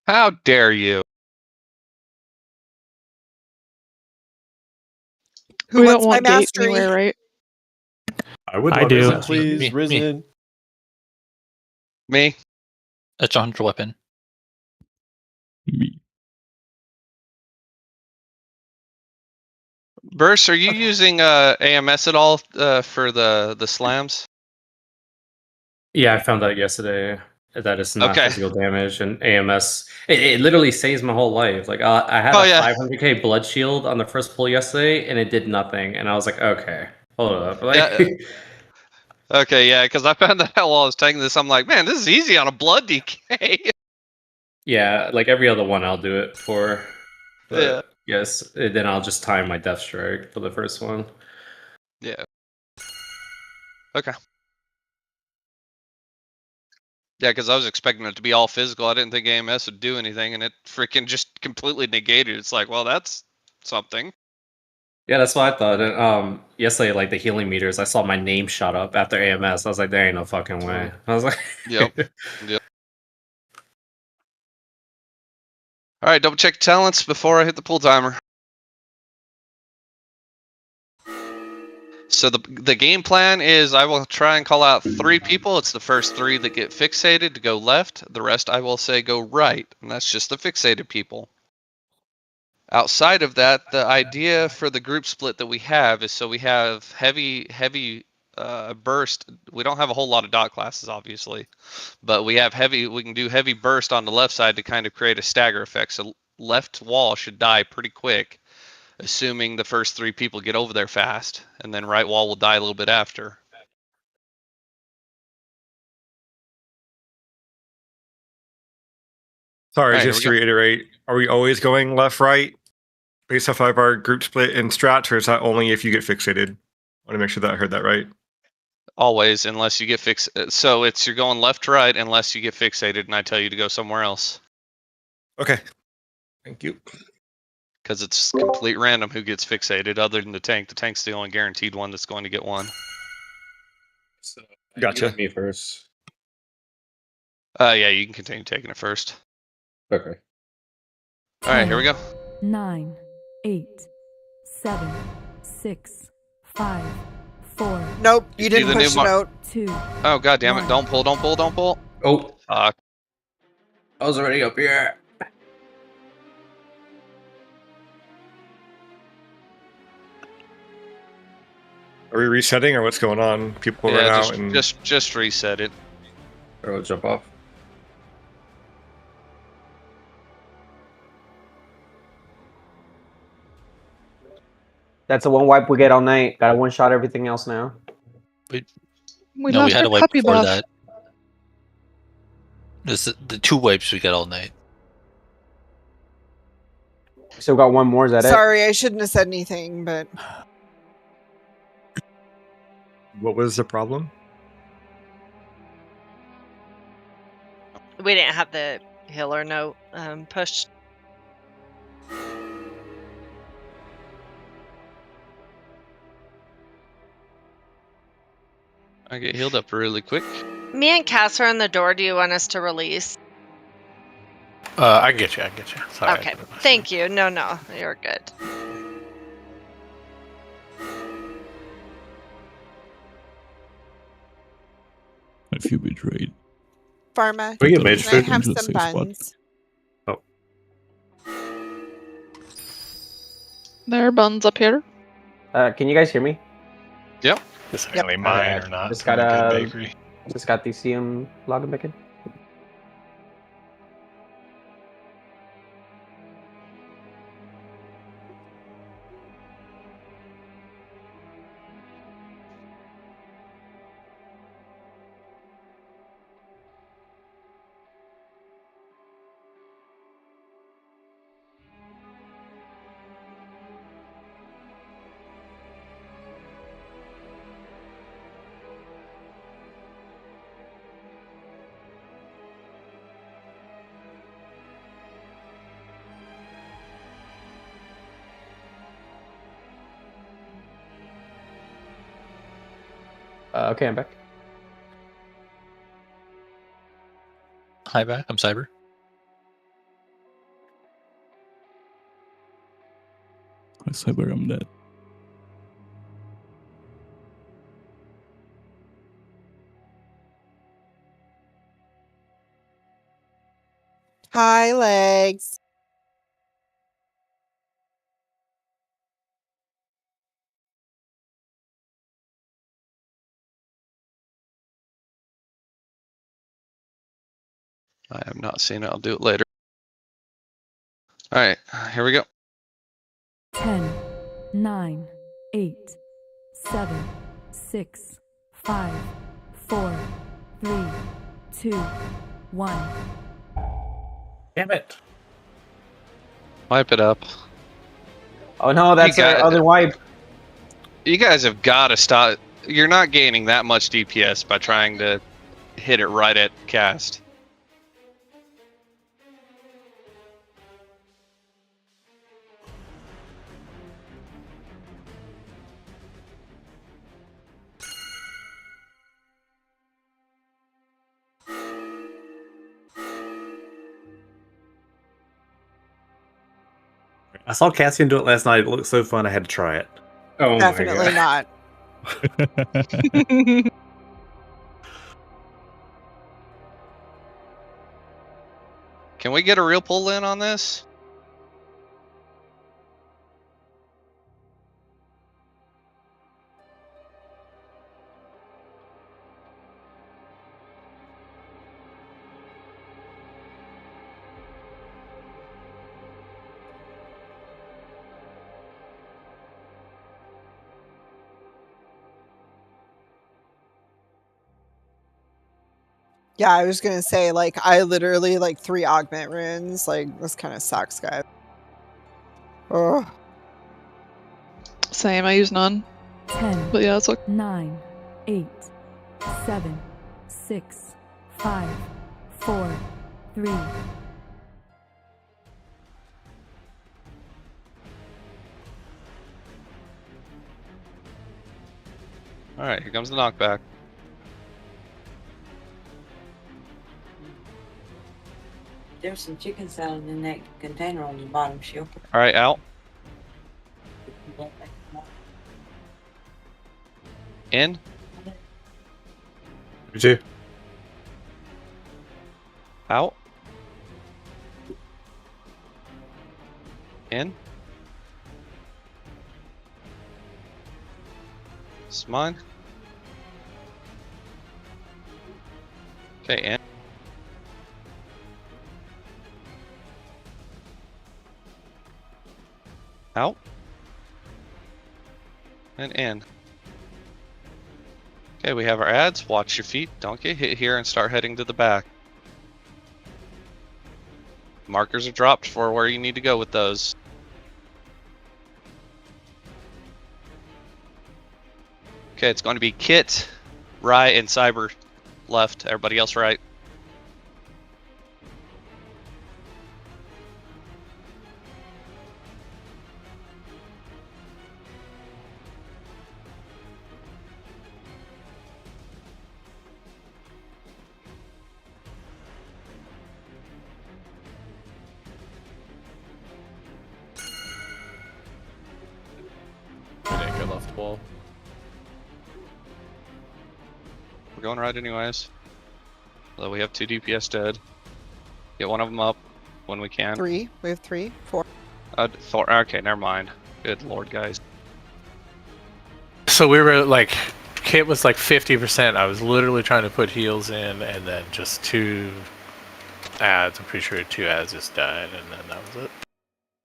How dare you? Who We wants don't my want gate mastery? anywhere, right? I do. Risen, please, Risen. Me? That's a hunter weapon. Me. Burst, are you using AMS at all for the slams? Yeah, I found out yesterday that it's not Okay. physical damage, and AMS. It literally saves my whole life. Like I had Oh, a yeah. 500k blood shield on the first pull yesterday, and it did nothing. And I was like, okay, hold up. Like, Yeah. Okay, yeah, because I found that out while I was taking this. I'm like, man, this is easy on a blood DK. yeah, like every other one, I'll do it for. But Yeah. yes, then I'll just time my death strike for the first one. Yeah. Okay. Yeah, because I was expecting it to be all physical. I didn't think AMS would do anything, and it freaking just completely negated. It's like, well, that's something. Yeah, that's what I thought. And yesterday, like the healing meters, I saw my name shot up after AMS. I was like, there ain't no fucking way. I was like, Yep. Yep. All right, double check talents before I hit the pull timer. So the game plan is I will try and call out 3 people. It's the first 3 that get fixated to go left. The rest I will say go right, and that's just the fixated people. Outside of that, the idea for the group split that we have is so we have heavy burst. We don't have a whole lot of dot classes, obviously, but we have heavy. We can do heavy burst on the left side to kind of create a stagger effect. So left wall should die pretty quick, assuming the first 3 people get over there fast, and then right wall will die a little bit after. Sorry, Alright, just to reiterate, are we always going left, right, based off of our group split and strats, or is that only if you get fixated? I want to make sure that I heard that right. Always, unless you get so you're going left to right unless you get fixated and I tell you to go somewhere else. Okay. Thank you. Because it's complete random who gets fixated other than the tank. The tank's the only guaranteed one that's going to get one. so, Gotcha. Me first. Yeah, you can continue taking it first. Okay. Alright, here we go. 9, 8, 7, 6, 5, 4. Nope, you See didn't the new push the note. 2. Oh god damn it, don't pull. oh, Fuck. I was already up here. Are we resetting or what's going on? People run Yeah, out and just reset it. Or I'll jump off. That's a one wipe we get all night. Got to one shot everything else now. We No, we lost had our a wipe puppy before buff. that. This the 2 wipes we got all night. Still got one more. Is that Sorry, I shouldn't have said anything, but what was the problem? We didn't have the healer note pushed. I get healed up really quick. Me and Cass are on the door. Do you want us to release? I get you. Sorry, Okay, thank you. No, you're good. I feel betrayed. Pharma, We get can mage I food. have Into the some safe spot. buns? There are buns up here. Can you guys hear me? Yep. This is only mine or not. Just from the got good bakery. Just got the CM login back in. Okay, I'm back. Hi back. I'm Cyber. I cyber, I'm dead. Hi, legs. I have not seen it. I'll do it later. All right, here we go. 10, 9, 8, 7, 6, 5, 4, 3, 2, 1. Damn it. Wipe it up. Oh no, that's You got our it. other wipe. You guys have got to stop. You're not gaining that much DPS by trying to hit it right at cast. I saw Cassian do it last night. It looked so fun. I had to try it. Oh Definitely not. Can we get a real pull in on this? Yeah, I was gonna say, like, I literally, like, 3 augment runes. Like, this kind of sucks, guys. Oh. Same, I use none. 10, But yeah, it's okay. 9, 8, 7, 6, 5, 4, 3. Alright, here comes the knockback. There's some chicken salad in that container on the bottom shelf. Alright, out. In. Did you? Out. In. It's mine. Okay, in. Out. And in. Okay, we have our ads. Watch your feet. Don't get hit here and start heading to the back. Markers are dropped for where you need to go with those. Okay, it's going to be Kit, right, and Cyber left. Everybody else right. Anchor left wall. We're going right anyways. Although we have 2 DPS dead. Get one of them up when we can. 3. We have 3, 4. 4. Okay, never mind. Good lord, guys. So we were like, Kit was like 50%. I was literally trying to put heals in, and then just 2 ads. I'm pretty sure 2 ads just died, and then that was it.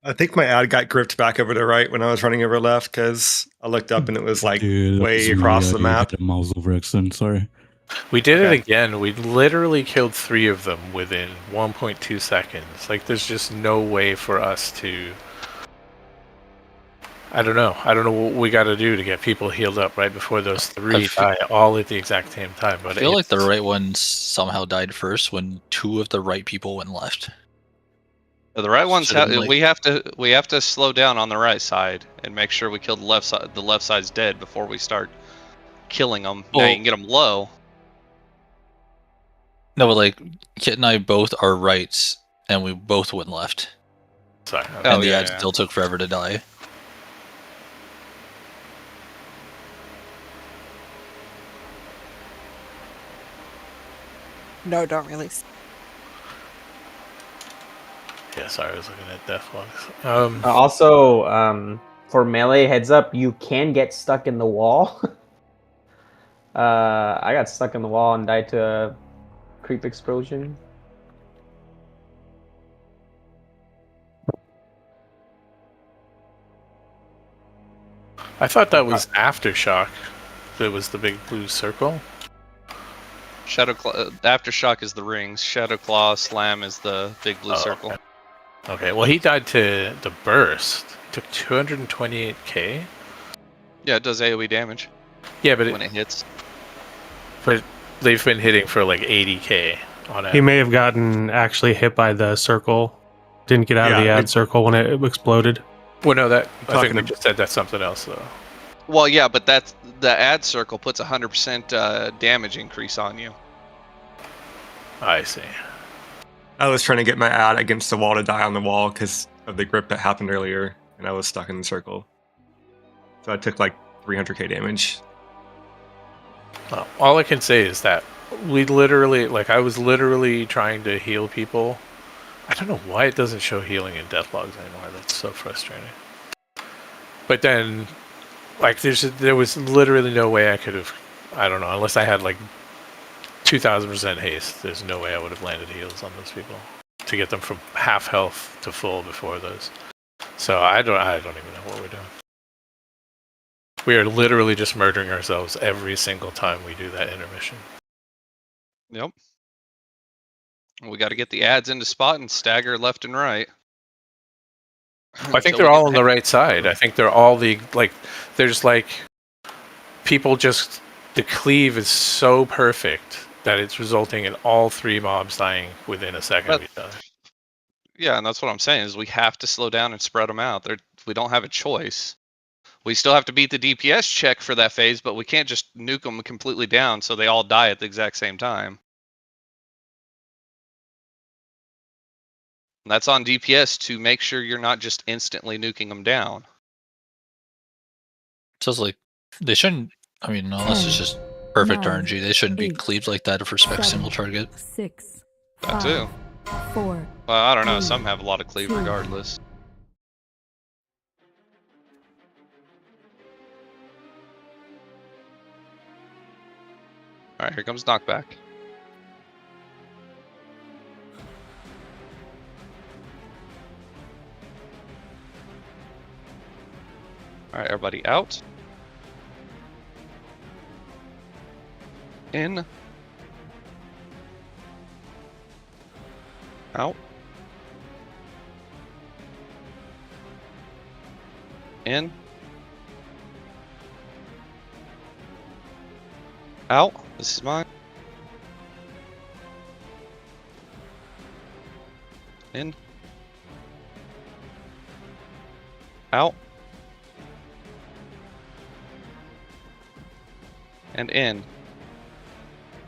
I think my ad got gripped back over to right when I was running over left because I looked up and it was like Dude, way across the map. The mouse over accident, sorry. We did Okay. it again. We literally killed 3 of them within 1.2 seconds. Like, there's just no way for us to... I don't know what we got to do to get people healed up right before those 3 die all at the exact same time. But I feel like the right ones somehow died first when 2 of the right people went left. The right ones Shouldn't, we have to slow down on the right side and make sure we kill the left side. The left side's dead before we start killing them. Now Well- you can get them low. No, but like, Kit and I both are rights, and we both went left. Sorry. Oh, And the yeah, ad yeah. still took forever to die. No, don't release. Yeah, sorry, I was looking at Deathlogs. Also, for melee, heads up, you can get stuck in the wall. I got stuck in the wall and died to a creep explosion. I thought that was Aftershock. That was the big blue circle. Aftershock is the rings. Shadow Claw Slam is the big blue circle. Okay, well he died to the burst. Took 228k. Yeah, it does AoE damage. Yeah, but when it hits. But they've been hitting for like 80k on He it. may have gotten actually hit by the circle. Didn't get out of the ad circle when it exploded. Well, no, that I think we just said that's something else though. Well, yeah, but that's the ad circle puts 100% damage increase on you. I see. I was trying to get my ad against the wall to die on the wall because of the grip that happened earlier, and I was stuck in the circle. So I took like 300k damage. Well, all I can say is that we literally, like, I was literally trying to heal people. I don't know why it doesn't show healing in Deathlogs anymore. That's so frustrating. But then, like, there was literally no way I could have, I don't know, unless I had like 2000% haste, there's no way I would have landed heals on those people to get them from half health to full before those. So I don't even know what we're doing. We are literally just murdering ourselves every single time we do that intermission. Yep. We got to get the ads into spot and stagger left and right. I think they're all on the right side. I think they're all there's like people just, the cleave is so perfect that it's resulting in all three mobs dying within a second of each other. Yeah, and that's what I'm saying is we have to slow down and spread them out. We don't have a choice. We still have to beat the DPS check for that phase, but we can't just nuke them completely down so they all die at the exact same time. And that's on DPS to make sure you're not just instantly nuking them down. So it's like, they shouldn't, I mean, unless it's just perfect RNG, they shouldn't be cleaved like that for spec single target. 6, That too. 4. Well, I don't know. Some have a lot of cleave regardless. Alright, here comes knockback. Alright, everybody out. In. Out. In. Out. This is mine. In. Out. And in.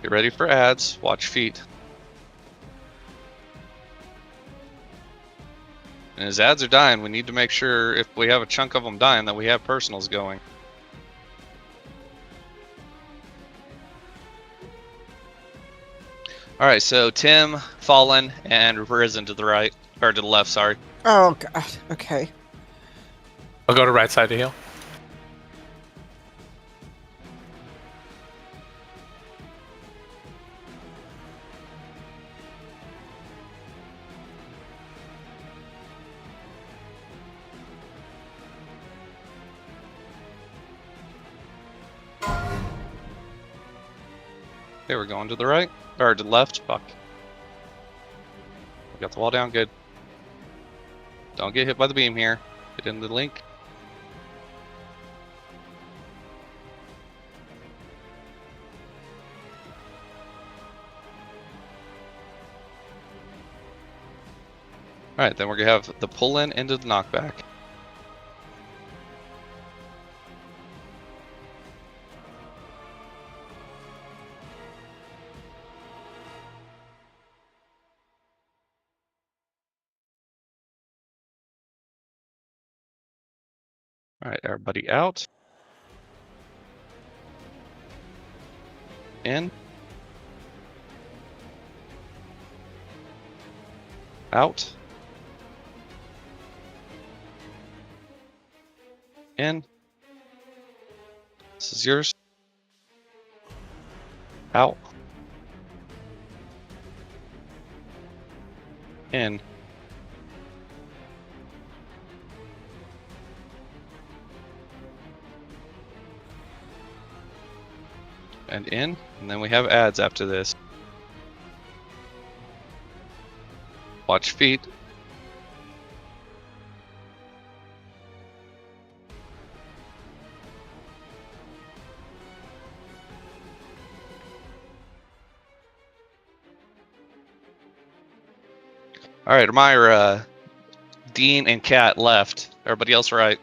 Get ready for ads. Watch feet. And as ads are dying, we need to make sure if we have a chunk of them dying that we have personals going. Alright, so Tim, Fallen, and Risen to the right. Or to the left, sorry. Oh god, okay. I'll go to right side to heal. Okay, we're going to the right. Or to the left. Fuck. We got the wall down. Good. Don't get hit by the beam here. Get in the link. Alright, then we're going to have the pull in into the knockback. Alright, everybody out. In. Out. In. This is yours. Out. In. And in. And then we have ads after this. Watch feet. All right, Myra, Dean, and Kat left. Everybody else right.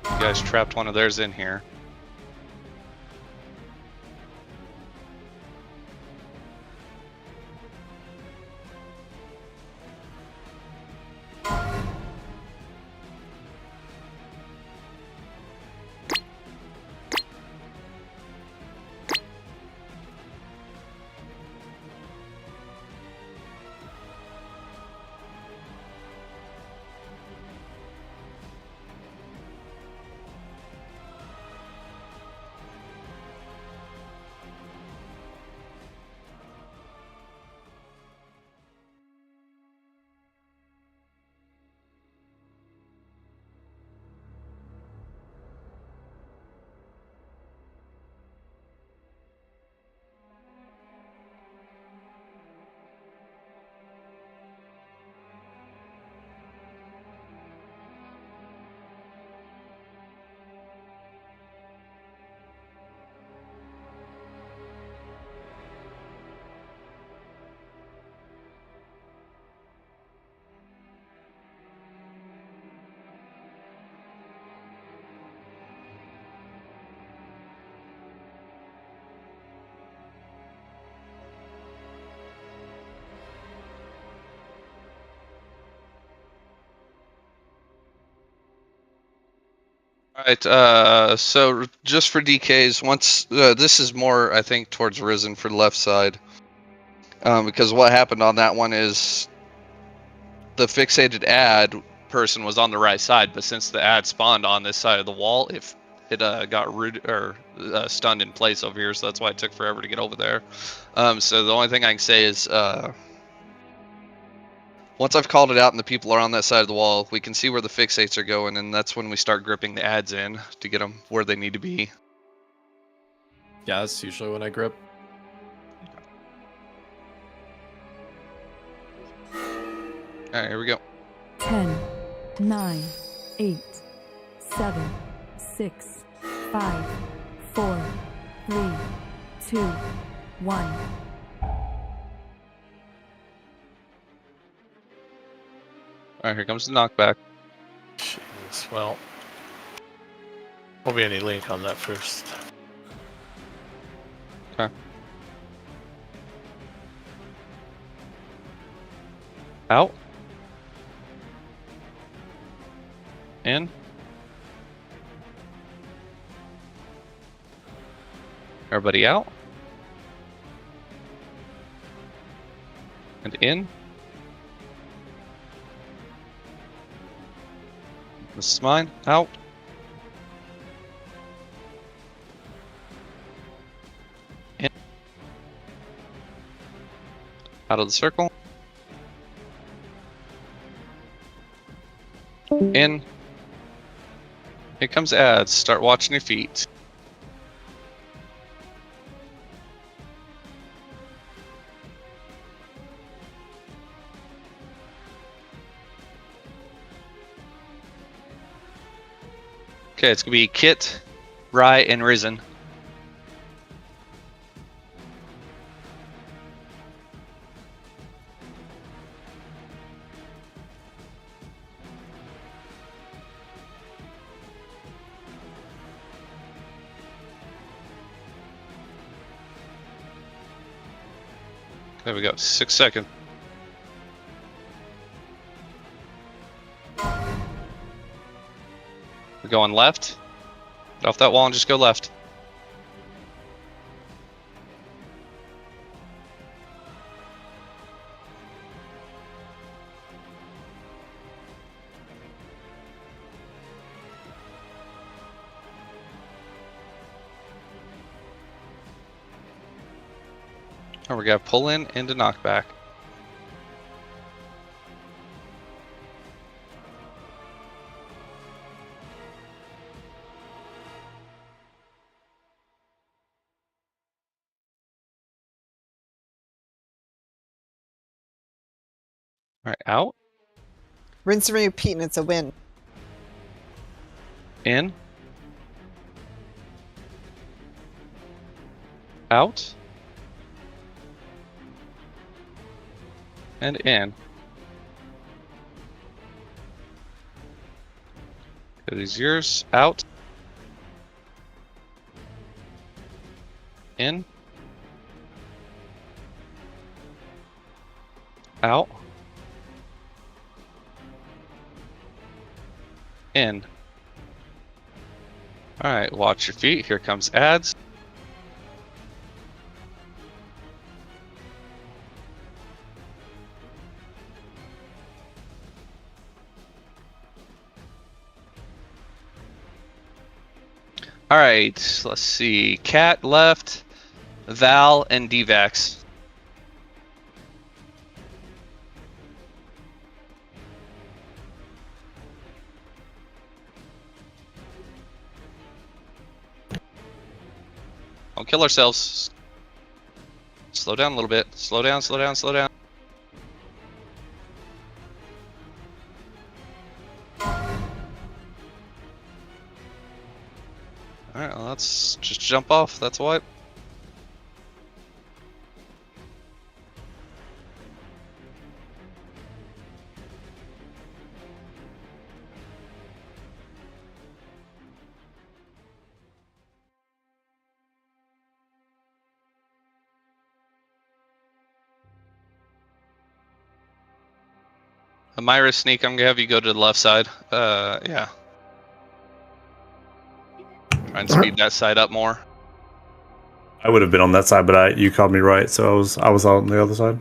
You guys trapped one of theirs in here. Alright, so just for DKs, once this is more, I think, towards Risen for the left side. Because what happened on that one is the fixated ad person was on the right side, but since the ad spawned on this side of the wall, it got stunned in place over here, so that's why it took forever to get over there. So the only thing I can say is once I've called it out and the people are on that side of the wall, we can see where the fixates are going, and that's when we start gripping the ads in to get them where they need to be. Yeah, that's usually when I grip. Alright, here we go. 10, 9, 8, 7, 6, 5, 4, 3, 2, 1. Alright, here comes the knockback. Jeez, well, won't be any link on that first. Okay. Out. In. Everybody out. And in. This is mine. Out. In. Out of the circle. In. Here comes ads. Start watching your feet. Okay, it's gonna be Kit, Rye, and Risen. There we go. 6 seconds. We're going left. Get off that wall and just go left. And we're gonna pull in into knockback. All right, out. Rinse and repeat, and it's a win. In. Out. And in. It is yours. Out. In. Out. In. Alright, watch your feet. Here comes ads. Alright, let's see. Cat left, Val, and Dvax. Don't kill ourselves. Slow down a little bit. Slow down, slow down, slow down. Alright, well, let's just jump off. That's what. Myra sneak, I'm gonna have you go to the left side. Yeah. Try and speed that side up more. I would have been on that side, but you called me right, so I was on the other side.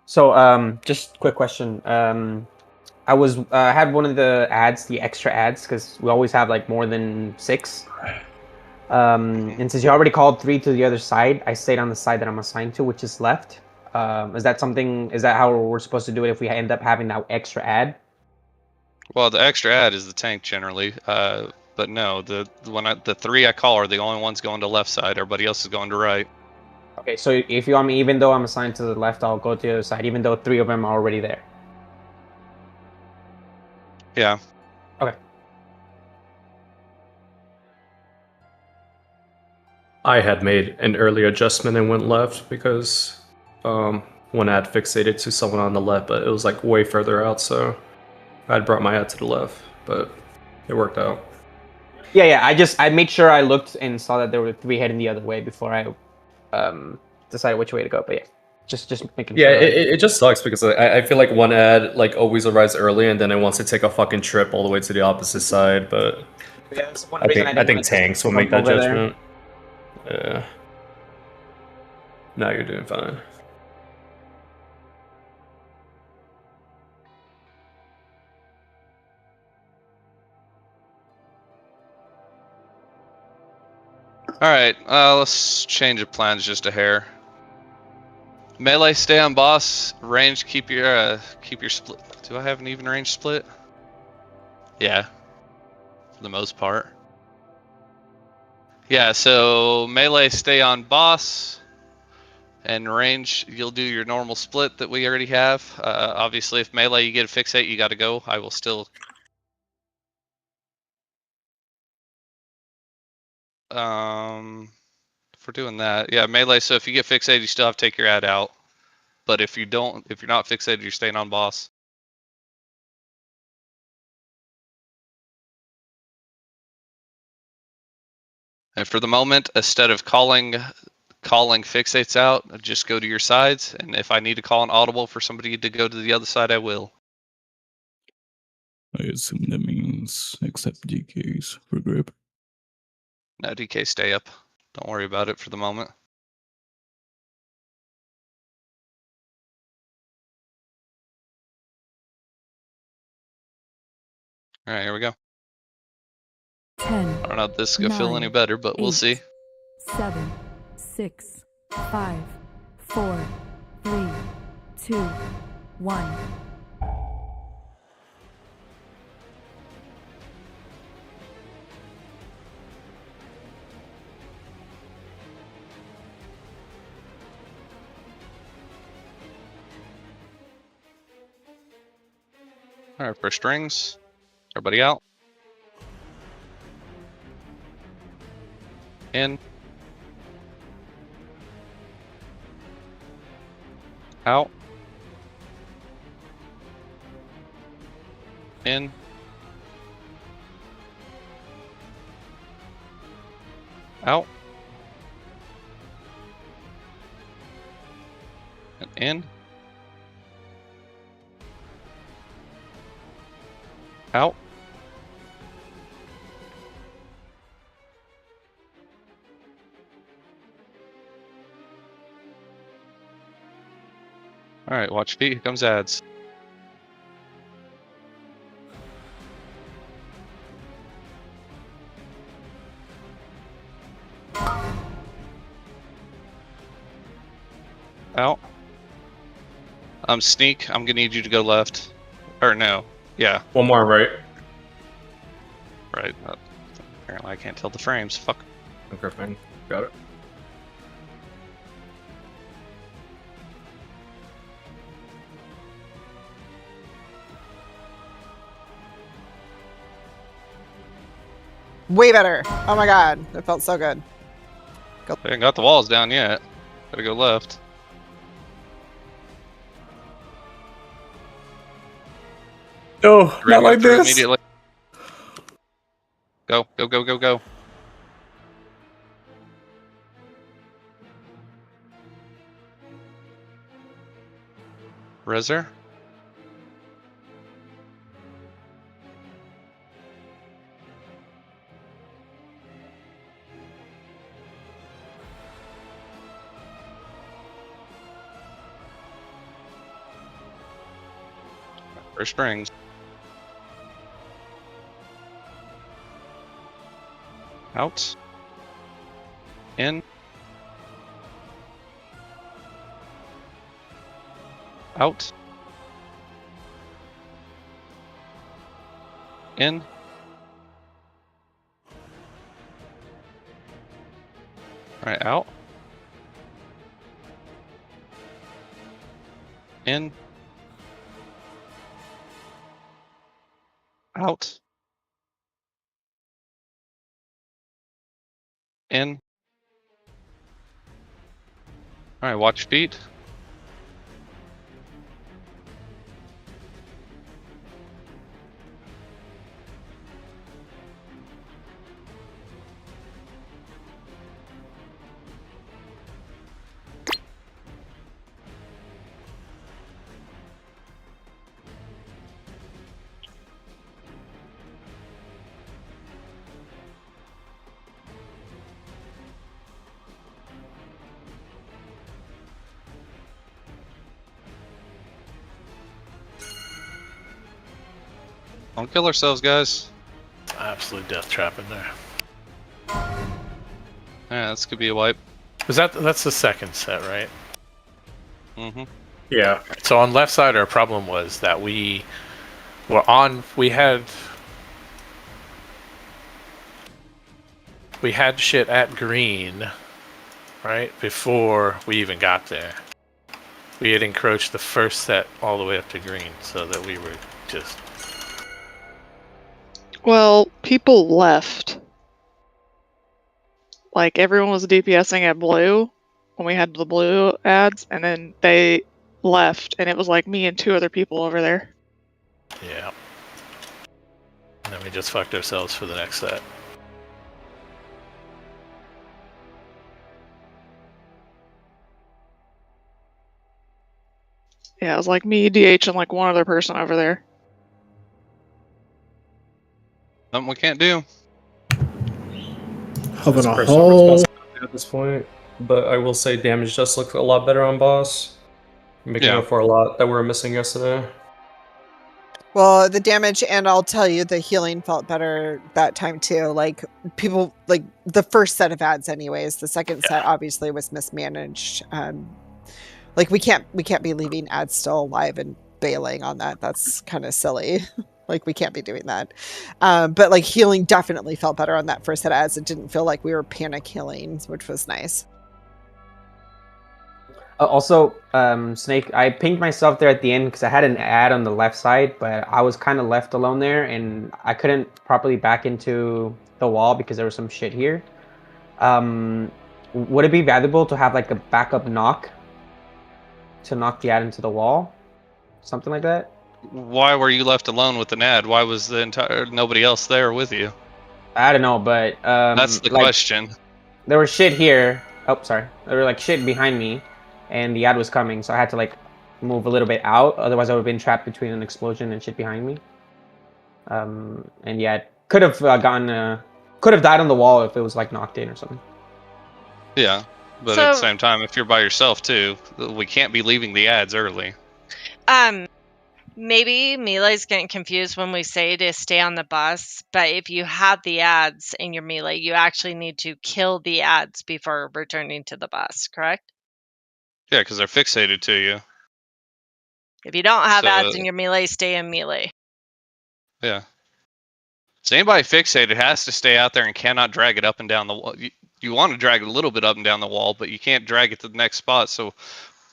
So, just quick question. I was had one of the ads, the extra ads, because we always have like more than 6. And since you already called 3 to the other side, I stayed on the side that I'm assigned to, which is left. Is that something? Is that how we're supposed to do it if we end up having that extra ad? Well, the extra ad is the tank generally, but no, the 3 I call are the only ones going to left side. Everybody else is going to right. Okay, so if you want me, even though I'm assigned to the left, I'll go to the other side, even though 3 of them are already there. Yeah. Okay. I had made an early adjustment and went left because one ad fixated to someone on the left, but it was like way further out, so I had brought my ad to the left, but it worked out. Yeah. I made sure I looked and saw that there were 3 heading the other way before I decided which way to go. But yeah, just making Yeah, sure. it just sucks because I feel like one ad like always arrives early and then it wants to take a fucking trip all the way to the opposite side. But yeah, that's one I reason think didn't think like tanks will jump make that over there. judgment. Yeah. No, you're doing fine. Alright, let's change the plans just a hair. Melee, stay on boss. Range, keep your split. Do I have an even range split? Yeah, for the most part. Yeah, so melee, stay on boss. And range, you'll do your normal split that we already have. Obviously, if melee you get a fixate, you got to go. I will still. For doing that, yeah, melee. So if you get fixated, you still have to take your ad out. But if you don't, if you're not fixated, you're staying on boss. And for the moment, instead of calling fixates out, just go to your sides. And if I need to call an audible for somebody to go to the other side, I will. I assume that means accept DKs for grip. No, DK, stay up. Don't worry about it for the moment. All right, here we go. 10. I don't know if this is gonna feel any better, but we'll see. 7, 6, 5, 4, 3, 2, 1. All right, first strings. Everybody out. In. Out. In. Out. And in. Out. All right, watch feet. Here comes ads. Out. Sneak. I'm gonna need you to go left. Or no. Yeah. One more right. Right. Apparently I can't tell the frames. Fuck. Okay, fine. Got it. Way better. Oh my god, that felt so good. They haven't got the walls down yet. Gotta go left. No, not like this. Immediately. Go, go, go, go, go. Reser. First strings. Out. In. Out. In. Alright, out. In. Out. In. Alright, watch feet. Don't kill ourselves, guys. Absolute death trap in there. Yeah, this could be a wipe. That's the second set, right? Mm-hmm. Yeah. So on left side, our problem was that we had shit at green, right? Before we even got there. We had encroached the first set all the way up to green, so that we were just... Well, people left. Like, everyone was DPSing at blue when we had the blue ads, and then they left, and it was like me and 2 other people over there. Yeah. And then we just fucked ourselves for the next set. Yeah, it was like me, DH, and like one other person over there. Something we can't do. That's personal responsibility at this point, but I will say damage does look a lot better on boss, making up for a lot that we were missing yesterday. Well, the damage, and I'll tell you, the healing felt better that time too. Like people, like the first set of ads, anyways. The second set obviously was mismanaged. Like we can't be leaving ads still alive and bailing on that. That's kind of silly. Like we can't be doing that. But like healing definitely felt better on that first set of ads. It didn't feel like we were panic healing, which was nice. Also, Snake, I pinged myself there at the end because I had an ad on the left side, but I was kind of left alone there, and I couldn't properly back into the wall because there was some shit here. Would it be valuable to have like a backup knock to knock the ad into the wall? Something like that? Why were you left alone with an ad? Why was nobody else there with you? I don't know, but that's the question. There was shit here. Oh, sorry. There were like shit behind me, and the ad was coming, so I had to like move a little bit out. Otherwise, I would have been trapped between an explosion and shit behind me. And yeah, it could have could have died on the wall if it was like knocked in or something. Yeah, but at the same time, if you're by yourself too, we can't be leaving the ads early. Maybe Melee's getting confused when we say to stay on the bus, but if you have the ads in your melee, you actually need to kill the ads before returning to the bus, correct? Yeah, because they're fixated to you. If you don't have ads in your melee, stay in melee. Yeah. So anybody fixated has to stay out there and cannot drag it up and down the wall. You want to drag it a little bit up and down the wall, but you can't drag it to the next spot, so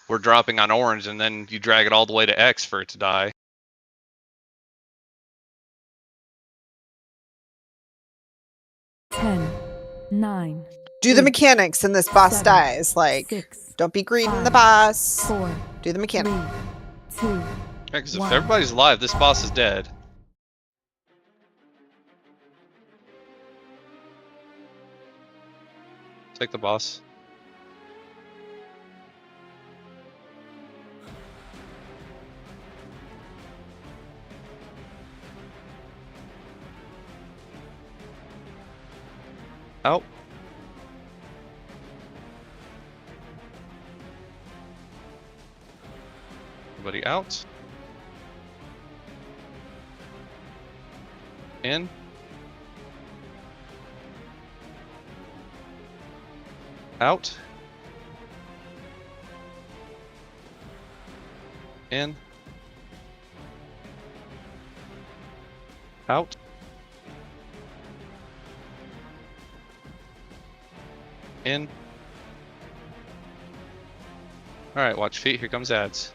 we're dropping on orange, and then you drag it all the way to X for it to die. Ten, 9. Do the mechanics and this boss dies. Like, 6, don't be greeting 5, the boss. 4, do the mechanic. 3, 2. Yeah, because if everybody's alive, this boss is dead. Take the boss. Out. Everybody out. In. Out. In. Out. In. Alright, watch feet. Here comes ads.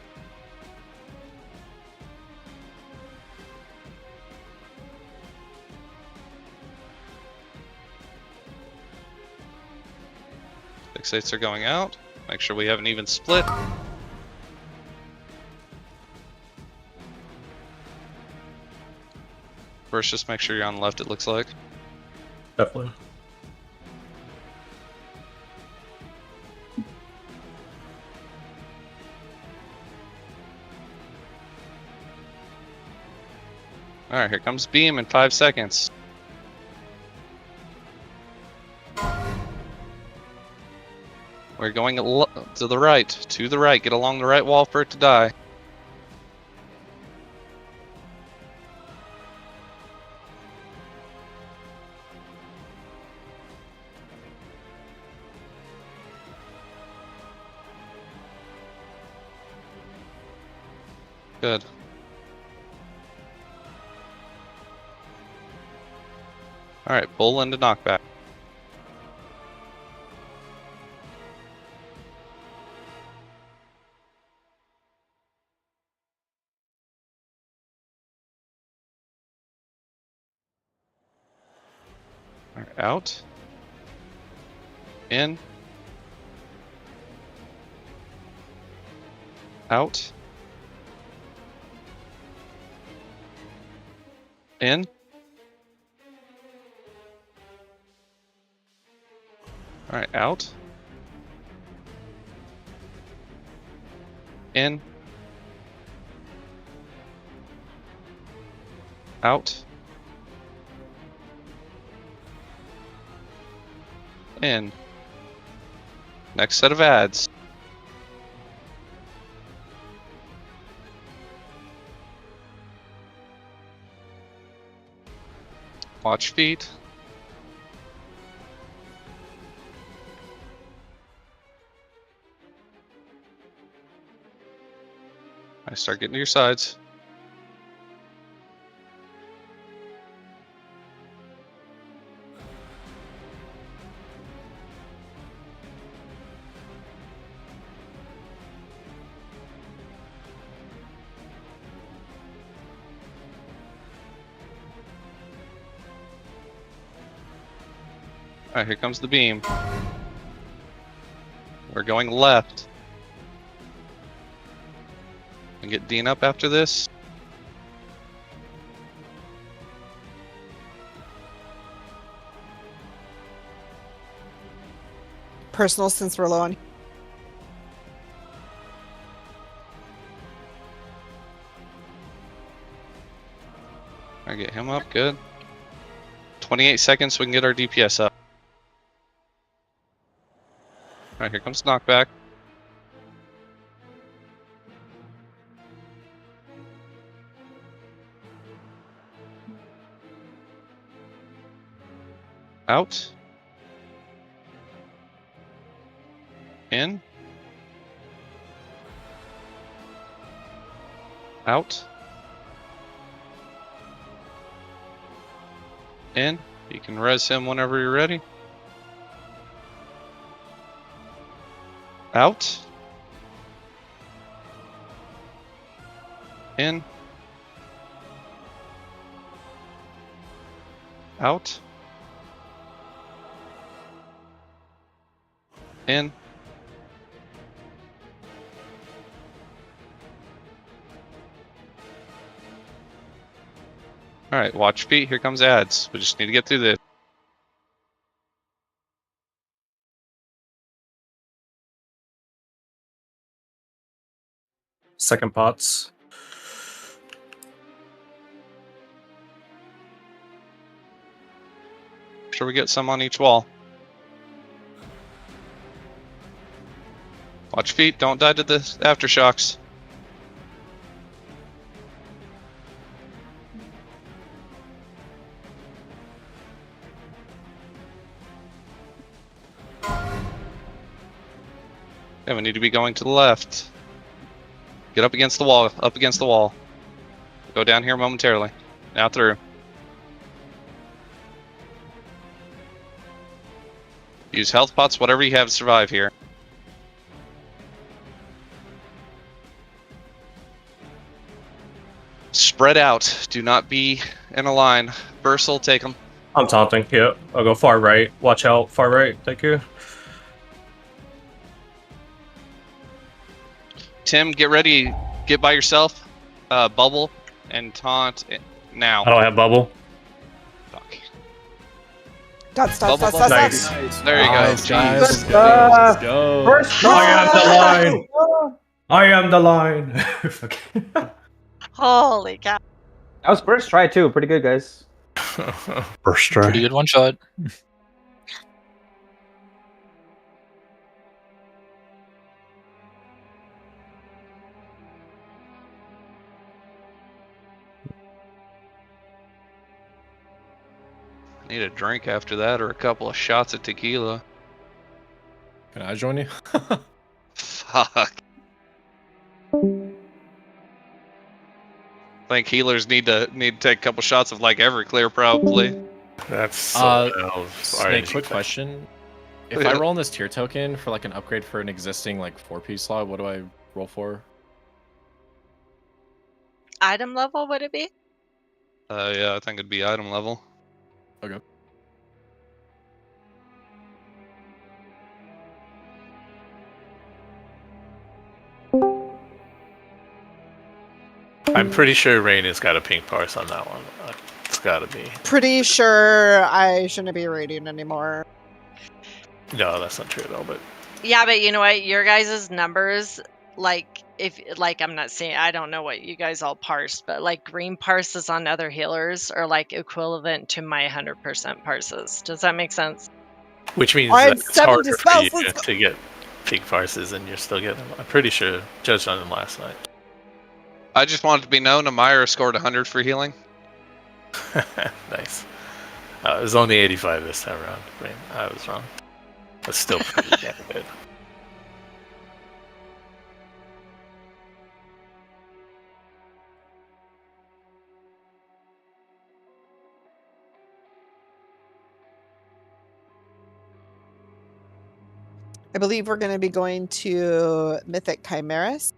Fixates are going out. Make sure we have an even split. First, just make sure you're on the left, it looks like. Definitely. Alright, here comes beam in 5 seconds. We're going to the right. Get along the right wall for it to die. Good. Alright, pull into knockback. Alright, out. In. Out. In. Alright, out. In. Out. In. Next set of ads. Watch feet. I start getting to your sides. Alright, here comes the beam. We're going left. And get Dean up after this. Personal, since we're low on. I get him up, good. 28 seconds so we can get our DPS up. Alright, here comes knockback. Out. In. Out. In. You can res him whenever you're ready. Out. In. Out. In. Alright, watch feet. Here comes ads. We just need to get through this. Second pots. Make sure we get some on each wall. Watch feet. Don't die to the aftershocks. Yeah, we need to be going to the left. Get up against the wall, up against the wall. Go down here momentarily. Now through. Use health pots, whatever you have to survive here. Spread out. Do not be in a line. Burst will take them. I'm taunting. Yep. I'll go far right. Watch out. Far right. Thank you. Tim, get ready. Get by yourself. Bubble and taunt now. I don't have bubble. Fuck. Dots. Nice. There you go. Jeez. Let's go. First I am the line. I am the line. Holy cow. That was first try too. Pretty good, guys. First try. Pretty good one shot. Need a drink after that or a couple of shots of tequila. Can I join you? Fuck. I think healers need to take a couple shots of like every clear probably. That's Snake, quick question. If I roll in this tier token for like an upgrade for an existing like 4-piece slot, what do I roll for? Item level, would it be? Yeah, I think it'd be item level. Okay. I'm pretty sure Rain has got a pink parse on that one. It's gotta be. Pretty sure I shouldn't be raiding anymore. No, that's not true at all, but Yeah, but you know what? Your guys' numbers, like, I'm not saying, I don't know what you guys all parsed, but like green parses on other healers are like equivalent to my 100% parses. Does that make sense? which means I that have it's 70 harder for spells, you let's go. to get pink parses and you're still getting them. I'm pretty sure judged on them last night. I just wanted to be known Amira scored 100 for healing. Nice. It was only 85 this time around. I mean, I was wrong. But still pretty damn good. I believe we're going to be going to Mythic Chimeras.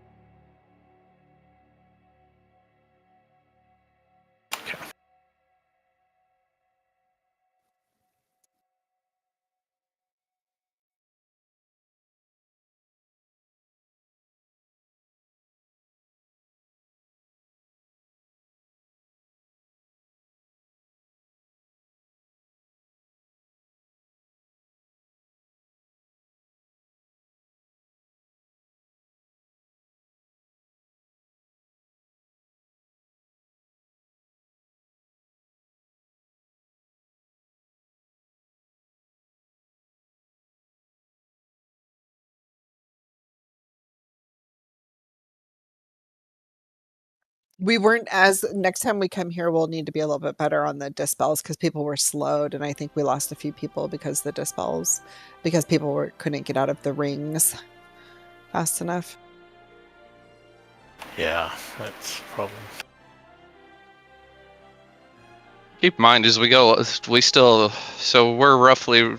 We weren't as next time we come here, we'll need to be a little bit better on the dispels because people were slowed, and I think we lost a few people because the dispels, because people couldn't get out of the rings fast enough. Yeah, that's a problem. Keep in mind as we go, so we're roughly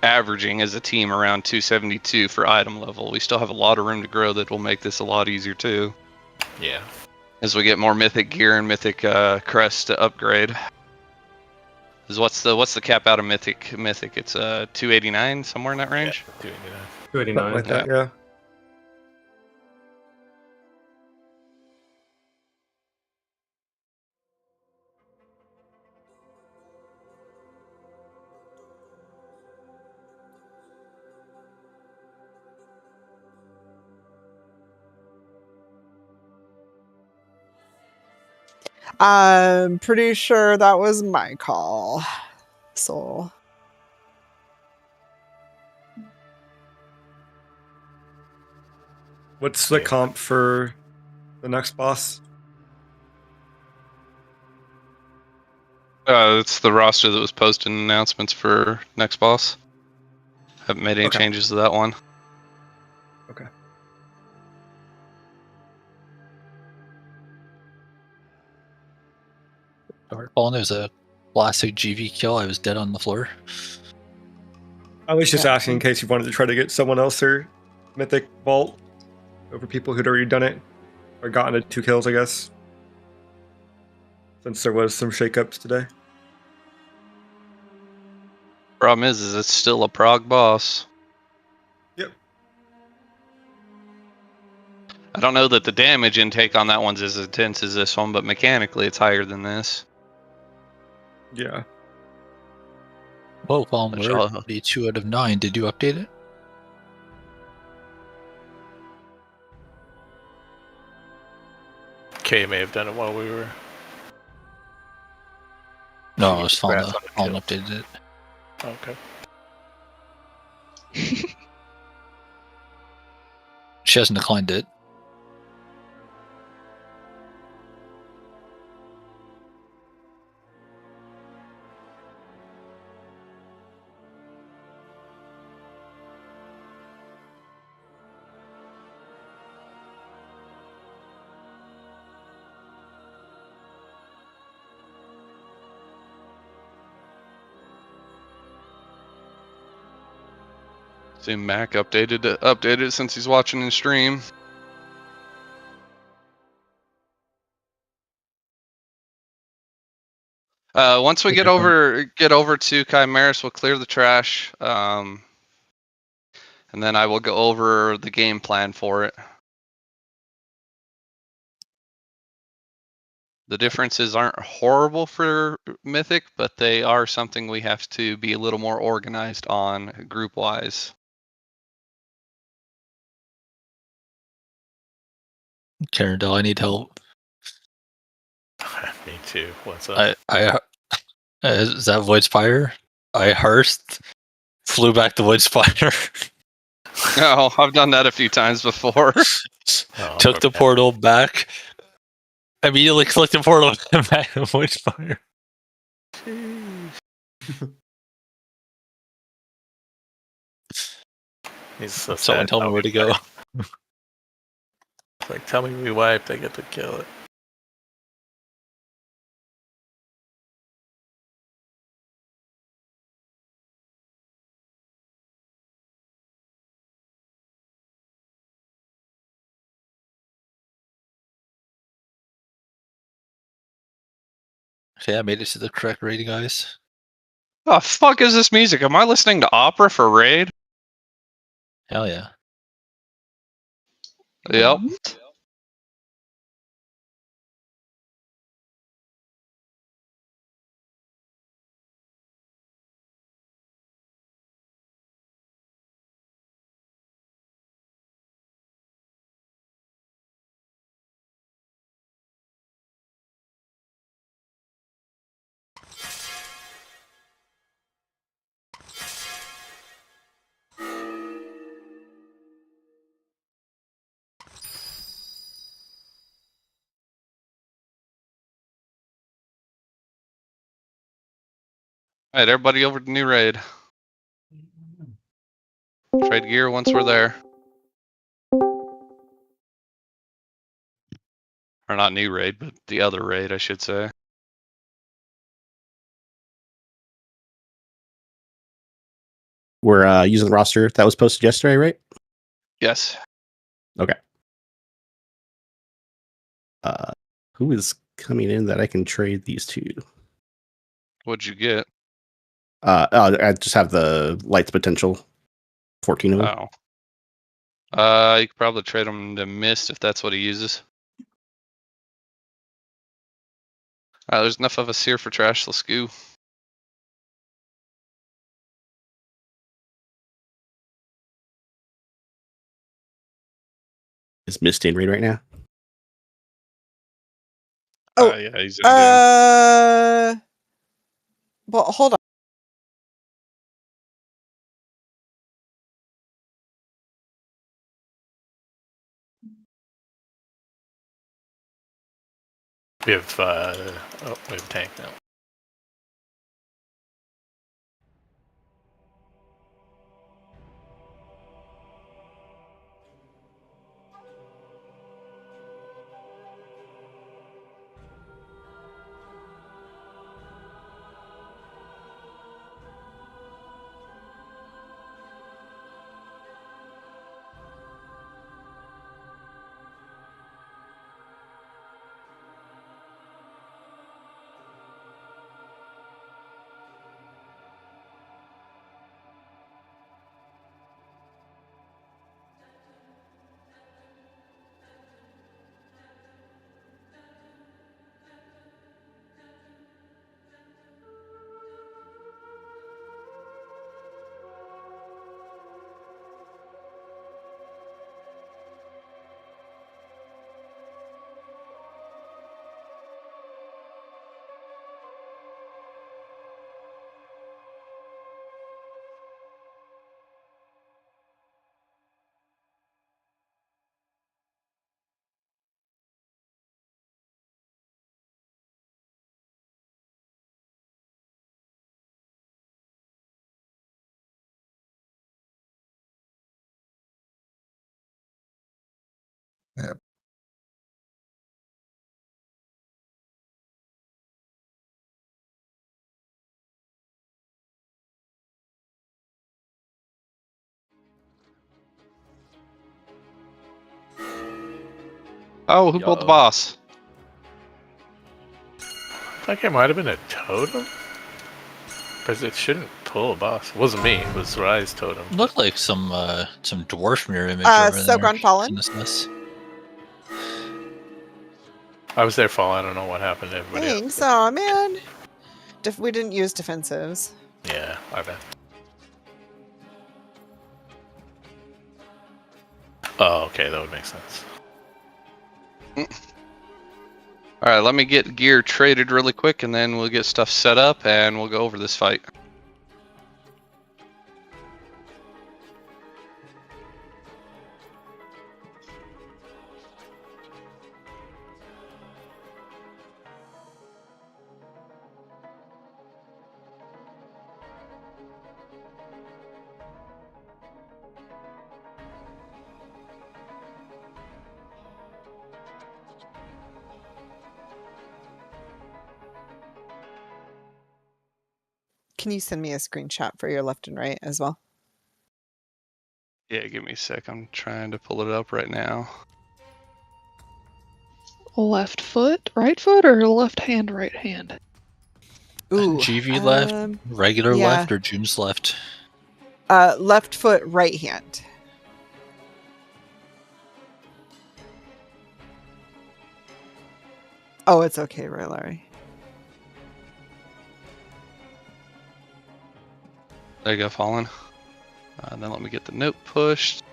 averaging as a team around 272 for item level. We still have a lot of room to grow that will make this a lot easier too. Yeah. As we get more mythic gear and mythic crest to upgrade. What's the cap out of mythic? It's 289, somewhere in that range. Yeah, 289. Like that, yeah. I'm pretty sure that was my call. So What's the comp for the next boss? It's the roster that was posted in announcements for next boss. Haven't made any changes to that one. Okay. Darkfall, there's a classic GV kill. I was dead on the floor. I was just asking in case you wanted to try to get someone else their mythic vault over people who'd already done it or gotten it 2 kills, I guess. Since there was some shakeups today. Problem is it's still a prog boss. Yep. I don't know that the damage intake on that one's as intense as this one, but mechanically it's higher than this. Yeah. Whoa, we're 2 out of 9. Did you update it? Kay may have done it while we were. No, I was following updated it. Okay. She hasn't declined it. See, Mac updated it since he's watching in stream. Once we get over to Chimeras, we'll clear the trash, and then I will go over the game plan for it. The differences aren't horrible for Mythic, but they are something we have to be a little more organized on group-wise. Carindel, I need help. Me too. What's up? Is that Void Spire? I Hearst flew back the Void Spire. No, I've done that a few times before. Took the portal back. Immediately clicked the portal and back to Void Spire. He's so Someone sad. tell me where to go. It's like, tell me we wiped, I get to kill it. Okay, I made it to the correct rating, guys. Oh, fuck is this music? Am I listening to opera for raid? Hell yeah. Yep. Alright, everybody over to new raid. Trade gear once we're there. Or not new raid, but the other raid, I should say. We're using the roster that was posted yesterday, right? Yes. Okay. Who is coming in that I can trade these to? What'd you get? I just have the lights potential. 14 of them. Oh. You could probably trade him to Mist if that's what he uses. Alright, there's enough of us here for trash. Let's go. Is Mist in raid right now? Oh, yeah, he's in well, hold on. We have, we have tank now. Yep. Oh, who pulled the boss? I think it might have been a totem. Because it shouldn't pull a boss. It wasn't me, it was Rise totem. Looked like some dwarf mirror image over Soak there. on Fallen? in this mess. I was there, Fall. I don't know what happened to everybody else. Thanks. Aw, man. We didn't use defensives. Yeah, I bet. Oh, okay, that would make sense. Alright, let me get gear traded really quick and then we'll get stuff set up and we'll go over this fight. can you send me a screenshot for your left and right as well? Yeah, give me a sec. I'm trying to pull it up right now. Left foot, right foot, or left hand, right hand? Ooh. GV left, regular yeah. left, or June's left? Left foot, right hand. Oh, it's okay, right, Larry. There you go, Fallen. Then let me get the note pushed.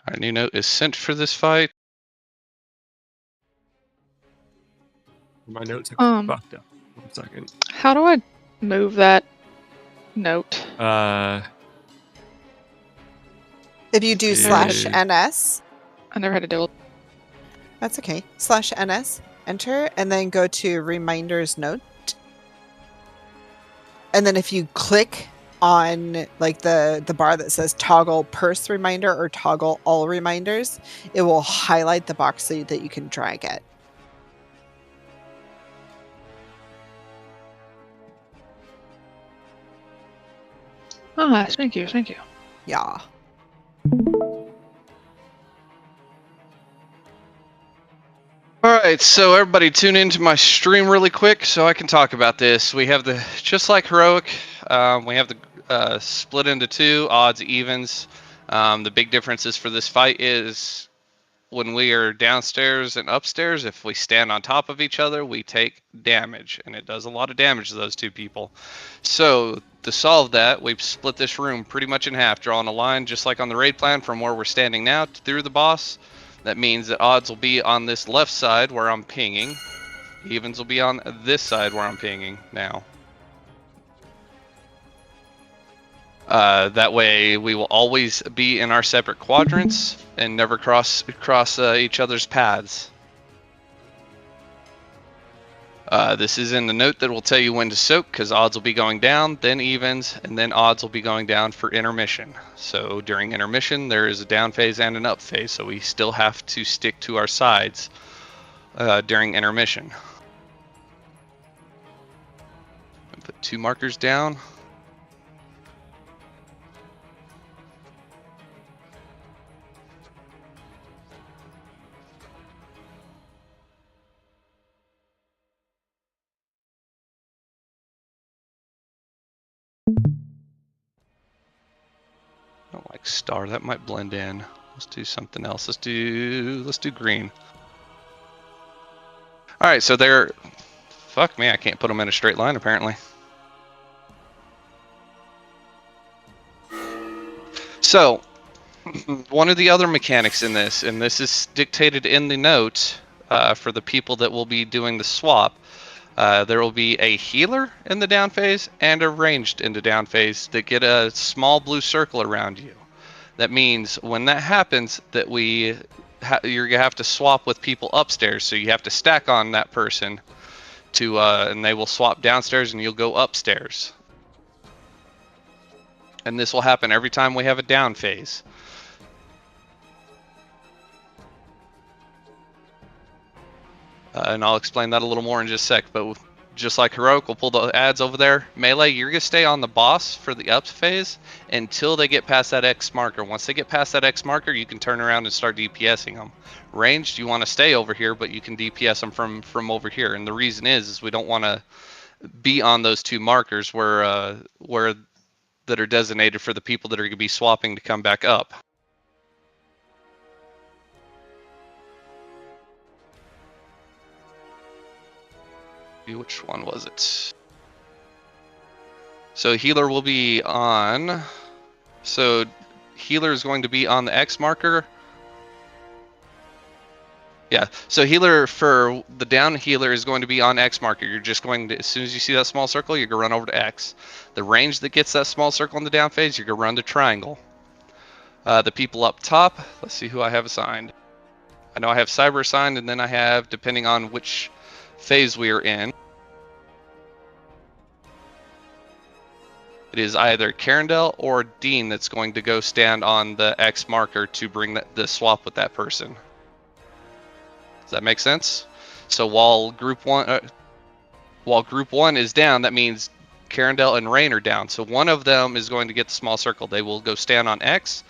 Our new note is sent for this fight. My notes are fucked up. 1 second. How do I move that note? If you do /NS. I never had to do it. That's okay. /NS, enter, and then go to reminders note. And then if you click on like the bar that says toggle purse reminder or toggle all reminders, it will highlight the box so that you can drag it. Ah, thank you, thank you. Yeah. Alright, so everybody tune into my stream really quick so I can talk about this. We have the, just like Heroic, we have the split into 2, odds, evens. The big differences for this fight is when we are downstairs and upstairs, if we stand on top of each other, we take damage, and it does a lot of damage to those 2 people. So to solve that, we've split this room pretty much in half, drawing a line just like on the raid plan from where we're standing now through the boss. That means that odds will be on this left side where I'm pinging. Evens will be on this side where I'm pinging now. That way we will always be in our separate quadrants and never cross each other's paths. This is in the note that will tell you when to soak, because odds will be going down, then evens, and then odds will be going down for intermission. So during intermission, there is a down phase and an up phase, so we still have to stick to our sides during intermission. Put 2 markers down. I don't like star, that might blend in. Let's do something else. Let's do green. All right, so they're, fuck me, I can't put them in a straight line apparently. So, one of the other mechanics in this, and this is dictated in the note for the people that will be doing the swap, there will be a healer in the down phase and a ranged in the down phase that get a small blue circle around you. That means when that happens, that you're gonna have to swap with people upstairs. So you have to stack on that person to, and they will swap downstairs, and you'll go upstairs. And this will happen every time we have a down phase. And I'll explain that a little more in just a sec, but just like Heroic, we'll pull the ads over there. Melee, you're going to stay on the boss for the up phase until they get past that X marker. Once they get past that X marker, you can turn around and start DPSing them. Ranged, you want to stay over here, but you can DPS them from over here. And the reason is we don't want to be on those 2 markers where that are designated for the people that are going to be swapping to come back up. Which one was it? So healer will be on. So healer is going to be on the X marker. Yeah, so healer for the down healer is going to be on X marker. You're just going to, as soon as you see that small circle, you're going to run over to X. The range that gets that small circle in the down phase, you're going to run to triangle. The people up top, let's see who I have assigned. I know I have Cyber assigned, and then I have, depending on which phase we are in, it is either Carindel or Dean that's going to go stand on the X marker to bring the swap with that person. Does that make sense? So while group one is down, that means Carindel and Rain are down. So one of them is going to get the small circle. They will go stand on X,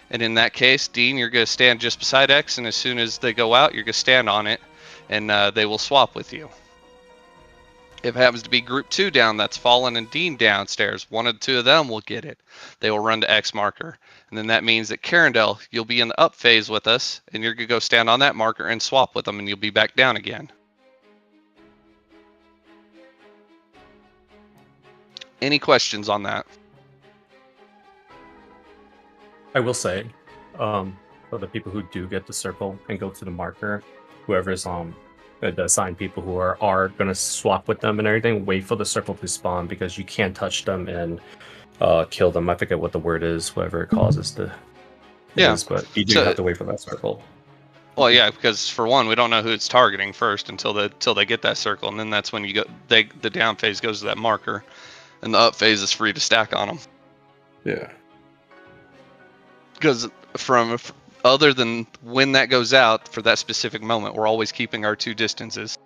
and in that case, Dean, you're going to stand just beside X, and as soon as they go out, you're going to stand on it, and they will swap with you. If it happens to be group 2 down, that's Fallen and Dean downstairs. One of the two of them will get it. They will run to X marker. And then that means that Carindel, you'll be in the up phase with us, and you're going to go stand on that marker and swap with them, and you'll be back down again. Any questions on that? I will say, for the people who do get the circle and go to the marker, whoever's the assigned people who are going to swap with them and everything, wait for the circle to spawn because you can't touch them and kill them. I forget what the word is, whatever it causes the is, but you do have to wait for that circle. Well, yeah, because for one, we don't know who it's targeting first until they get that circle, and then that's when the down phase goes to that marker, and the up phase is free to stack on them. Yeah. Because other than when that goes out for that specific moment, we're always keeping our 2 distances.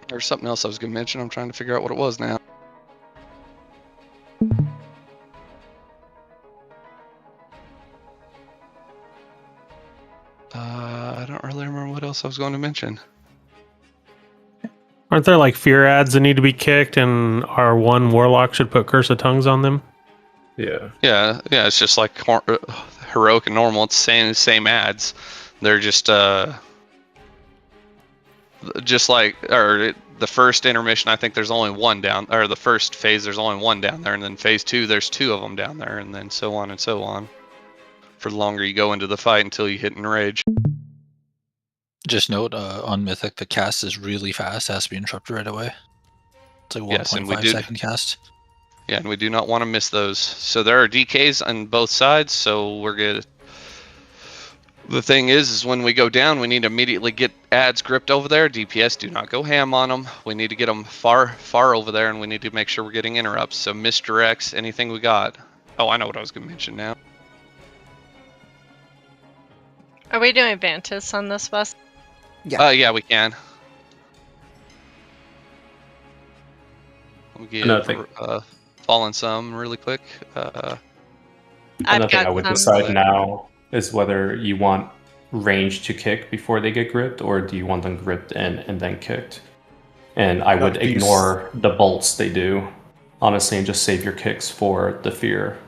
There's something else I was going to mention. I'm trying to figure out what it was now. I don't really remember what else I was going to mention. Aren't there like fear ads that need to be kicked, and our one warlock should put Curse of Tongues on them? Yeah. Yeah. It's just like heroic and normal. It's same ads. They're just like the first intermission. I think there's only one down, or the first phase there's only one down there, and then phase 2 there's 2 of them down there, and then so on and so on. For the longer you go into the fight until you hit enrage. Just note on Mythic, the cast is really fast. It has to be interrupted right away. It's like 1.5 second cast. Yeah, and we do not want to miss those. So there are DKs on both sides, so we're good. The thing is when we go down, we need to immediately get ads gripped over there. DPS, do not go ham on them. We need to get them far over there, and we need to make sure we're getting interrupts. So misdirects, anything we got. Oh, I know what I was going to mention now. Are we doing Vantis on this bus? Yeah. Yeah, we can. We'll give Fallen some really quick. Another thing I would decide now is whether you want range to kick before they get gripped, or do you want them gripped and then kicked? And I would ignore the bolts they do, honestly, and just save your kicks for the fear.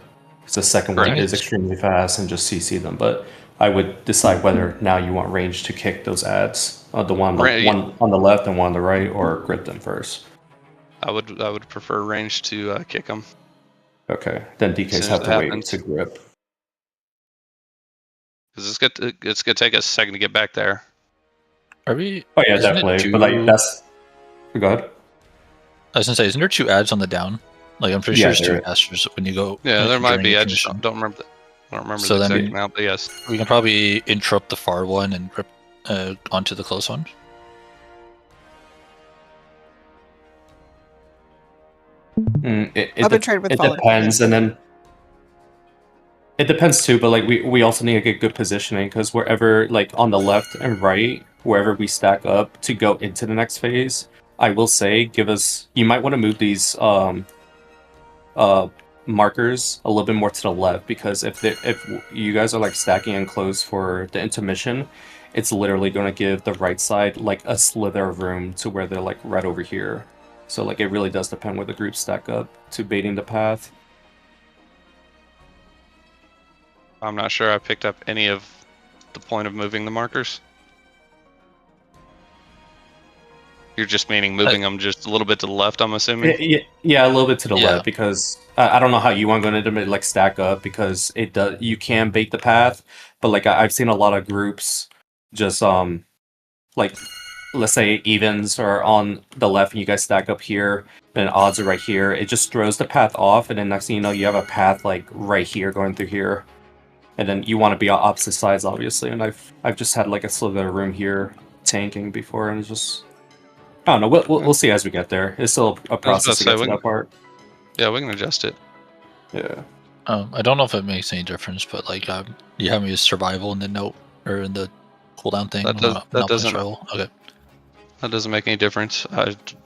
Because the second one is extremely fast and just CC them. But I would decide whether now you want range to kick those ads, the one on the left and one on the right, or grip them first. I would prefer range to kick them. Okay, then DKs have to wait to grip. Because it's gonna take us a second to get back there. Are we? Oh yeah, definitely. But like that's. Go ahead. I was gonna say, isn't there 2 ads on the down? Like I'm pretty sure there's 2 casters when you go. Yeah, there might be. I just don't remember. I don't remember the exact amount, but yes. We can probably interrupt the far one and grip onto the close one. It depends, and then it depends too. But like we also need to get good positioning, because wherever like on the left and right, wherever we stack up to go into the next phase, I will say you might want to move these markers a little bit more to the left, because if you guys are like stacking and close for the intermission, it's literally going to give the right side like a slither of room to where they're like right over here. So like it really does depend where the groups stack up to baiting the path. I'm not sure I picked up any of the point of moving the markers. You're just meaning moving them just a little bit to the left, I'm assuming? Yeah, a little bit to the left, because I don't know how you want going to like stack up, because it does. You can bait the path, but like I've seen a lot of groups just like, let's say evens are on the left and you guys stack up here, and odds are right here. It just throws the path off, and then next thing you know, you have a path like right here going through here, and then you want to be on opposite sides, obviously. And I've just had like a sliver of room here tanking before, and it's just. I don't know. We'll see as we get there. It's still a process to get to that part. Yeah, we can adjust it. Yeah. I don't know if it makes any difference, but like you have me as survival in the note or in the cooldown thing. That doesn't. Okay. That doesn't make any difference.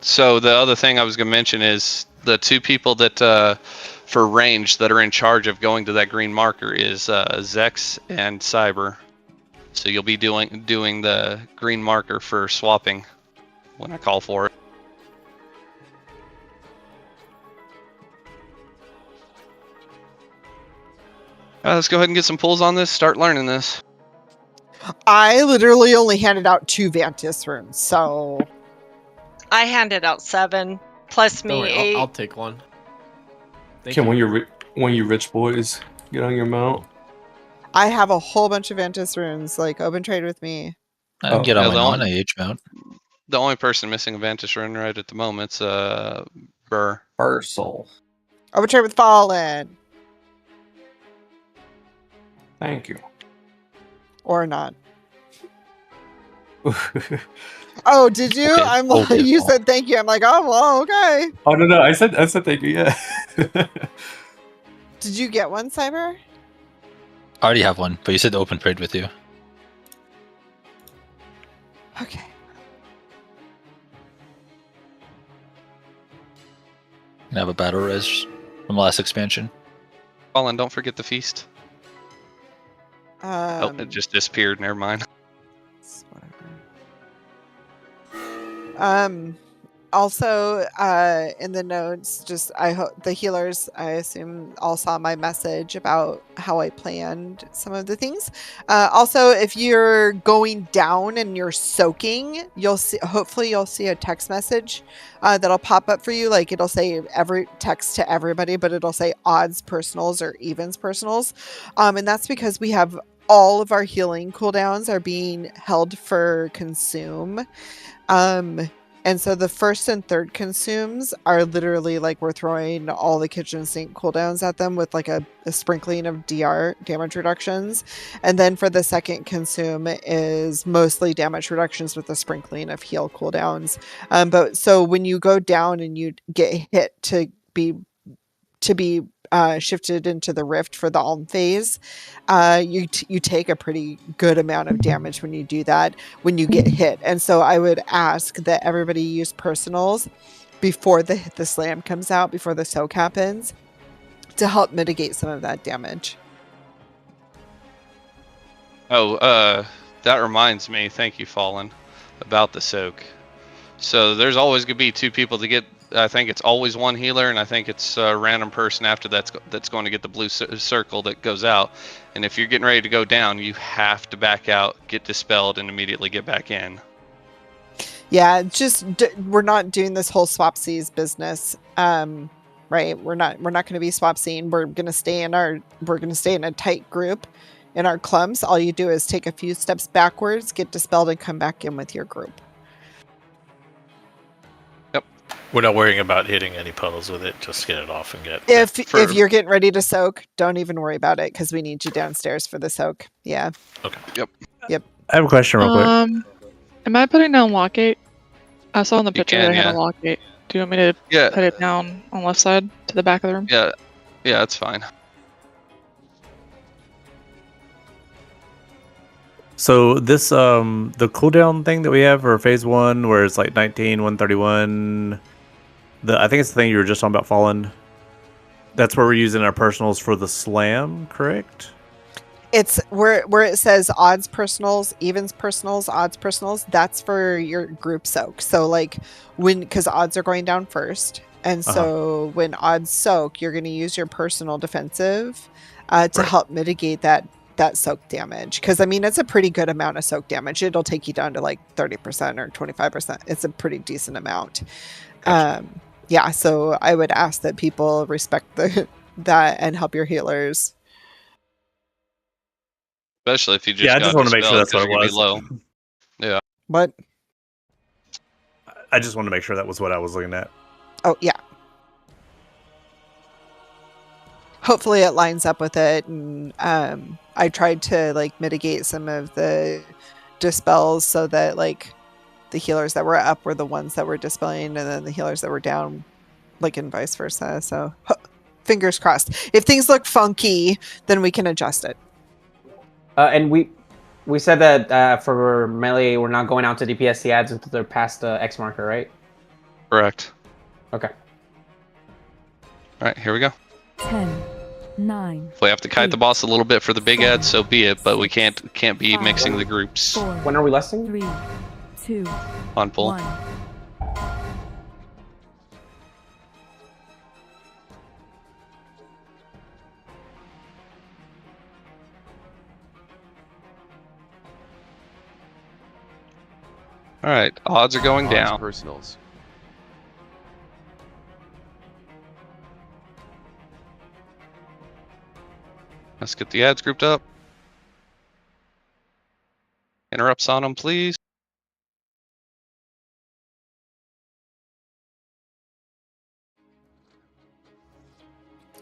So the other thing I was going to mention is the two people that for range that are in charge of going to that green marker is Zex and Cyber. So you'll be doing the green marker for swapping when I call for it. Let's go ahead and get some pulls on this. Start learning this. I literally only handed out 2 Vantis runes, so I handed out 7 plus me Don't worry, 8. I'll take one. When you rich boys get on your mount. I have a whole bunch of Vantis runes. Like, open trade with me. I can get on my non-AH mount. The only person missing a Vantage run right at the moment's Burr. Bursel. Open trade with Fallen. Thank you. Or not. Oh, did you? Okay. I'm like, you said thank you. I'm like, oh well, okay. Oh no, I said thank you. Yeah. Did you get one, Cyber? I already have one, but you said to open trade with you. Okay. I have a battle res from the last expansion. Fallen, don't forget the feast. Oh, it just disappeared. Never mind. Also, in the notes, just I hope the healers, I assume, all saw my message about how I planned some of the things. Also, if you're going down and you're soaking, hopefully you'll see a text message that'll pop up for you. Like, it'll say every text to everybody, but it'll say odds personals or evens personals. And that's because we have all of our healing cooldowns are being held for consume. And so the first and third consumes are literally like we're throwing all the kitchen sink cooldowns at them with like a sprinkling of DR, damage reductions. And then for the second consume is mostly damage reductions with a sprinkling of heal cooldowns. But so when you go down and you get hit to be shifted into the rift for the Alm phase, you take a pretty good amount of damage when you do that, when you get hit. And so I would ask that everybody use personals before the slam comes out, before the soak happens, to help mitigate some of that damage. Oh, that reminds me, thank you, Fallen, about the soak. So there's always going to be 2 people to get. I think it's always one healer, and I think it's a random person after that's going to get the blue circle that goes out. And if you're getting ready to go down, you have to back out, get dispelled, and immediately get back in. Yeah, just we're not doing this whole swapsies business, right? We're not going to be swapsing. We're going to stay in a tight group in our clumps. All you do is take a few steps backwards, get dispelled, and come back in with your group. We're not worrying about hitting any puddles with it. Just get it off and get. If you're getting ready to soak, don't even worry about it because we need you downstairs for the soak. Yeah. Okay. Yep. I have a question real quick. Am I putting down lockgate? I saw in the picture can, that I had a lockgate. Do you want me to put it down on left side to the back of the room? Yeah, that's fine. So this the cooldown thing that we have for phase 1 where it's like 19, 131. I think it's the thing you were just talking about, Fallen. That's where we're using our personals for the slam, correct? It's where it says odds personals, evens personals, odds personals. That's for your group soak. So like because odds are going down first, and so when odds soak, you're going to use your personal defensive to help mitigate that that soak damage, because I mean it's a pretty good amount of soak damage. It'll take you down to like 30% or 25%. It's a pretty decent amount. Gotcha. Yeah, so I would ask that people respect that and help your healers. Especially if you just Yeah, I just want to make sure that's what it was. Low. Yeah. What? I just want to make sure that was what I was looking at. Oh yeah. Hopefully it lines up with it, and I tried to like mitigate some of the dispels so that like the healers that were up were the ones that were dispelling, and then the healers that were down, like, and vice versa. So fingers crossed. If things look funky, then we can adjust it. And we said that for melee, we're not going out to DPS the ads until they're past the X marker, right? Correct. Okay. All right, here we go. 10, 9. If we have to kite the boss a little bit for the big ads, so be it. But we can't be mixing the groups. 4, When are we lesting? 3, 2, On pull. 1. All right, odds are going down. Personals. Let's get the ads grouped up. Interrupts on them, please.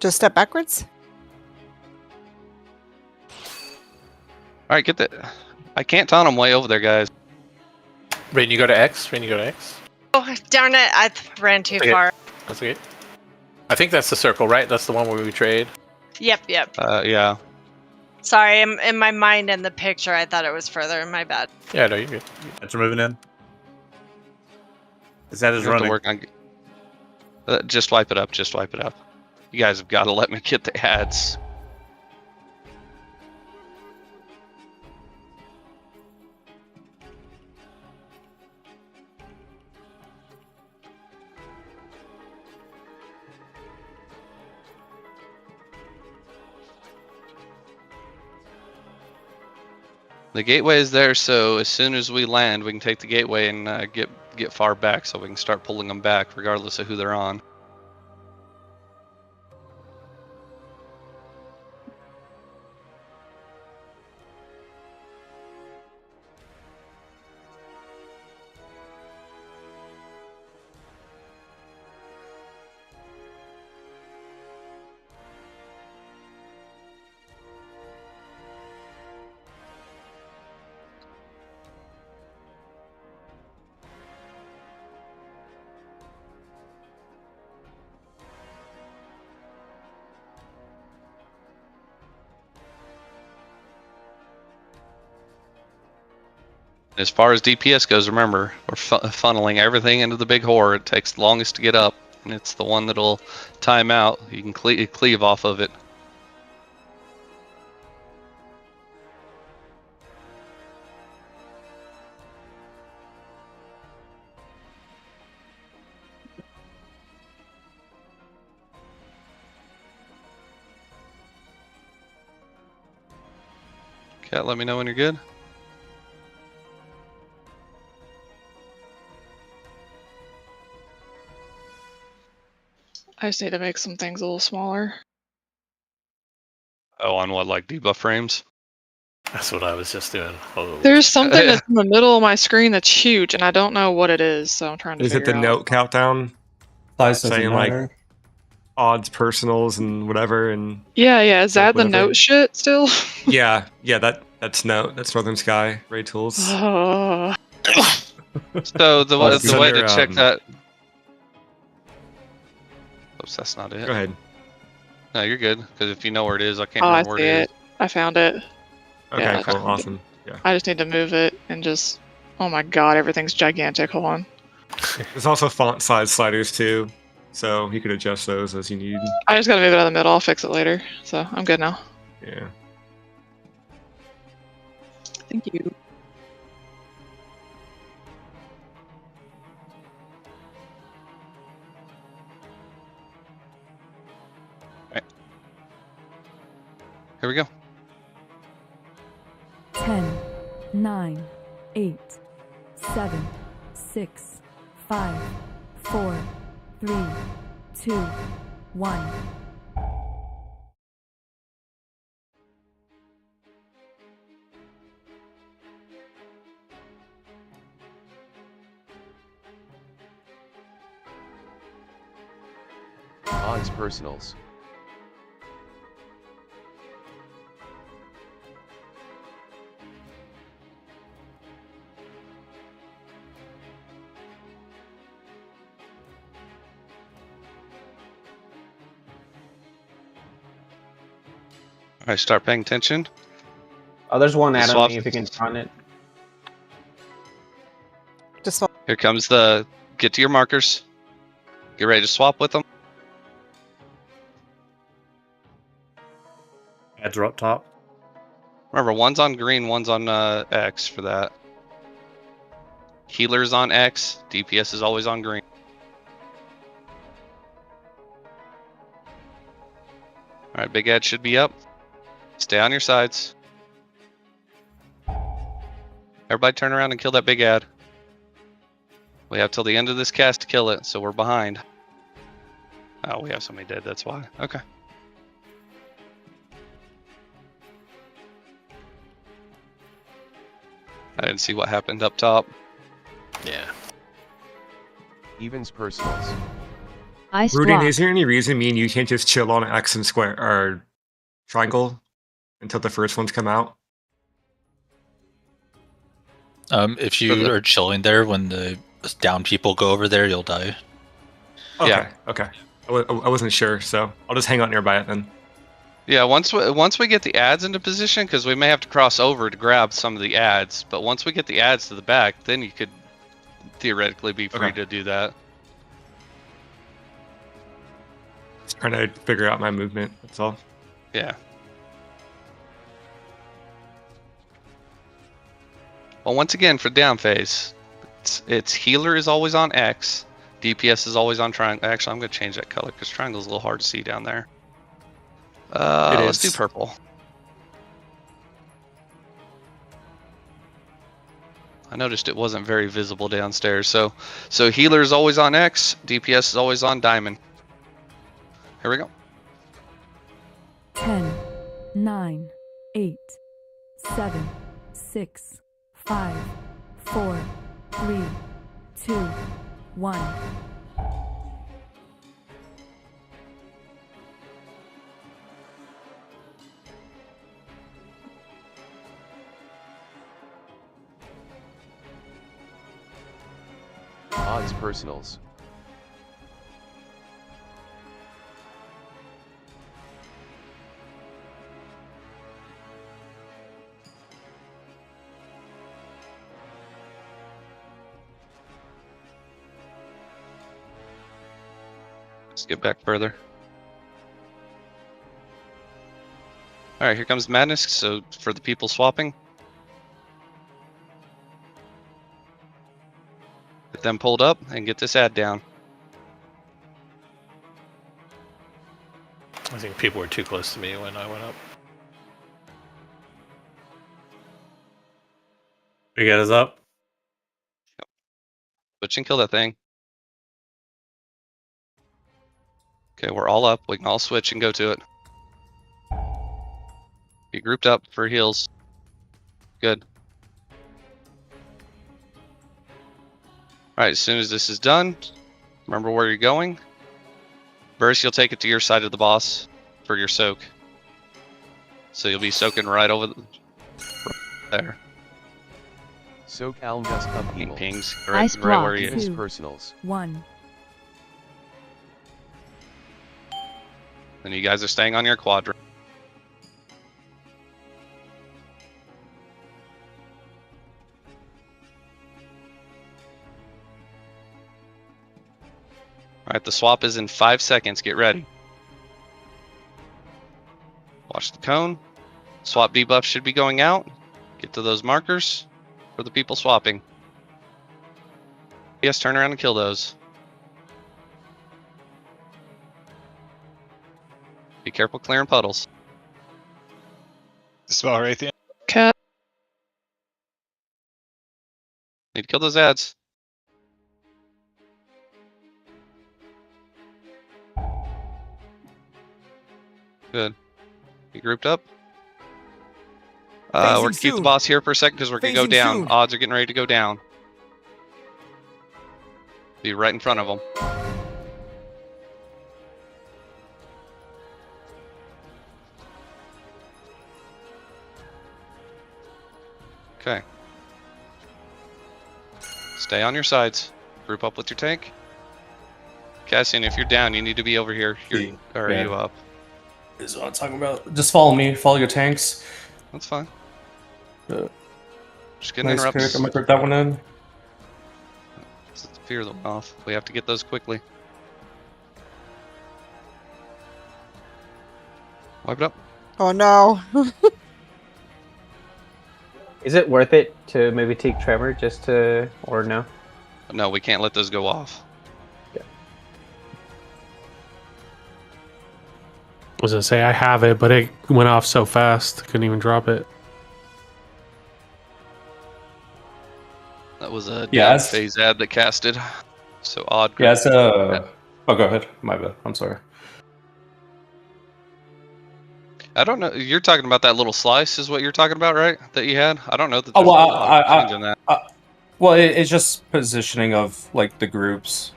Just step backwards. All right, get that. I can't taunt them way over there, guys. Rain, you go to X. Rain, you go to X. Oh, darn it. I ran too far. That's okay. I think that's the circle, right? That's the one where we trade. Yep. Yeah. Sorry, in my mind and the picture, I thought it was further. My bad. Yeah, no, you're good. That's moving in. Is that his You have to running? work on. Just wipe it up. Just wipe it up. You guys have got to let me get the ads. The gateway is there, so as soon as we land, we can take the gateway and get far back, so we can start pulling them back, regardless of who they're on. As far as DPS goes, remember, we're funneling everything into the big whore. It takes the longest to get up, and it's the one that'll time out. You can cleave off of it. Cat, let me know when you're good. I just need to make some things a little smaller. Oh, on what, like debuff frames? That's what I was just doing. Oh. There's something that's in the middle of my screen that's huge, and I don't know what it is, so I'm trying to Is it figure the out. note countdown? Saying matter. like odds personals and whatever and Yeah, is that the whatever. note shit still? yeah, that's note. That's Northern Sky, Ray Tools. Oh. So the way to under, check that. Oops, that's not it. Go ahead. No, you're good. Because if you know where it is, I can't Oh, I remember see where it it. I found it. Okay, Yeah. cool, awesome. Yeah. I just need to move it and just. Oh my god, everything's gigantic. Hold on. There's also font size sliders too, so you could adjust those as you need. I just gotta move it out of the middle. I'll fix it later. So I'm good now. Yeah. Thank you. Here we go. 9, 8, 7, 6, 5, 4, 3, 2, 1. Odds personals. All right, start paying attention. Oh, there's one The add on swap- me if you can run it. Just Here comes the. Get to your markers. Get ready to swap with them. Ads are up top. Remember, one's on green, one's on X for that. Healer's on X. DPS is always on green. All right, big ad should be up. Stay on your sides. Everybody turn around and kill that big ad. We have till the end of this cast to kill it, so we're behind. Oh, we have somebody dead, that's why. Okay. I didn't see what happened up top. Yeah. Evens personals. Rudin, is there any reason me and you can't just chill on X and square or triangle until the first ones come out? If you are chilling there when the down people go over there, you'll die. Okay, Yeah. okay. I wasn't sure, so I'll just hang out nearby it then. Yeah, once we get the ads into position, because we may have to cross over to grab some of the ads, but once we get the ads to the back, then you could theoretically be free to do that. Just trying to figure out my movement, that's all. Yeah. Well, once again, for down phase, it's healer is always on X, DPS is always on triangle. Actually, I'm going to change that color because triangle is a little hard to see down there. Let's do purple. I noticed it wasn't very visible downstairs. So healer is always on X, DPS is always on diamond. Here we go. 10, 9, 8, 7, 6, 5, 4, 3, 2, 1. Odds personals. Let's get back further. All right, here comes madness. So for the people swapping, get them pulled up and get this ad down. I think people were too close to me when I went up. Big Ed is up. Switch and kill that thing. Okay, we're all up. We can all switch and go to it. Be grouped up for heals. Good. Alright, as soon as this is done, remember where you're going. Burst, you'll take it to your side of the boss for your soak. So you'll be soaking right over there. SoCal Gust up Ping evil. pings Ice right block where you Evens 2, personals. 1. And you guys are staying on your quadrant. Alright, the swap is in 5 seconds. Get ready. Watch the cone. Swap debuff should be going out. Get to those markers for the people swapping. Yes, turn around and kill those. Be careful clearing puddles. Spell right there. Cat. Kill those ads. Good. You grouped up? We're gonna keep the boss here for a second because we're gonna go down. Odds are getting ready to go down. Be right in front of them. Okay. Stay on your sides. Group up with your tank. Cassian, if you're down, you need to be over here. Or are you up? Is what I'm talking about. Just follow me. Follow your tanks. That's fine. Just getting nice interrupts. pick. I'm gonna put that one in. Let's fear them off. We have to get those quickly. Wipe it up. Oh no. Is it worth it to maybe take Tremor just to, or no? No, we can't let those go off. I was gonna say I have it, but it went off so fast, couldn't even drop it. That was a Yes. phase ad that casted. So odd. Yeah, it's oh, go ahead. My bad. I'm sorry. I don't know. You're talking about that little slice, is what you're talking about, right? That you had. I don't know that. Oh There's well, change on that. Well, it's just positioning of like the groups.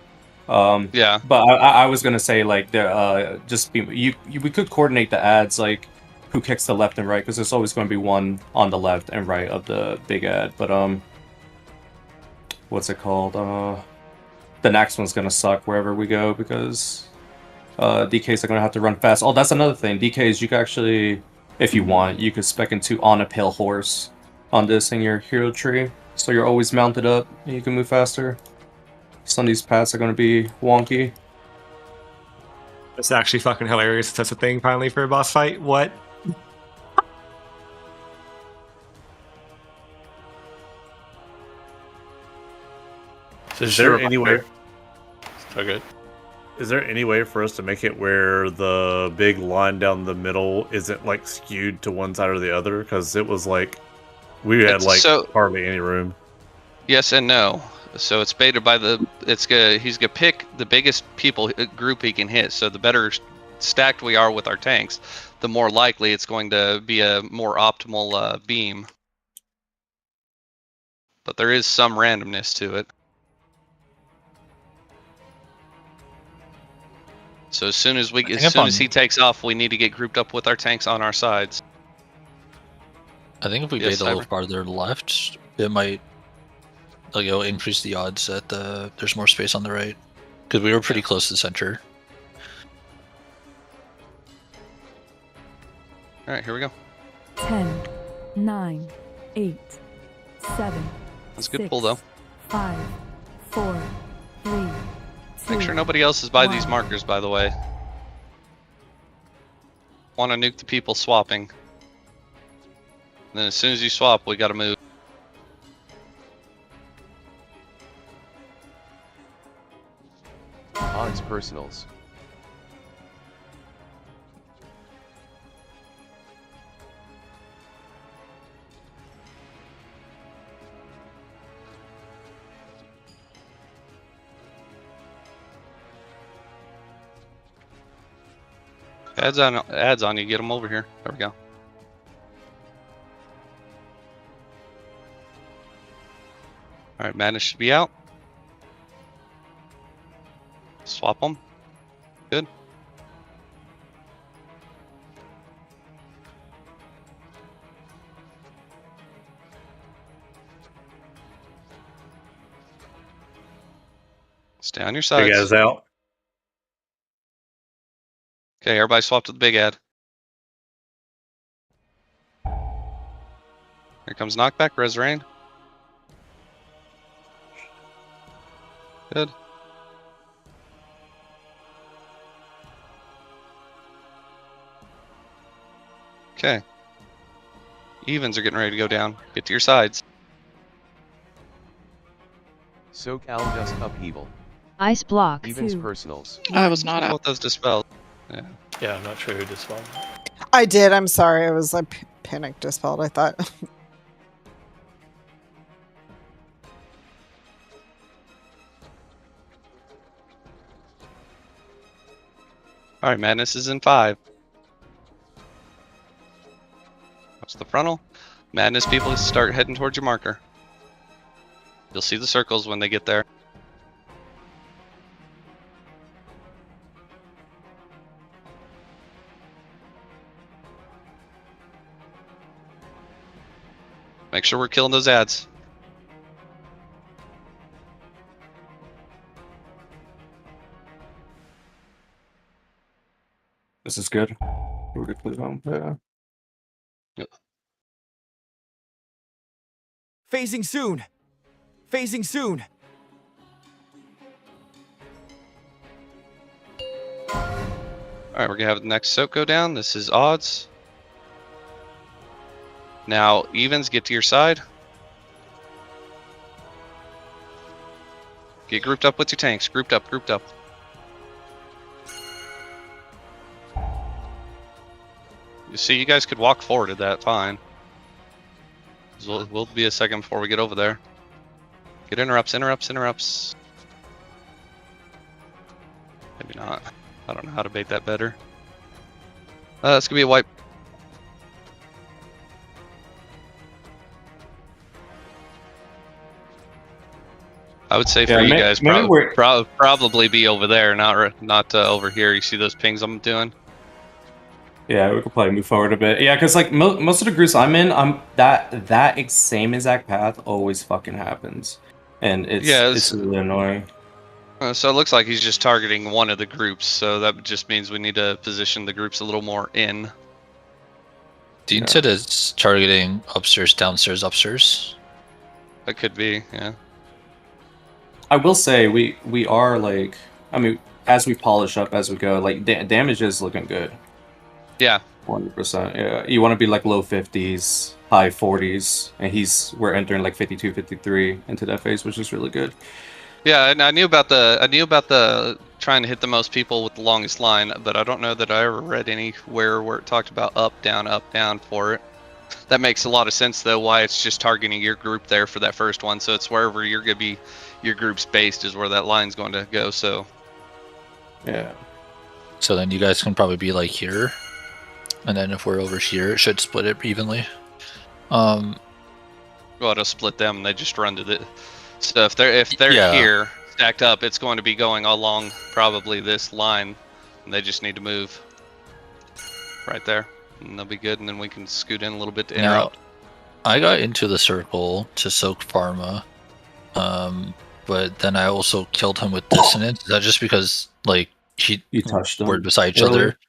Yeah. But I was gonna say like just be we could coordinate the ads like who kicks the left and right because there's always going to be one on the left and right of the big ad. But what's it called? The next one's gonna suck wherever we go because DKs are gonna have to run fast. Oh, that's another thing. DKs, you can actually, if you want, you could spec into on a pale horse on this in your hero tree, so you're always mounted up and you can move faster. Some of these paths are going to be wonky. It's actually fucking hilarious. That's a thing finally for a boss fight. What? Is there any way? Okay. Is there any way for us to make it where the big line down the middle isn't like skewed to one side or the other? Because it was like we had hardly any room. Yes and no. So it's baited by he's gonna pick the biggest group he can hit. So the better stacked we are with our tanks, the more likely it's going to be a more optimal beam. But there is some randomness to it. So as soon as he takes off, we need to get grouped up with our tanks on our sides. I think if we bait a little farther left, it might increase the odds that there's more space on the right, because we were pretty close to the center. All right, here we go. 10, 9, 8, 7. That's a good pull though. 5, 4, 3. 2, Make sure nobody else is by these markers, by the way. Want to nuke the people swapping. And then as soon as you swap, we got to move. Odds personals. Ads on you. Get them over here. There we go. All right, Madness should be out. Swap them. Good. Stay on your sides. Big ad's out. Okay, everybody swap to the big ad. Here comes knockback, Resurrain. Good. Okay. Evens are getting ready to go down. Get to your sides. SoCal Dust Upheaval. Ice block. Evens personals. I was not out. Those dispelled. Yeah, I'm not sure who dispelled. I did. I'm sorry. I was like panic dispelled. I thought. All right, Madness is in 5. Watch the frontal. Madness people start heading towards your marker. You'll see the circles when they get there. Make sure we're killing those ads. This is good. We're good, please. Yeah. Yep. Phasing soon. Phasing soon. Alright, we're gonna have the next soak go down. This is odds. Now, evens, get to your side. Get grouped up with your tanks. Grouped up, grouped up. You see, you guys could walk forward at that, fine. We'll be a second before we get over there. Get interrupts, interrupts, interrupts. Maybe not. I don't know how to bait that better. It's gonna be a wipe. I would say for you guys, probably be over there, not over here. You see those pings I'm doing? Yeah, we could probably move forward a bit. Yeah, because like most of the groups I'm in, that same exact path always fucking happens, and it's really annoying. So it looks like he's just targeting one of the groups, so that just means we need to position the groups a little more in. Dean said it's targeting upstairs, downstairs, upstairs. That could be, yeah. I will say we are like, I mean, as we polish up as we go, like damage is looking good. Yeah. 100%. Yeah, you want to be like low 50s, high 40s, and we're entering like 52, 53 into that phase, which is really good. Yeah, and I knew about the trying to hit the most people with the longest line, but I don't know that I ever read anywhere where it talked about up, down for it. That makes a lot of sense though, why it's just targeting your group there for that first one. So it's wherever you're gonna be, your group's based is where that line's going to go. So yeah. So then you guys can probably be like here, and then if we're over here, it should split it evenly. Well, it'll split them. And they just run to the. So if they're here stacked up, it's going to be going along probably this line, and they just need to move right there, and they'll be good. And then we can scoot in a little bit to interrupt. Now, I got into the circle to soak Pharma, but then I also killed him with dissonance. Is that just because like you touched him? We're beside each other.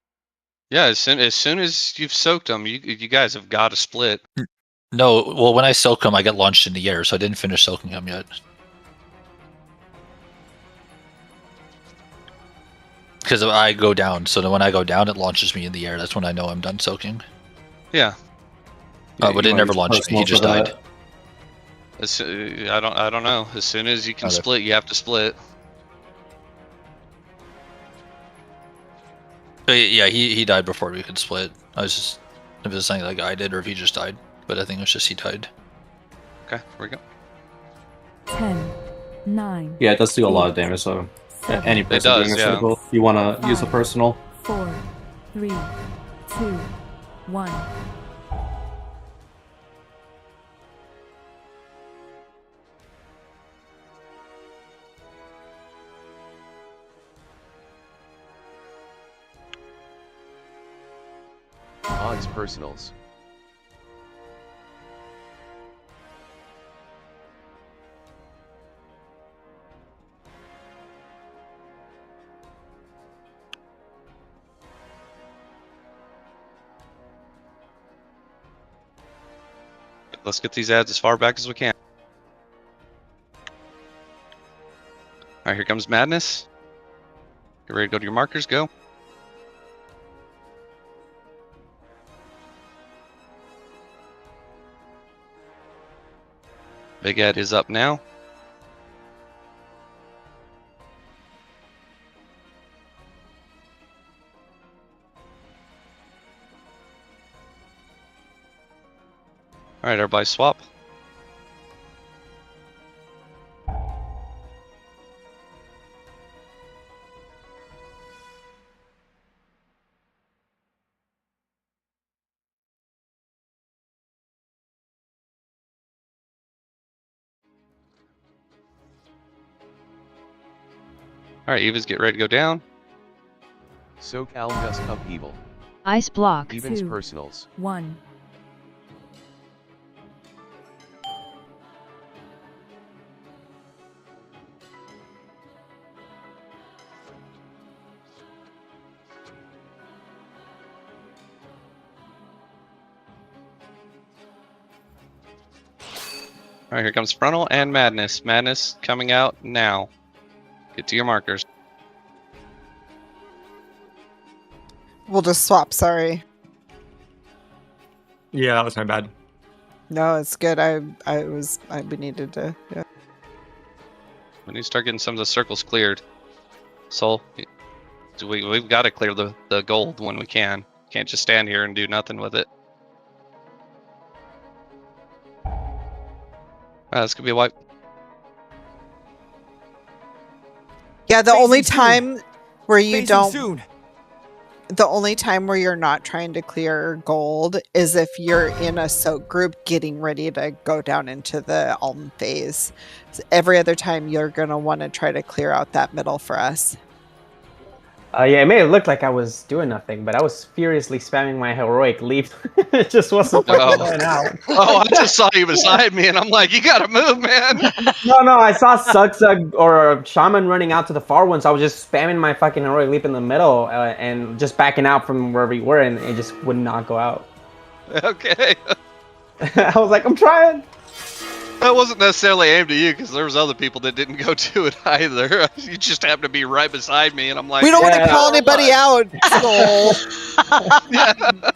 Yeah, as soon as you've soaked them, you guys have got to split. No, well, when I soak him, I get launched in the air, so I didn't finish soaking him yet. Because I go down, so then when I go down, it launches me in the air. That's when I know I'm done soaking. Yeah. But it never launched me. He just died. I don't know. As soon as you can split, you have to split. But yeah, he died before we could split. I was just if it's something like I did or if he just died. But I think it was just he died. Okay, here we go. 10, 9. Yeah, it does do a lot of damage, so any person doing a circle, you want to use a personal. 4, 3, 2, 1. Odds personals. Let's get these ads as far back as we can. Alright, here comes Madness. You ready to go to your markers? Go. Big Ed is up now. Alright, everybody swap. All right, Evas, get ready to go down. SoCal Just Upheaval. Ice block. Evens 2, Personals. 1. All right, here comes Frontal and Madness. Madness coming out now. Get to your markers. We'll just swap. Sorry. Yeah, that was my bad. No, it's good. We needed to. Yeah. We need to start getting some of the circles cleared. Soul, we've got to clear the gold when we can. Can't just stand here and do nothing with it. This could be a wipe. Yeah, the only time where you Facing don't. soon. The only time where you're not trying to clear gold is if you're in a soak group getting ready to go down into the Alm phase. So every other time you're going to want to try to clear out that middle for us. Yeah, it may have looked like I was doing nothing, but I was furiously spamming my heroic leap. It just wasn't fucking going out. Oh, I just saw you beside me, and I'm like, you gotta move, man. No, I saw Sugsug or Shaman running out to the far one, so I was just spamming my fucking heroic leap in the middle and just backing out from wherever you were, and it just would not go out. Okay. I was like, I'm trying. That wasn't necessarily aimed at you, because there was other people that didn't go to it either. You just happened to be right beside me, and I'm like, We don't want to call anybody out. Yeah.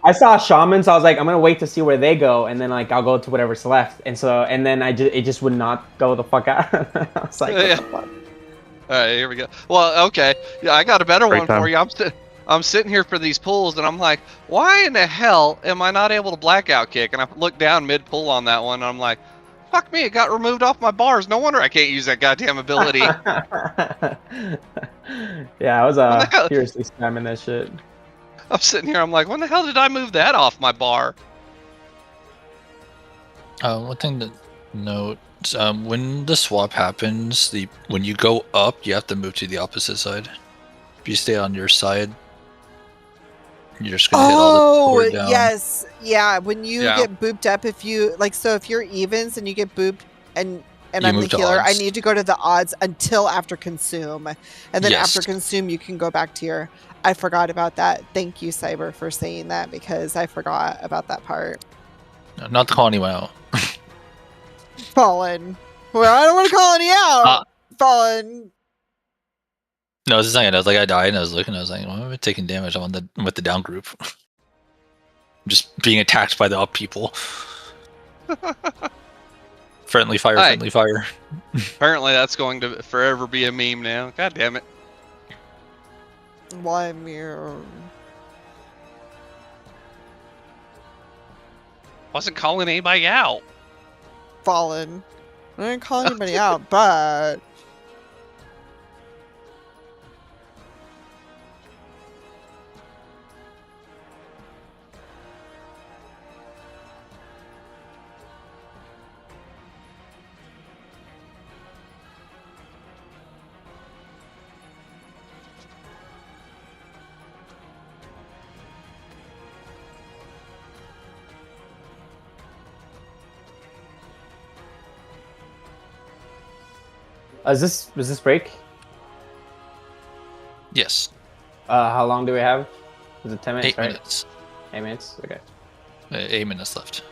I saw Shaman, so I was like, I'm gonna wait to see where they go, and then like I'll go to whatever's left. And then it just would not go the fuck out. I was like, what the fuck? All right, here we go. Well, okay, yeah, I got a better Break one time. for you. I'm sitting here for these pulls, and I'm like, why in the hell am I not able to blackout kick? And I look down mid pull on that one, and I'm like, fuck me, it got removed off my bars. No wonder I can't use that goddamn ability. Yeah, I was furiously spamming that shit. I'm sitting here, I'm like, when the hell did I move that off my bar? One thing to note, when the swap happens, when you go up, you have to move to the opposite side. If you stay on your side, you're just gonna hit all the down. Yes. Yeah, when you get booped up, if you're evens and you get booped and I'm the healer, I need to go to the odds until after consume. And then after consume, you can go back to your... I forgot about that. Thank you, Cyber, for saying that, because I forgot about that part. No, not to call anyone out. Fallen. Well, I don't want to call any out. Fallen. No, it's just saying. I was like, I died, and I was looking. I was like, why am I taking damage? I'm with the down group. I'm just being attacked by the up people. Friendly fire, friendly fire. Apparently, that's going to forever be a meme now. God damn it. Why mirror? Wasn't calling anybody out. Fallen. I didn't call anybody out, but... Was this break? Yes. How long do we have? Was it 10 minutes? 8 minutes. 8 minutes. Okay. 8 minutes left.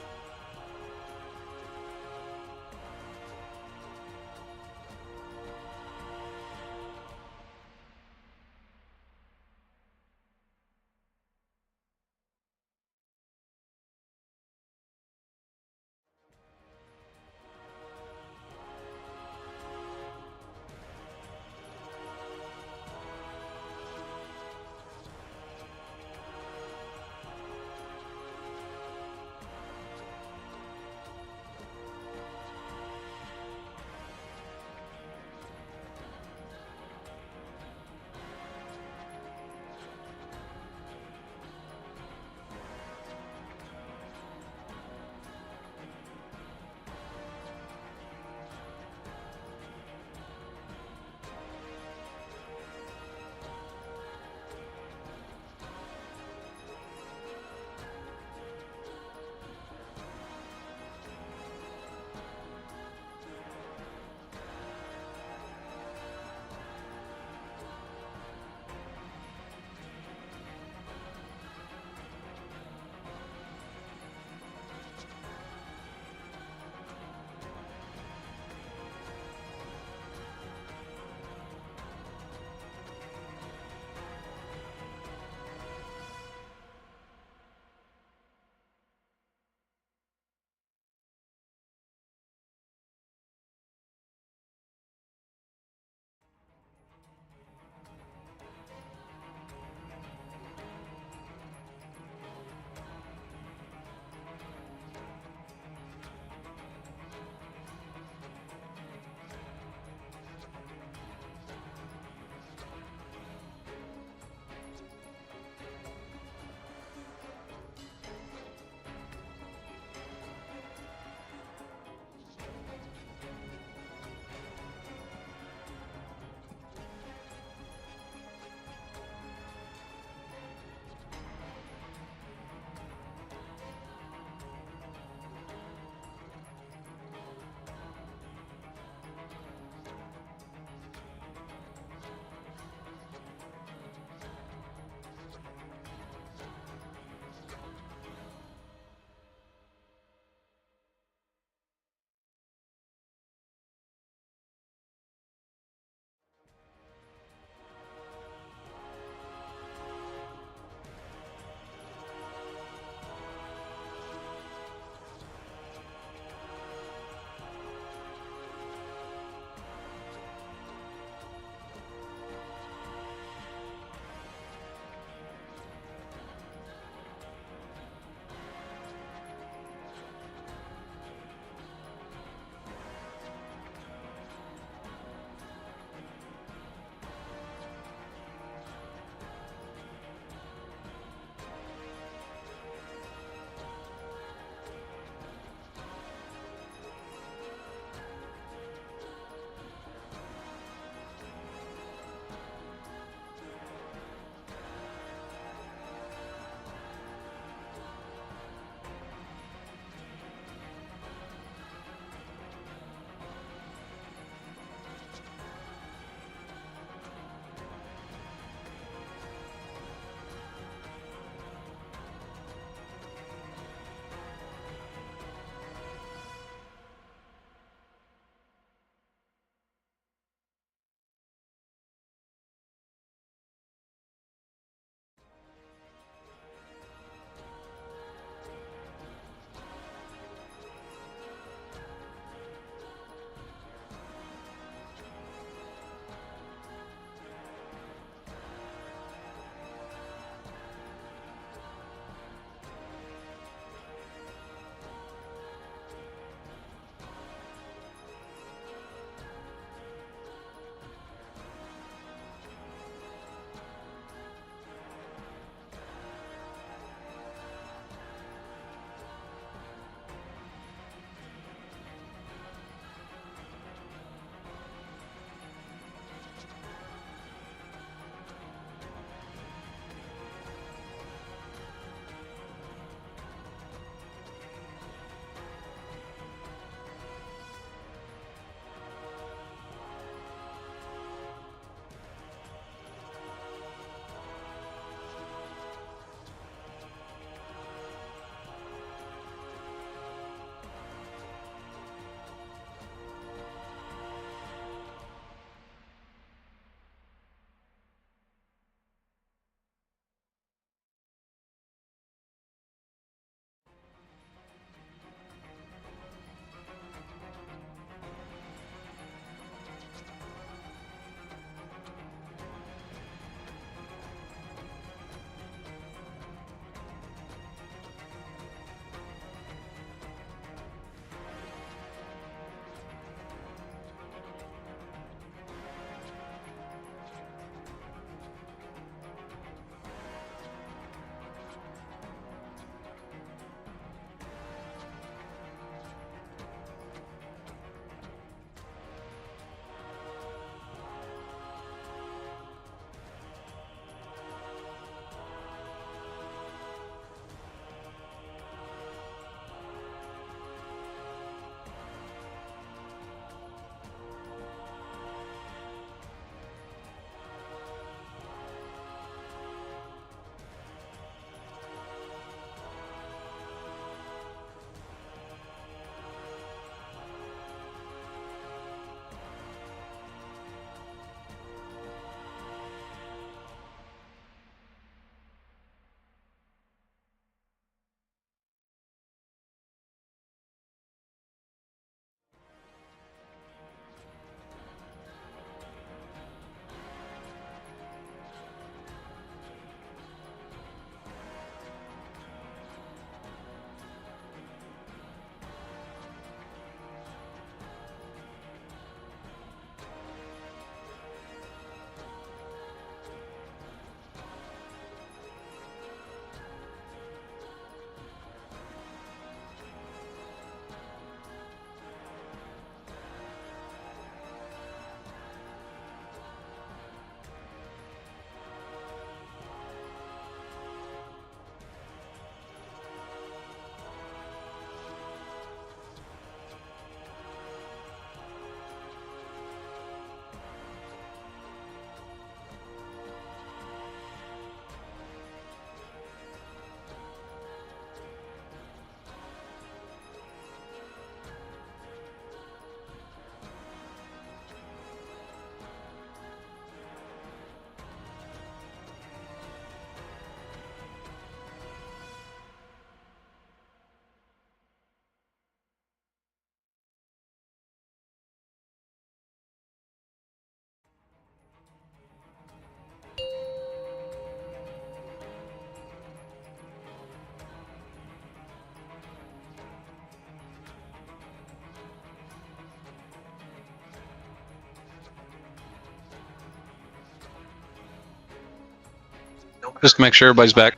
Just to make sure everybody's back.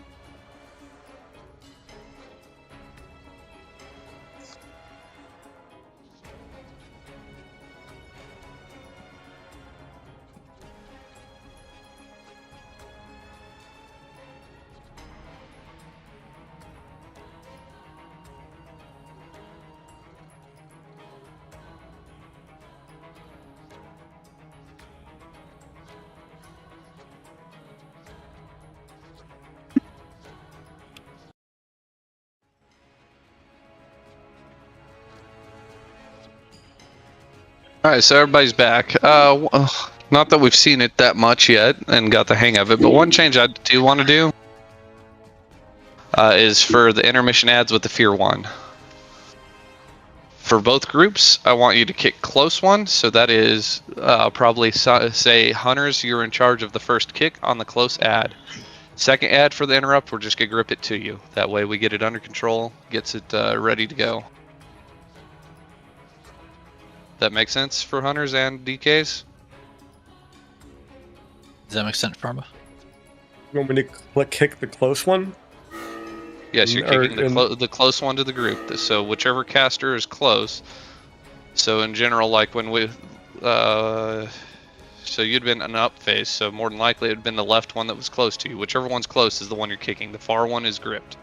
All right, so everybody's back. Not that we've seen it that much yet and got the hang of it, but one change I do want to do is for the intermission ads with the Fear 1. For both groups, I want you to kick close one, so that is probably say Hunters, you're in charge of the first kick on the close ad. Second ad for the interrupt, we're just going to grip it to you. That way we get it under control, gets it ready to go. That makes sense for Hunters and DKs? Does that make sense, Pharma? You want me to kick the close one? Yes, you're kicking the close one to the group. So whichever caster is close. So in general, like when we... so you'd been an up phase, so more than likely it would have been the left one that was close to you. Whichever one's close is the one you're kicking. The far one is gripped.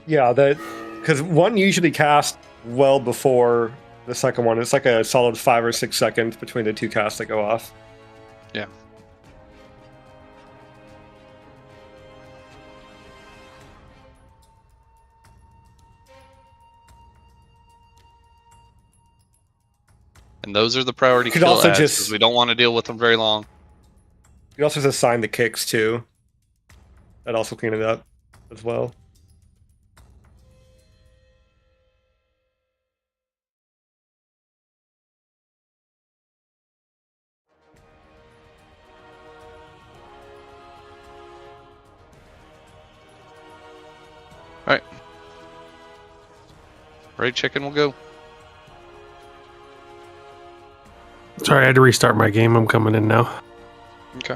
Yeah, because one usually casts well before the second one. It's like a solid 5 or 6 seconds between the two casts that go off. Yeah. And those are the priority kill ads, because we don't want to deal with them very long. You also just assign the kicks too. That also clean it up as well. Alright. Raid chicken will go. Sorry, I had to restart my game. I'm coming in now. Okay.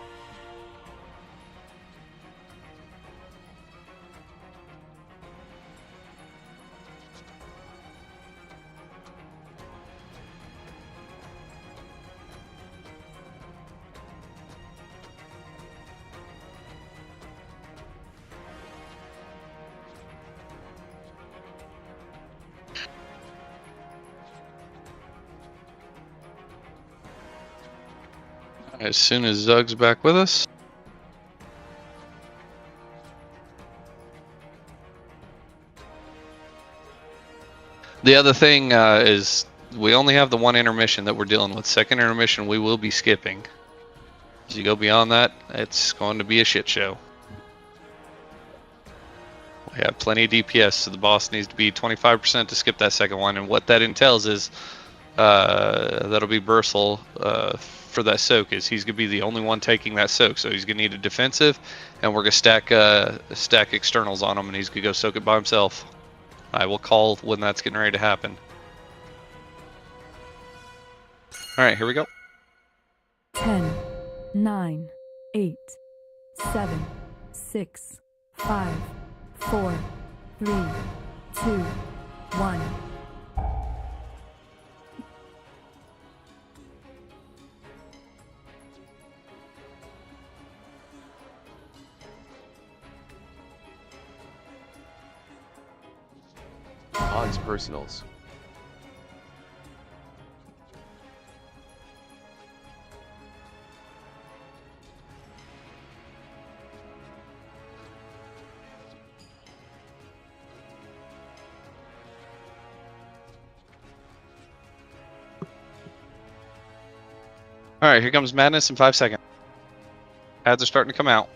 As soon as Zug's back with us. The other thing is we only have the one intermission that we're dealing with. Second intermission we will be skipping. As you go beyond that, it's going to be a shit show. We have plenty of DPS, so the boss needs to be 25% to skip that second one. And what that entails is that'll be Bursel for that soak. Is he's gonna be the only one taking that soak, so he's gonna need a defensive, and we're gonna stack externals on him, and he's gonna go soak it by himself. I will call when that's getting ready to happen. All right, here we go. 10, 9, 8, 7, 6, 5, 4, 3, 2, 1. Odds personals. All right, here comes Madness in 5 seconds. Ads are starting to come out.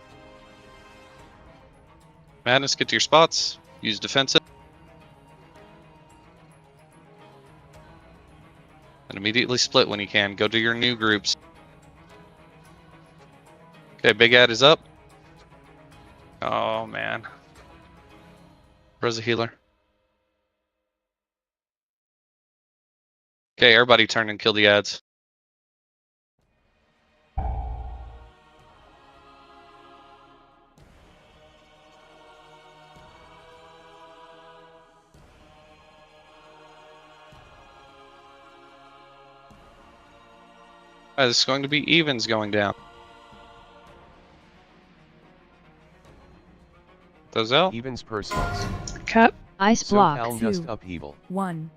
Madness, get to your spots. Use defensive. And immediately split when you can. Go to your new groups. Okay, big ad is up. Oh, man. Where's the healer? Okay, everybody turn and kill the ads. It's going to be evens going down. Those out. Evens personals. Cut. Ice block. SoCal Gust upheaval. 1.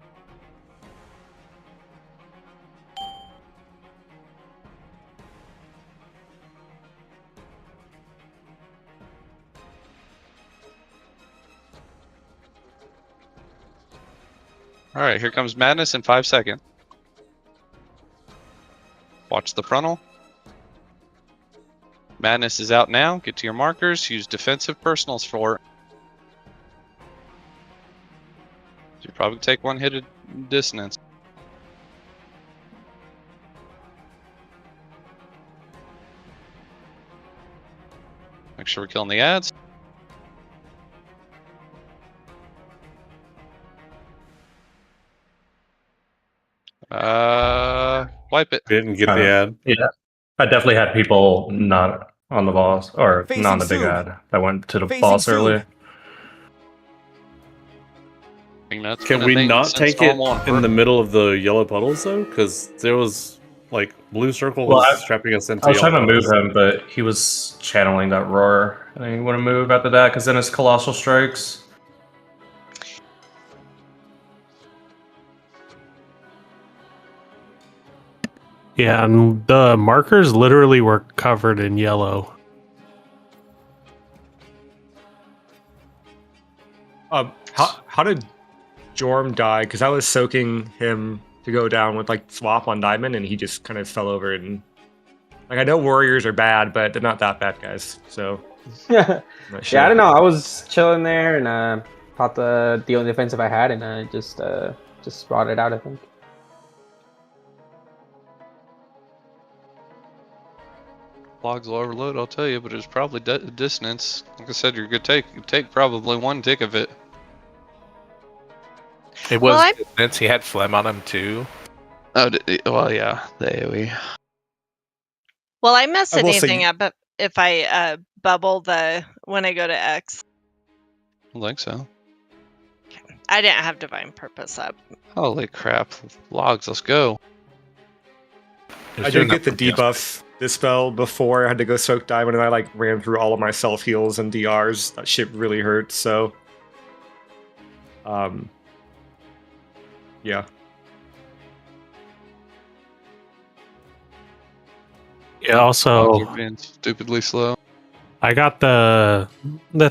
All right, here comes madness in 5 seconds. Watch the frontal. Madness is out now. Get to your markers. Use defensive personals for it. You probably take one hit of dissonance. Make sure we're killing the ads. Wipe it. Didn't get the ad. Yeah, I definitely had people not on the boss or Facing not on the big soon. ad that went to the Facing boss soon. early. Can we not take it in the middle of the yellow puddles though? Because there was like blue circle Well, was trapping us into. I was yellow trying to move puddles. him, but he was channeling that roar, and he wouldn't move after that because then it's colossal strikes. Yeah, and the markers literally were covered in yellow. How did Jorm die? Because I was soaking him to go down with like swap on diamond, and he just kind of fell over. And like I know warriors are bad, but they're not that bad, guys. So Yeah, I'm not sure. I don't know. I was chilling there and caught the only defensive I had, and I just brought it out. I think. Logs will overload, I'll tell you, but it's probably dissonance. Like I said, you're good. Take probably one tick of it. It was since he had phlegm on him too. Oh, well, yeah, the AoE. Will I mess I will anything say- up if I bubble when I go to X? I don't think so. I didn't have divine purpose up. Holy crap. Logs, let's go. I did get the debuff dispel before I had to go soak diamond, and I like ran through all of my self heals and DRs. That shit really hurt. So, yeah. Yeah. Also, Logs are being stupidly slow. I got the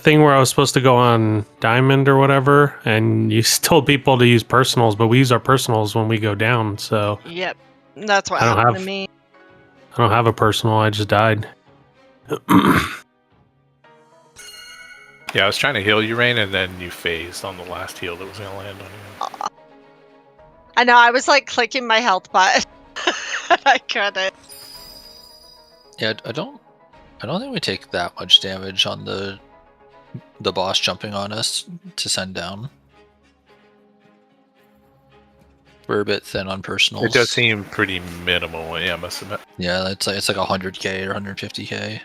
thing where I was supposed to go on diamond or whatever, and you told people to use personals, but we use our personals when we go down. So Yep, that's what I don't happened have- to me. I don't have a personal. I just died. Yeah, I was trying to heal you, Rain, and then you phased on the last heal that was going to land on you. I know. I was like clicking my health button. I couldn't. Yeah, I don't think we take that much damage on the boss jumping on us to send down. We're a bit thin on personals. It does seem pretty minimal. Yeah, must have been. Yeah, it's like 100k or 150k.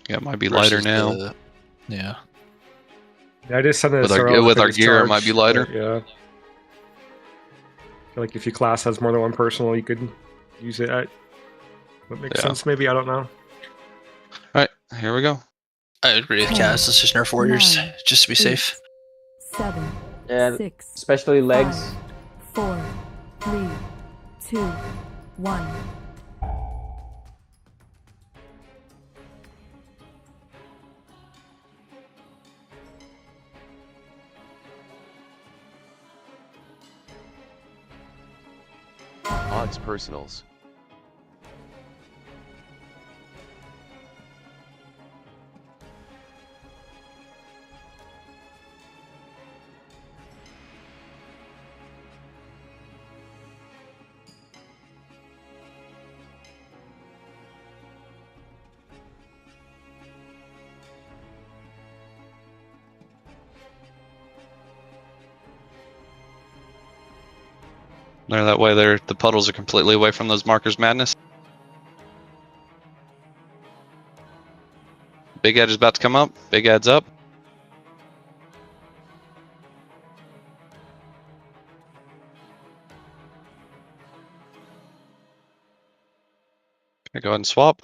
Yeah, it might be lighter versus now. Yeah. Yeah, I just sent it With our gear, it might be lighter. Yeah. I feel like if your class has more than one personal, you could use it. That makes sense, maybe. I don't know. Alright, here we go. I agree with Cass. Let's just nerf warriors, just to be safe. 7. Yeah, 6. especially legs. 4. 3. 2. 1. Odds personals. There, that way the puddles are completely away from those markers, madness. Big Ed is about to come up. Big Ed's up. Okay, go ahead and swap.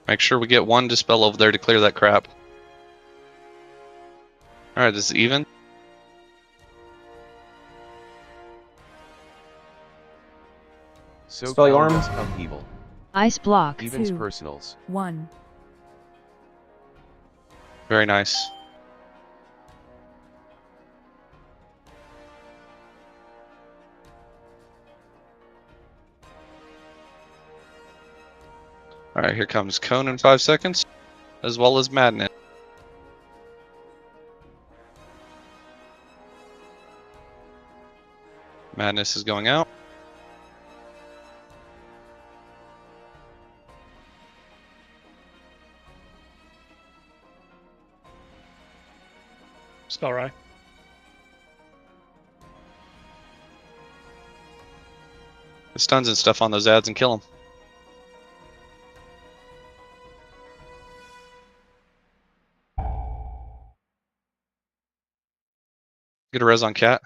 Make sure we get one dispel over there to clear that crap. Alright, this is even. So Spell your arm. upheaval. Ice block. Evens 2, personals. 1. Very nice. Alright, here comes Cone in 5 seconds, as well as Madness. Madness is going out. Spell right. Put stuns and stuff on those ads and kill them. Get a res on cat.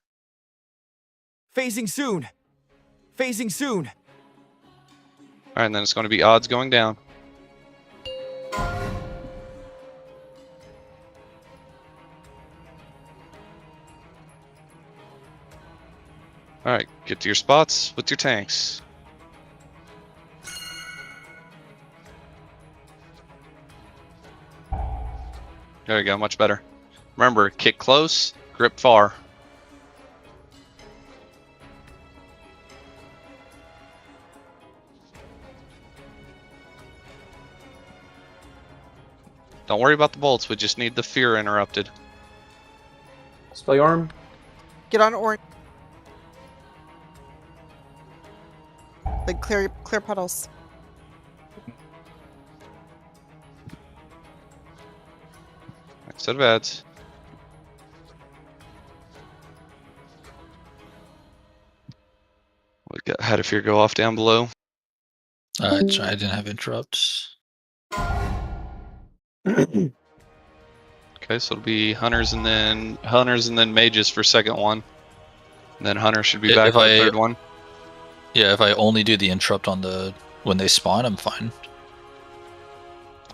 Phasing soon. Phasing soon. Alright, and then it's going to be odds going down. Alright, get to your spots with your tanks. There you go, much better. Remember, kick close, grip far. Don't worry about the bolts, we just need the fear interrupted. Spell your arm. Get on orange. Like clear puddles. Set of ads. We had a fear go off down below. I didn't have interrupts. Okay, so it'll be hunters and then mages for second one. And then hunter should be back If for the third one. Yeah, if I only do the interrupt on when they spawn, I'm fine.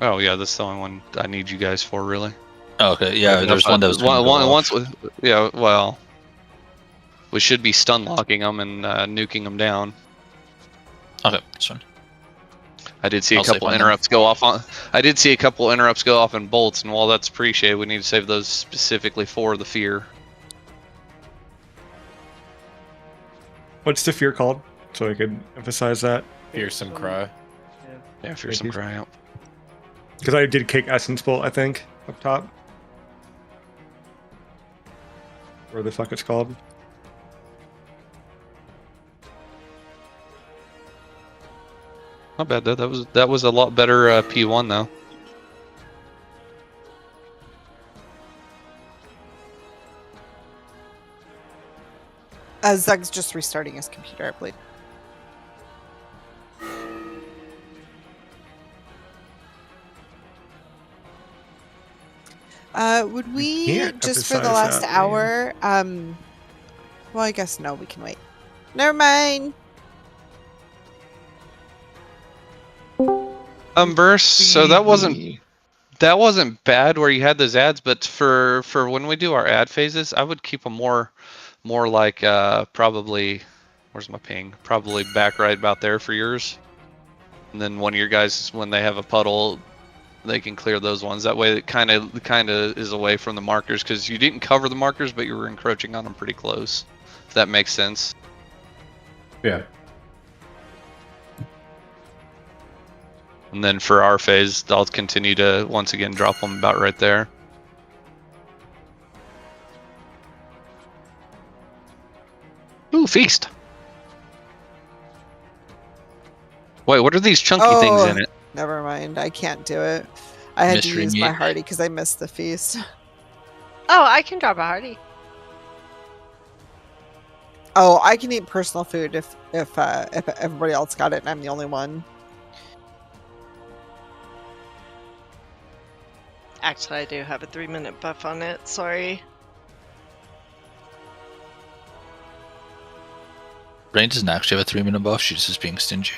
Oh yeah, that's the only one I need you guys for, really. Oh, okay, yeah, there's one that was gonna go off. Yeah, well, we should be stun locking them and nuking them down. Okay, that's fine. I did see a couple interrupts go off on. I did see a couple interrupts go off in bolts, and while that's appreciated, we need to save those specifically for the fear. What's the fear called? So I could emphasize that. Fearsome Cry. Yeah, Fearsome Cry out. Because I did kick Essence Bolt, I think, up top. Where the fuck it's called. Not bad though. That was a lot better P1 though. Zeg's just restarting his computer, I believe. Would we just for the last hour? Well, I guess no. We can wait. Never mind. Burst. So that wasn't bad where you had those ads, but for when we do our ad phases, I would keep them more like probably. Where's my ping? Probably back right about there for yours. And then one of your guys, when they have a puddle, they can clear those ones. That way, it kind of is away from the markers because you didn't cover the markers, but you were encroaching on them pretty close. If that makes sense. Yeah. And then for our phase, I'll continue to once again drop them about right there. Ooh, feast. Wait, what are these chunky things in it? Never mind. I can't do it. I had to use my hardy because I missed the feast. Oh, I can drop a hardy. Oh, I can eat personal food if everybody else got it and I'm the only one. Actually, I do have a 3-minute buff on it. Sorry. Rain doesn't actually have a 3-minute buff. She's just being stingy.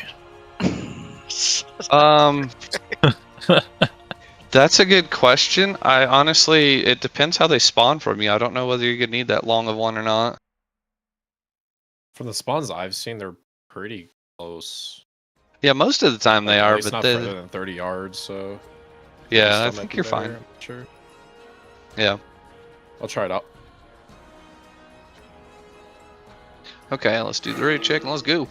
That's a good question. I honestly, it depends how they spawn from you. I don't know whether you're gonna need that long of one or not. From the spawns I've seen, they're pretty close. Yeah, most of the time Like, they at are, least but not the further than 30 yards. So yeah, I still might think be you're better, fine. I'm not sure. Yeah. I'll try it out. Okay, let's do the raid check and let's go.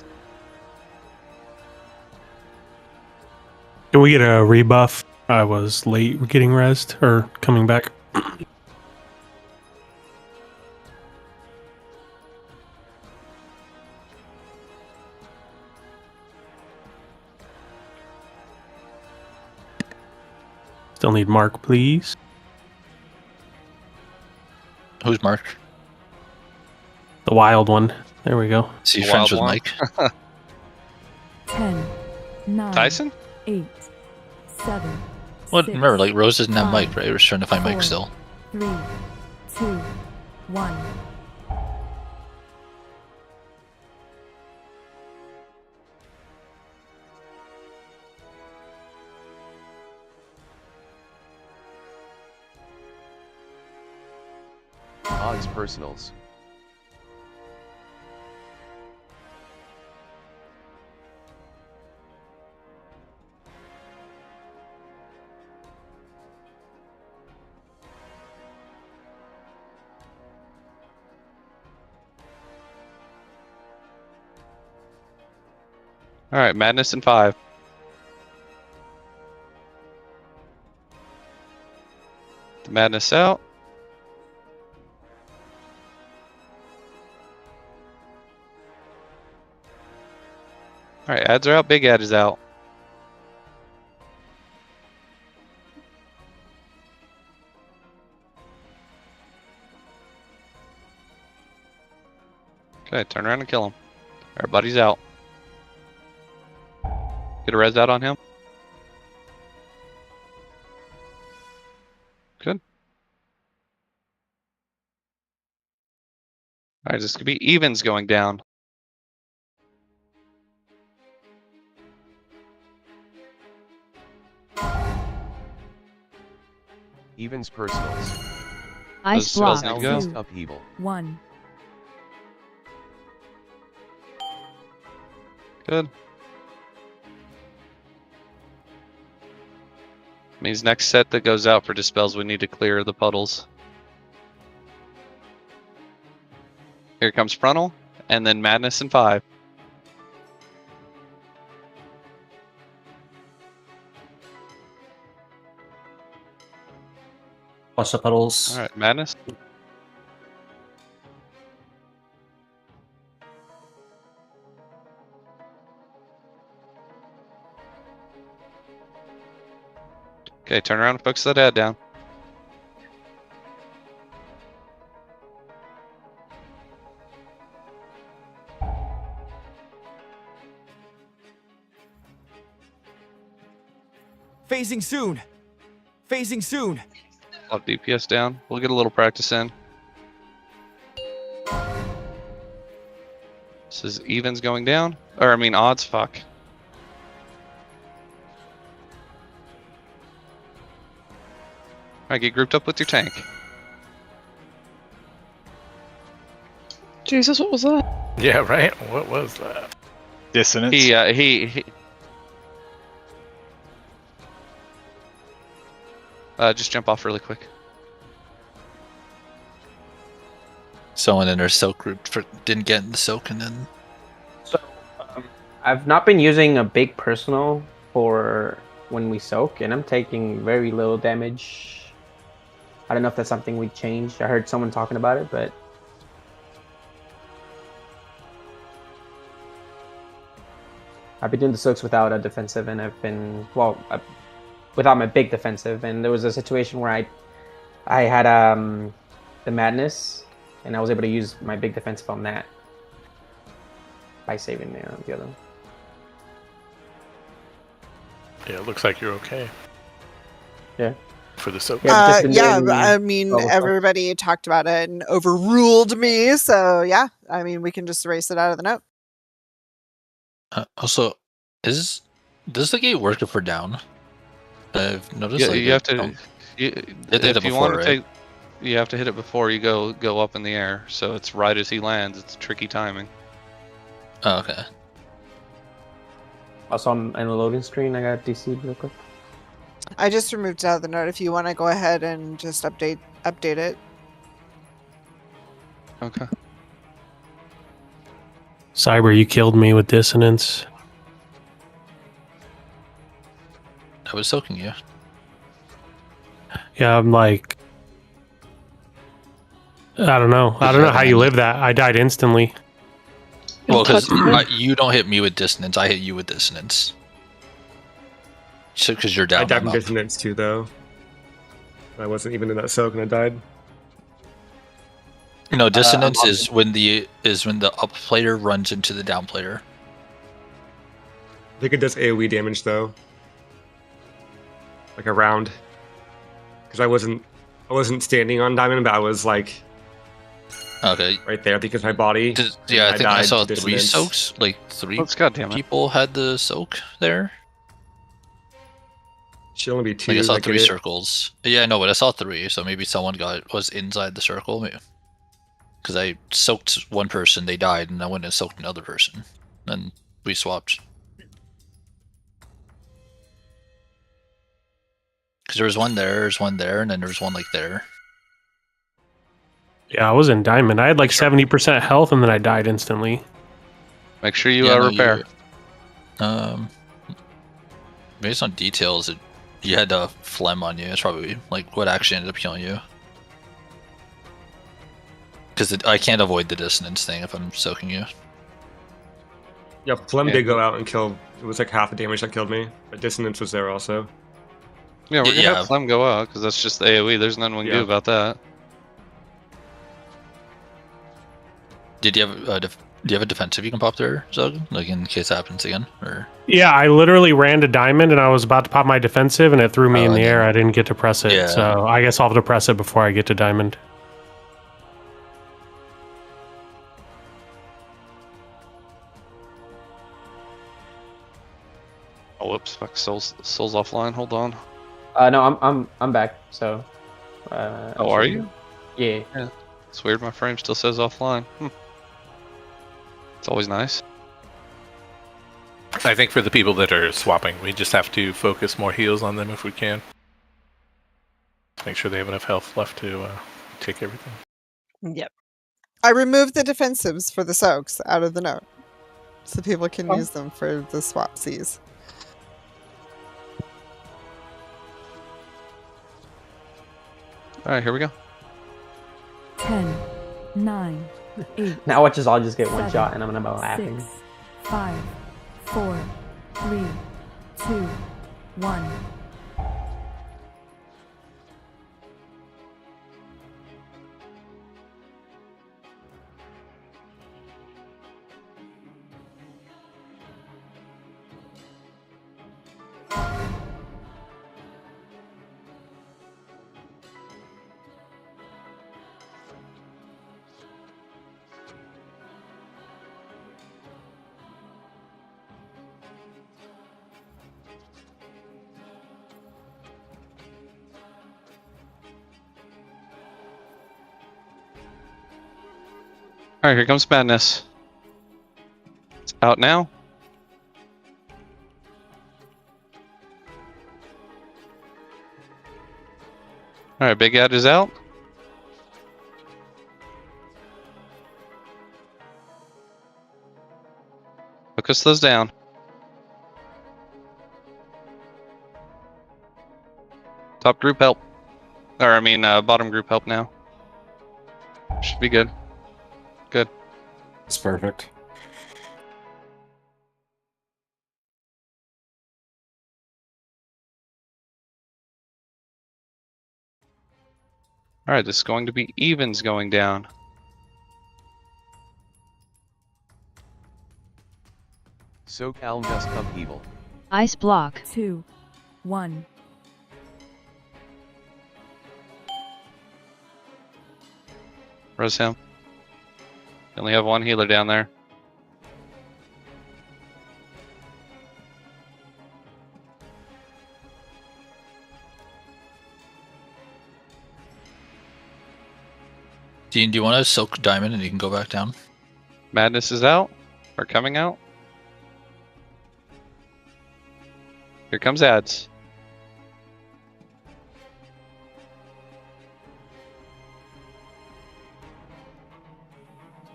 Can we get a rebuff? I was late getting rest or coming back. Still need Mark, please. Who's Mark? The wild one. There we go. Is he friends with Mike? 10, 9, Tyson? 8, 7. Well, 6, remember, like Rose doesn't have Mike, 5, right? We're just trying to find Mike 4, still. 3, 2, 1. Odds personals. All right, madness in 5. The madness out. All right, ads are out. Big ad is out. Okay, turn around and kill him. Everybody's out. Get a res out on him. Good. All right, this could be evens going down. Evens personals. Ice Those spells block. need to go. 2, Upheaval. 1. Good. Means next set that goes out for dispels, we need to clear the puddles. Here comes Frontal, and then Madness in 5. Watch the puddles. All right, Madness. Okay, turn around and focus that ad down. Phasing soon. Phasing soon. Love DPS down. We'll get a little practice in. This is evens going down. Or, I mean, odds, fuck. Alright, get grouped up with your tank. Jesus, what was that? Yeah, right? What was that? Dissonance. He just jump off really quick. Someone in our soak group didn't get in the soak, and then I've not been using a big personal for when we soak, and I'm taking very little damage. I don't know if that's something we changed. I heard someone talking about it, but I've been doing the soaks without a defensive, and I've been without my big defensive. And there was a situation where I had the madness, and I was able to use my big defensive on that by saving the other one. Yeah, it looks like you're okay. Yeah. for the soak. Yeah, I mean, Oh, everybody talked about it and overruled me. So yeah, I mean, we can just erase it out of the note. Also, does the gate work if we're down? I've noticed. Yeah, like, you have to. don't- You, Did it if you before, want to right? take, you have to hit it before you go up in the air. So it's right as he lands. It's tricky timing. Oh, okay. Also, I'm in the loading screen. I got DC'd real quick. I just removed it out of the note. If you want to go ahead and just update it. Okay. Cyber, you killed me with dissonance. I was soaking you. Yeah, I'm like, I don't know. I don't know how you live that. I died instantly. Well, because you don't hit me with dissonance, I hit you with dissonance. So, because you're down. I died I'm from up. dissonance too, though. I wasn't even in that soak and I died. No, dissonance I'm is when the up player runs into the down player. I think it does AoE damage though. Like around. Because I wasn't standing on diamond, but I was like Okay. right there because my body. Yeah, I think I died saw to 3 dissonance. soaks. Like 3 Let's goddamn it. people had the soak there. Should only be 2. Like I saw that 3 get it. circles. Yeah, I know, but I saw 3, so maybe someone was inside the circle. Because I soaked one person, they died, and I went and soaked another person. Then we swapped. Because there was one there's one there, and then there's one like there. Yeah, I was in diamond. I had like 70% health, and then I died instantly. Make sure you Yeah, no, repair. Based on details, you had a phlegm on you. It's probably like what actually ended up killing you. Because I can't avoid the dissonance thing if I'm soaking you. Yeah, Phlegm did go out and kill. It was like half the damage that killed me, but dissonance was there also. Yeah, we're gonna Yeah. have Phlegm go out because that's just the AoE. There's nothing we can do about that. Did you have do you have a defensive you can pop there, Zug? Like in case it happens again, or? Yeah, I literally ran to diamond, and I was about to pop my defensive, and it threw me in the I air. I didn't get to press it, Yeah. so I guess I'll have to press it before I get to diamond. Oh, whoops! Fuck, Soul's offline. Hold on. No, I'm back. So. Oh, are you? Yeah. It's weird. My frame still says offline. It's always nice. I think for the people that are swapping, we just have to focus more heals on them if we can. Make sure they have enough health left to take everything. Yep. I removed the defensives for the soaks out of the note, so people can use them for the swapsies. All right, here we go. 10, 9, 8. Now watch us all just get one 7, shot, and I'm gonna be laughing. 6, 5, 4, 3, 2, 1. All right, here comes madness. It's out now. All right, Big Ad is out. Focus those down. Top group help. Or, I mean, bottom group help now. Should be good. Good. It's perfect. All right, this is going to be evens going down. SoCal Dust Upheaval. Ice block. 2, 1. Res him. We only have one healer down there. Dean, do you want to soak diamond and you can go back down? Madness is out. Or coming out. Here comes ads.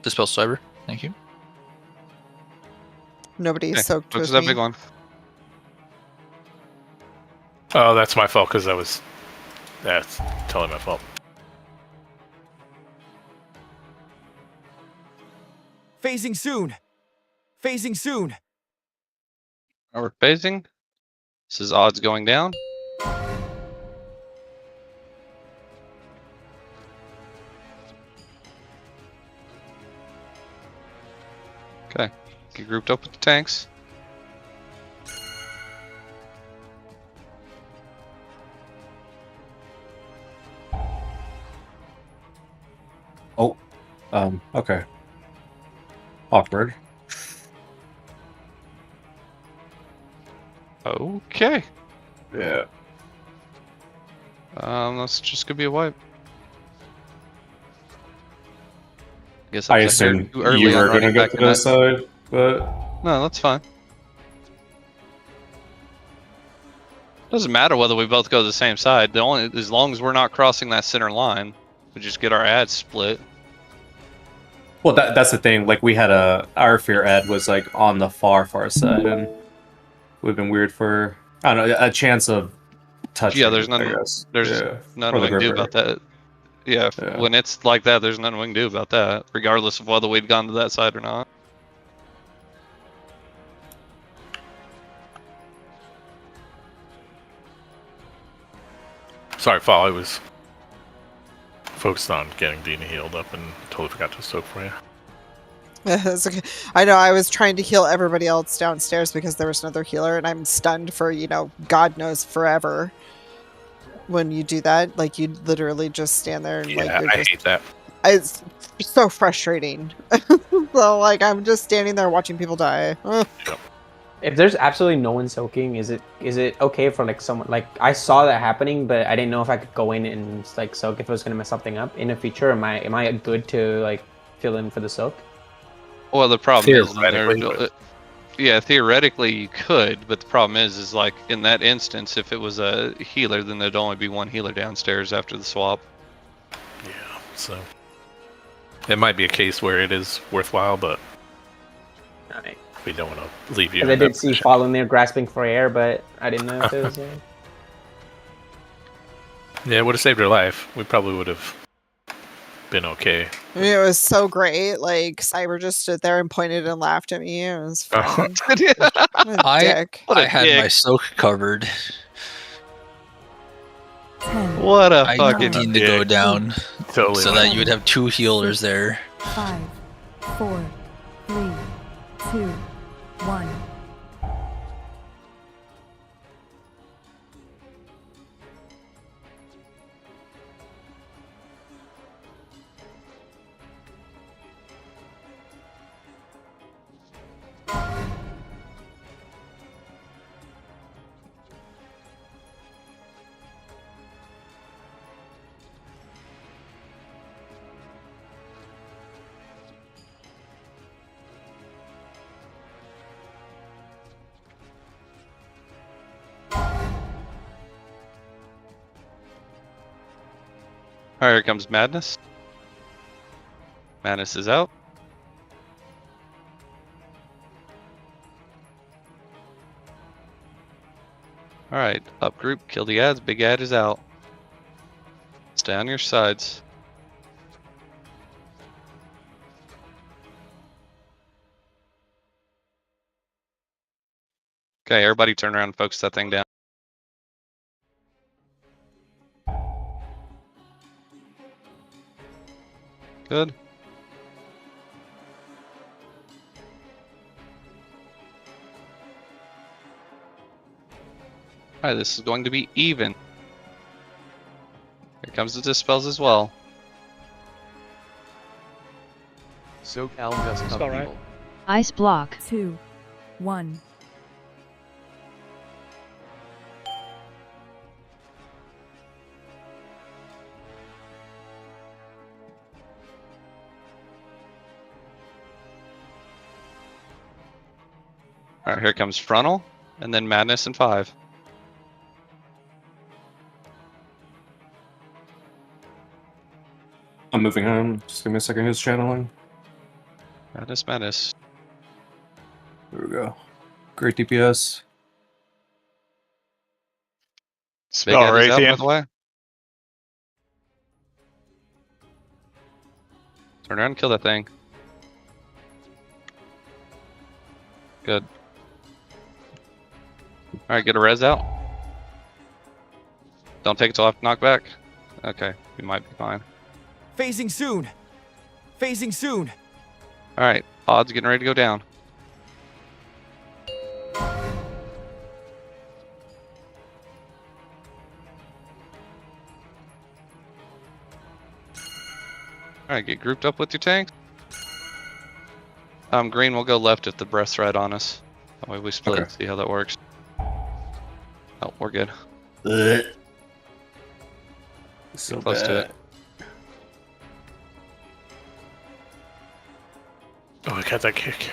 Dispel cyber. Thank you. Nobody Okay, soaked focus with that me. big one. Oh, that's my fault because I was. That's totally my fault. Phasing soon. Phasing soon. Now we're phasing. This is odds going down. Okay, get grouped up with the tanks. Oh, okay. Awkward. Okay. Yeah. That's just gonna be a wipe. Guess I was assumed too early you on were running gonna go back to in the that. side, but No, that's fine. Doesn't matter whether we both go to the same side. The only as long as we're not crossing that center line, we just get our ads split. well, that's the thing. Like we had our fear ad was like on the far side, and we've been weird for I don't know a chance of touching. Yeah, there's I nothing. guess. There's yeah. nothing Or the we can do gripper. about that. Yeah, Yeah. when it's like that, there's nothing we can do about that, regardless of whether we'd gone to that side or not. Sorry, Fall. I was focused on getting Dean healed up and totally forgot to soak for you. It's okay. I know I was trying to heal everybody else downstairs because there was another healer, and I'm stunned for, God knows forever. When you do that, like you literally just stand there and Yeah, like you're I just, hate that. it's so frustrating. So like I'm just standing there watching people die. Ugh. If there's absolutely no one soaking, is it okay for like someone like I saw that happening, but I didn't know if I could go in and like soak if it was gonna mess something up in a feature. Am I good to like fill in for the soak? Well, the problem is, Theoretically, yeah, theoretically you could, but the problem is like in that instance, if it was a healer, then there'd only be one healer downstairs after the swap. Yeah, so it might be a case where it is worthwhile, but Alright. we don't want to leave you. Because I in that did see position. Fall in there grasping for air, but I didn't know if it was. Yeah, it would have saved her life. We probably would have been okay. I mean, it was so great. Like Cyber just stood there and pointed and laughed at me. It was fun. What a I dick. had my soak covered. 10, What a I fucking need to go dick. down Totally. so that you would have 2 healers there. 5, 4, 3, 2, 1. Alright, here comes Madness. Madness is out. Alright, up group, kill the ads, big ad is out. Stay on your sides. Okay, everybody turn around and focus that thing down. Good. Alright, this is going to be even. Here comes the dispels as well. SoCal Dust Let's Cup go, right? people. Ice block. 2, 1. All right, here comes Frontal, and then Madness in 5. I'm moving home. Just give me a second. Who's channeling? Madness. There we go. Great DPS. Big Eddie's out, by the way. Turn around and kill that thing. Good. Alright, get a res out. Don't take it till after knockback. Okay, we might be fine. Phasing soon. Phasing soon. Alright, odds getting ready to go down. Alright, get grouped up with your tanks. Green will go left if the breath's right on us. That way we split and see how that works. Oh, we're good. So close to bad. it. Oh, I got that kick.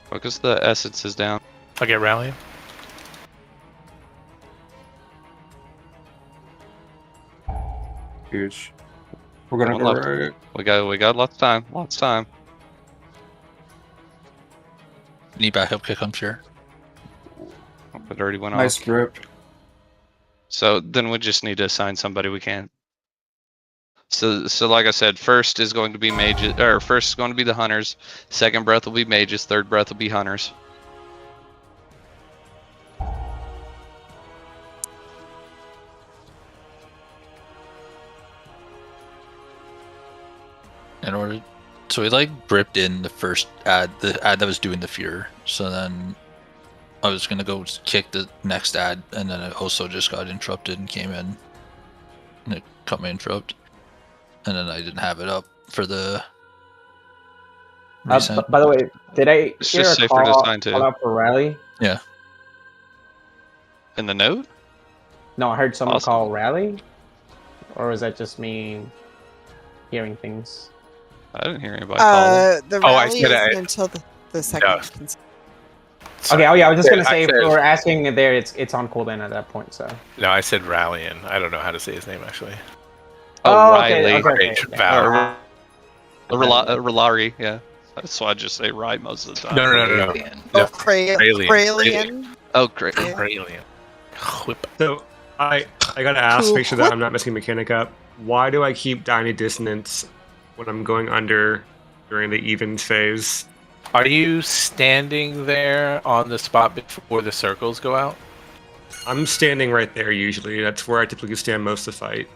Focus the essences down. I'll get rallying. Huge. We're gonna One go left. right. We got lots of time. Lots of time. Need backup kick, I'm sure. It already went Nice off. grip. So then we just need to assign somebody we can. So like I said, first is going to be mages, or first is going to be the hunters. Second breath will be mages. Third breath will be hunters. So we like bripped in the first ad, the ad that was doing the fear. So then I was gonna go kick the next ad, and then it also just got interrupted and came in, and it cut my interrupt, and then I didn't have it up for the reset. By the way, did I It's hear just a safer to call assign to. out for rally? Yeah. In the note? No, I heard someone Awesome. call rally, or was that just me hearing things? I didn't hear anybody call it. The Oh, I rally said isn't I- until the second. No. Okay. Oh yeah, I was just gonna I say if said- we were asking there, it's on cooldown at that point. So. No, I said rallying. I don't know how to say his name actually. Oh, okay, Riley. okay, okay. Val. Ralari, yeah. That's why I just say right most of the time. No. Oh, Kralian. Oh, great. Kralian. Whip. So I gotta ask, make sure that I'm not messing mechanic up. Why do I keep dying to dissonance when I'm going under during the evens phase? Are you standing there on the spot before the circles go out? I'm standing right there usually. That's where I typically stand most of the fight.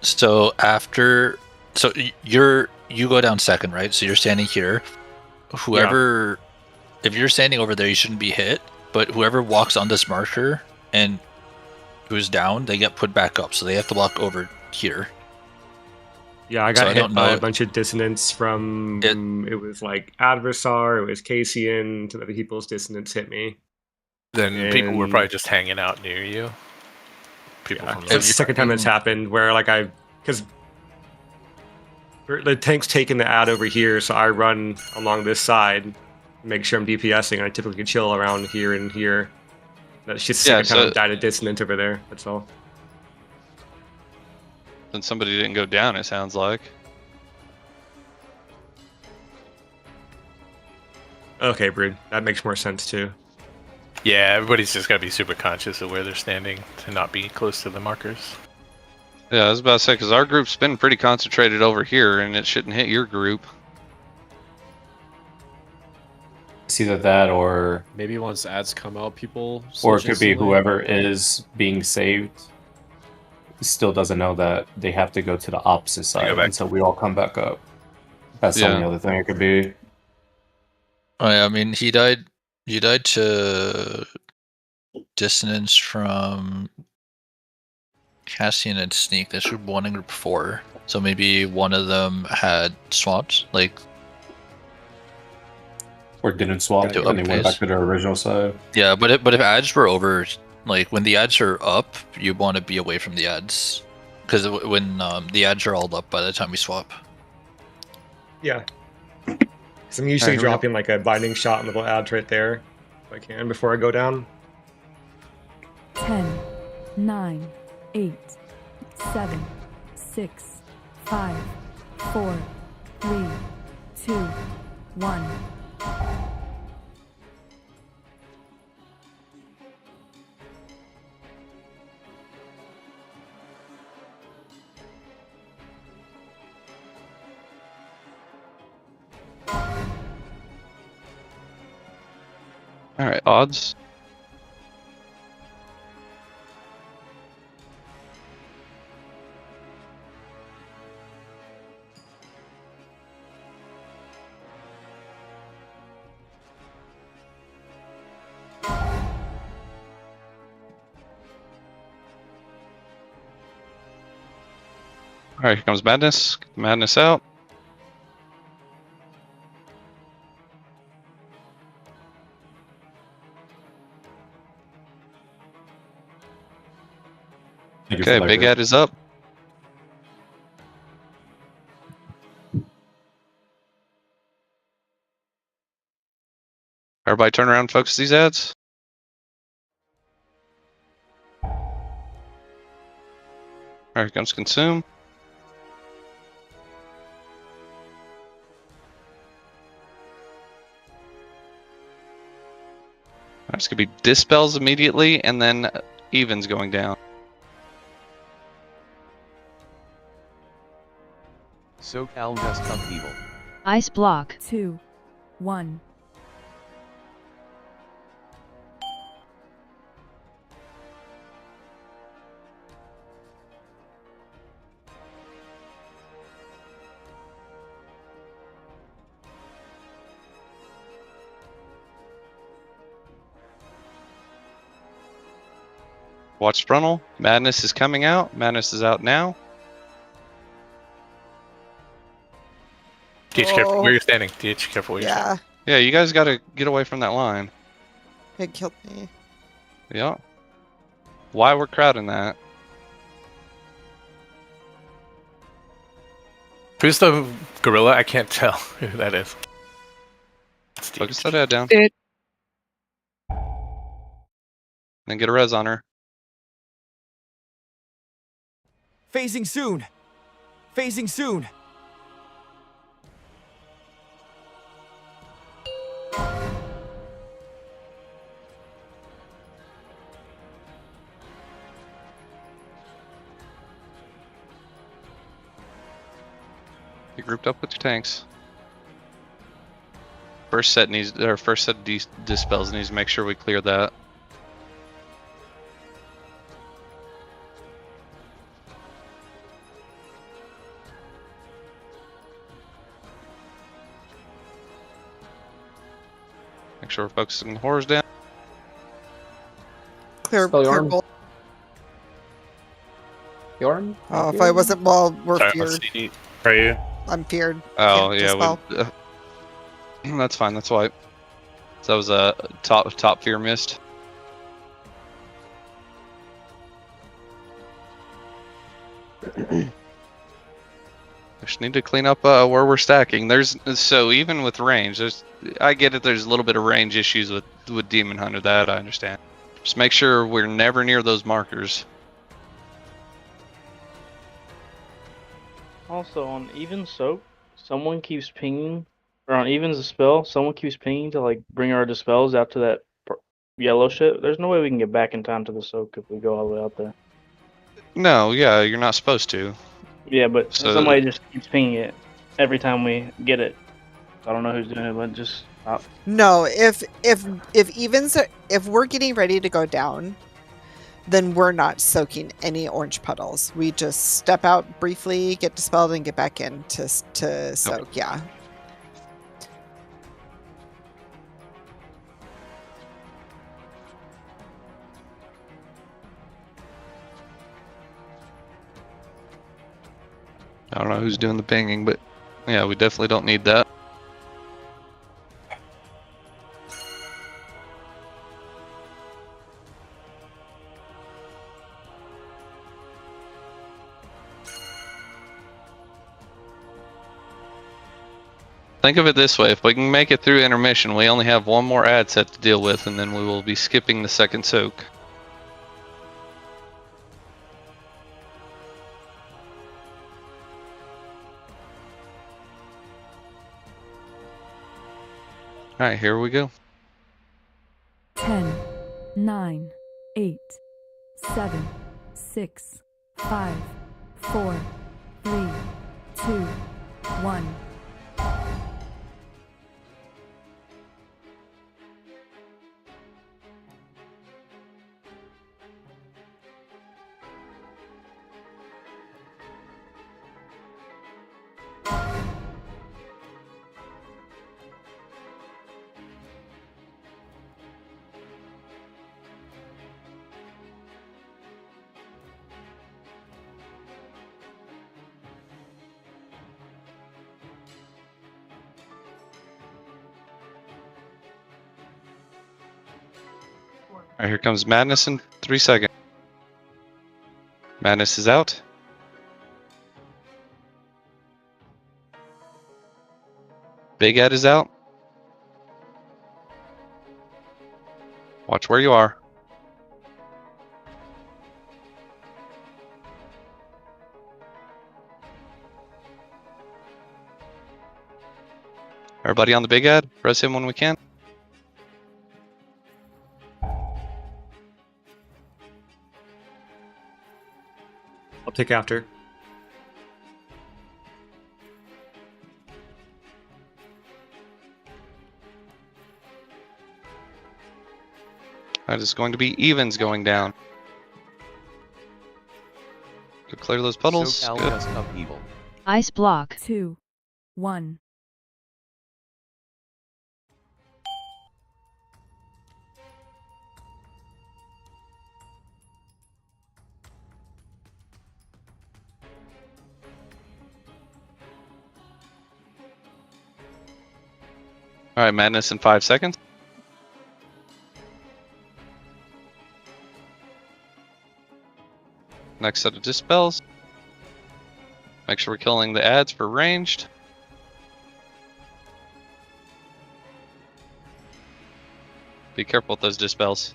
So you go down second, right? So you're standing here. Whoever, if you're standing over there, you shouldn't be hit. But whoever walks on this marker and who's down, they get put back up. So they have to walk over here. Yeah, I So got I hit don't by know- a bunch of dissonance from it was like Adversar, it was Casian, some other people's dissonance hit me. Then people were And- probably just hanging out near you. People from It's the second time it's happened where like because the tank's taking the ad over here, so I run along this side, make sure I'm DPSing. I typically chill around here and here. That's just the Yeah, second time so- I've died of dissonance over there. That's all. Then somebody didn't go down, it sounds like. Okay, Brood. That makes more sense too. Yeah, everybody's just got to be super conscious of where they're standing to not be close to the markers. Yeah, I was about to say, because our group's been pretty concentrated over here, and it shouldn't hit your group. It's either that or Maybe once ads come out, people. or it switch could be instantly. whoever is being saved still doesn't know that they have to go to the opposite side until we all come back up. That's the Yeah. only other thing it could be. I mean, he died to dissonance from Cassian and Sneak. That's group 1 and group 4. So maybe one of them had swapped, like. Or didn't swap, to and they went back upface. to their original side. Yeah, but if ads were over, like when the ads are up, you want to be away from the ads, because when the ads are all up by the time we swap. Yeah. So I'm usually Alright, here we go. dropping like a binding shot on the little ads right there, if I can, before I go down. 10, 9, 8, 7, 6, 5, 4, 3, 2, 1. All right, odds. All right, here comes Madness. Get the Madness out. Okay, Big Ed is up. Everybody turn around and focus these ads. All right, here comes Consume. All right, it's gonna be Dispels immediately, and then Evens going down. SoCal Dust Upheaval. Ice block. 2, 1. Watch frontal. Madness is coming out. Madness is out now. DH, careful where you're standing. DH, careful where you're standing. Yeah, you guys got to get away from that line. It killed me. Yeah. Why we're crowding that? Who's the gorilla? I can't tell who that is. Focus that head down. It, Then get a res on her. Phasing soon. Phasing soon. You grouped up with your tanks. First set of dispels needs to make sure we clear that. Make sure we're focusing the horrors down. Clear Yarn. goal. Yarn? Oh, if I wasn't, well, we're Sorry, feared. CD. Are you? I'm feared. Oh Can't yeah, dispel. that's fine. That's why. So that was a top fear missed. Just need to clean up where we're stacking. So even with range, I get it. There's a little bit of range issues with Demon Hunter. That I understand. Just make sure we're never near those markers. Also, on Even Soak, someone keeps pinging, or on Even's Dispel, someone keeps pinging to like bring our dispels out to that yellow shit. There's no way we can get back in time to the Soak if we go all the way out there. No, yeah, you're not supposed to. Yeah, but So- somebody just keeps pinging it every time we get it. I don't know who's doing it, but just stop. No, if we're getting ready to go down, then we're not soaking any orange puddles. We just step out briefly, get dispelled, and get back in to soak. Yeah. I don't know who's doing the pinging, but yeah, we definitely don't need that. Think of it this way, if we can make it through intermission, we only have one more ad set to deal with, and then we will be skipping the second soak. Alright, here we go. 10, 9, 8, 7, 6, 5, 4, 3, 2, 1. Alright, here comes Madness in 3 seconds. Madness is out. Big Ed is out. Watch where you are. Everybody on the Big Ed, press him when we can. I'll take after. That is going to be evens going down. Go clear those puddles. SoCal Good. Dust Upheaval. Ice block. 2, 1. Alright, Madness in 5 seconds. Next set of dispels. Make sure we're killing the ads for ranged. Be careful with those dispels.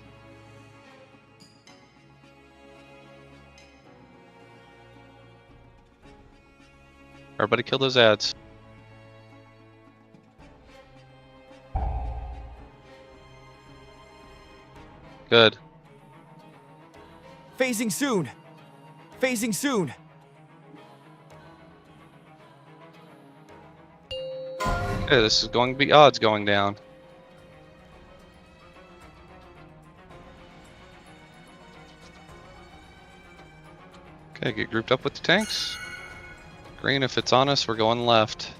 Everybody kill those ads. Good. Phasing soon. Phasing soon. Okay, this is going to be odds going down. Okay, get grouped up with the tanks. Green, if it's on us, we're going left.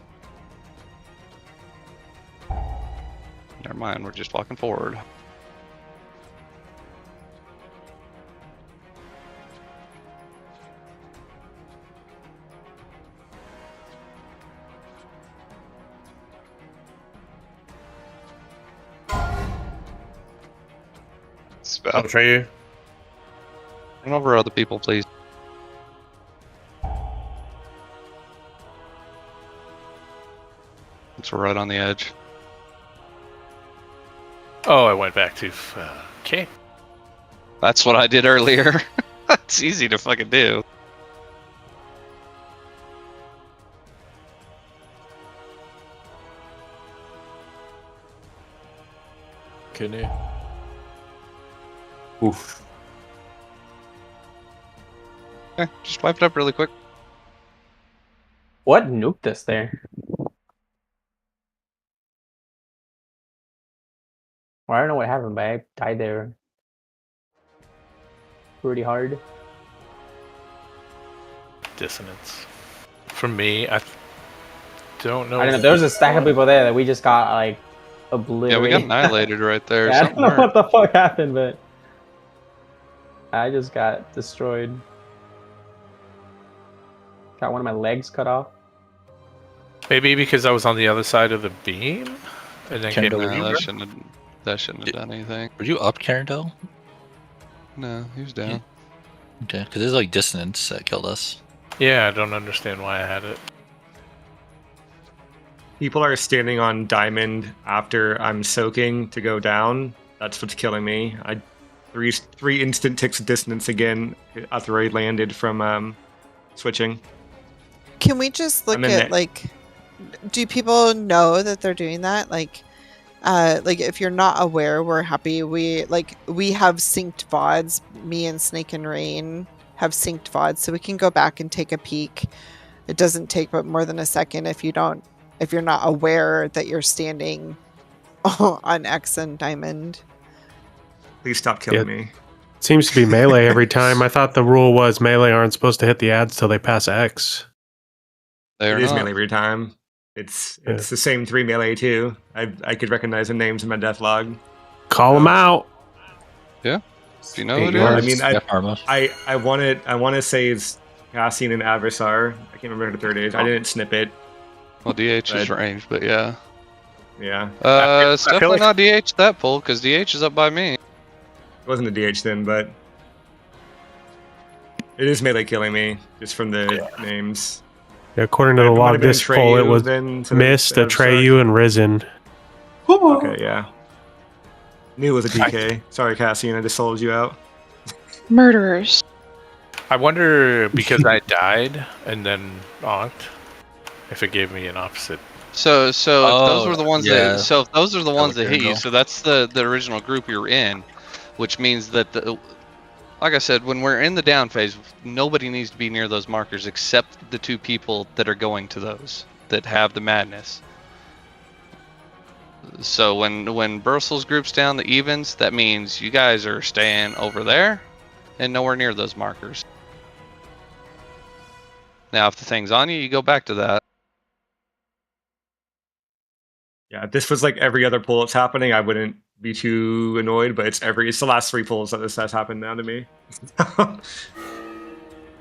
Never mind, we're just walking forward. I'll betray you. Bring over other people, please. It's right on the edge. Oh, I went back to. Okay. That's what I did earlier. It's easy to fucking do. Couldn't you? Oof. Okay, just wipe it up really quick. What nuked us there? Well, I don't know what happened, but I died there pretty hard. Dissonance. For me, I don't know. I don't know. There was a stack of people there that we just got like obliterated. Yeah, we got annihilated right there. Yeah, I don't know what the fuck happened, but I just got destroyed. Got one of my legs cut off. Maybe because I was on the other side of the beam, and then came No, over. that shouldn't have done anything. Were you up, Carindel? No, he was down. Okay, because there's like dissonance that killed us. Yeah, I don't understand why I had it. People are standing on diamond after I'm soaking to go down. That's what's killing me. Three instant ticks of dissonance again after I landed from switching. Can we just look at like, do people know that they're doing that? Like if you're not aware, we're happy. We have synced VODs. Me and Snake and Rain have synced VODs, so we can go back and take a peek. It doesn't take but more than a second if you're not aware that you're standing on X and Diamond. Please stop killing me. Seems to be melee every time. I thought the rule was melee aren't supposed to hit the ads till they pass X. It is melee every time. It's the same 3 melee too. I could recognize the names in my death log. Call them out. Yeah. If you know who it is. I mean, I want to say it's Cassian and Adversar. I can't remember who the third is. I didn't snip it. Well, DH is range, but yeah. Yeah. It's definitely not DH that pull, because DH is up by me. It wasn't a DH then, but it is melee killing me just from the names. Yeah, according to the log this poll, it was Mist, Atreyu, and Risen. Okay, yeah. Knew it was a DK. Sorry, Cassian, I just sold you out. Murderers. I wonder, because I died and then onked, if it gave me an opposite. So those were the ones that. So if those are the ones that hit you. So that's the original group you're in, which means that like I said, when we're in the down phase, nobody needs to be near those markers except the 2 people that are going to those that have the madness. So when Bursel's group's down, the evens, that means you guys are staying over there and nowhere near those markers. Now, if the thing's on you, you go back to that. Yeah, if this was like every other pull that's happening, I wouldn't be too annoyed, but it's the last 3 pulls that this has happened now to me.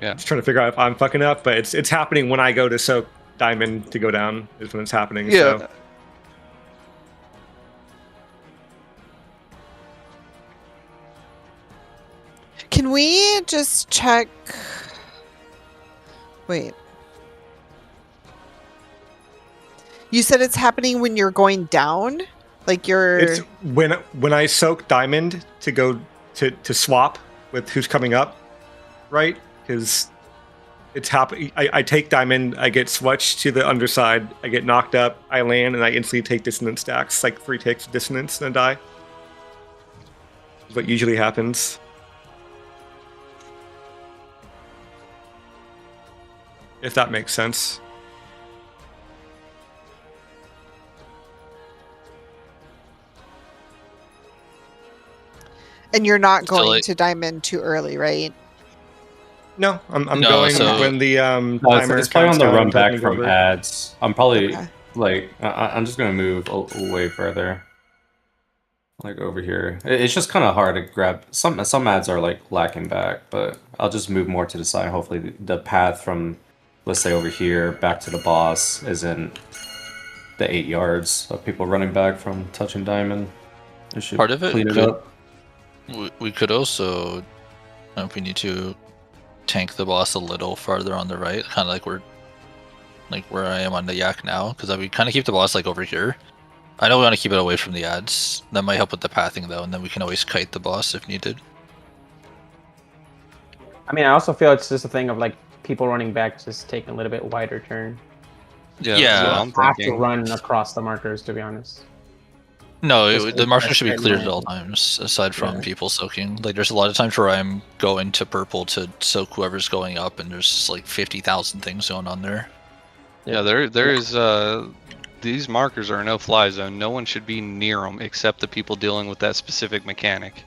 Yeah. Just trying to figure out if I'm fucking up, but it's happening when I go to soak diamond to go down is when it's happening. Yeah. So. Can we just check? Wait. You said it's happening when you're going down? Like you're... It's when I soak diamond to go to swap with who's coming up, right? Because it's happening. I take diamond, I get switched to the underside, I get knocked up, I land, and I instantly take dissonance stacks, like 3 ticks of dissonance, and die. That's what usually happens. If that makes sense. And you're not going to diamond too early, right? No, I'm going when the timer it's probably on the run back from over. ads. I'm probably I'm just gonna move way further, like over here. It's just kind of hard to grab. Some ads are like lacking back, but I'll just move more to the side. Hopefully, the path from, let's say, over here back to the boss isn't the 8 yards of people running back from touching diamond. It should Part of it clean could, it up. We could also, if we need to, tank the boss a little farther on the right, kind of like where I am on the yak now, because we kind of keep the boss like over here. I know we want to keep it away from the ads. That might help with the pathing though, and then we can always kite the boss if needed. I mean, I also feel it's just a thing of like people running back, just taking a little bit wider turn. Yeah, You don't have to run across the markers, to be honest. No, the markers should be cleared at all times, aside from people soaking. Like, there's a lot of times where I'm going to purple to soak whoever's going up, and there's just like 50,000 things going on there. Yeah, there is. These markers are a no-fly zone. No one should be near them except the people dealing with that specific mechanic.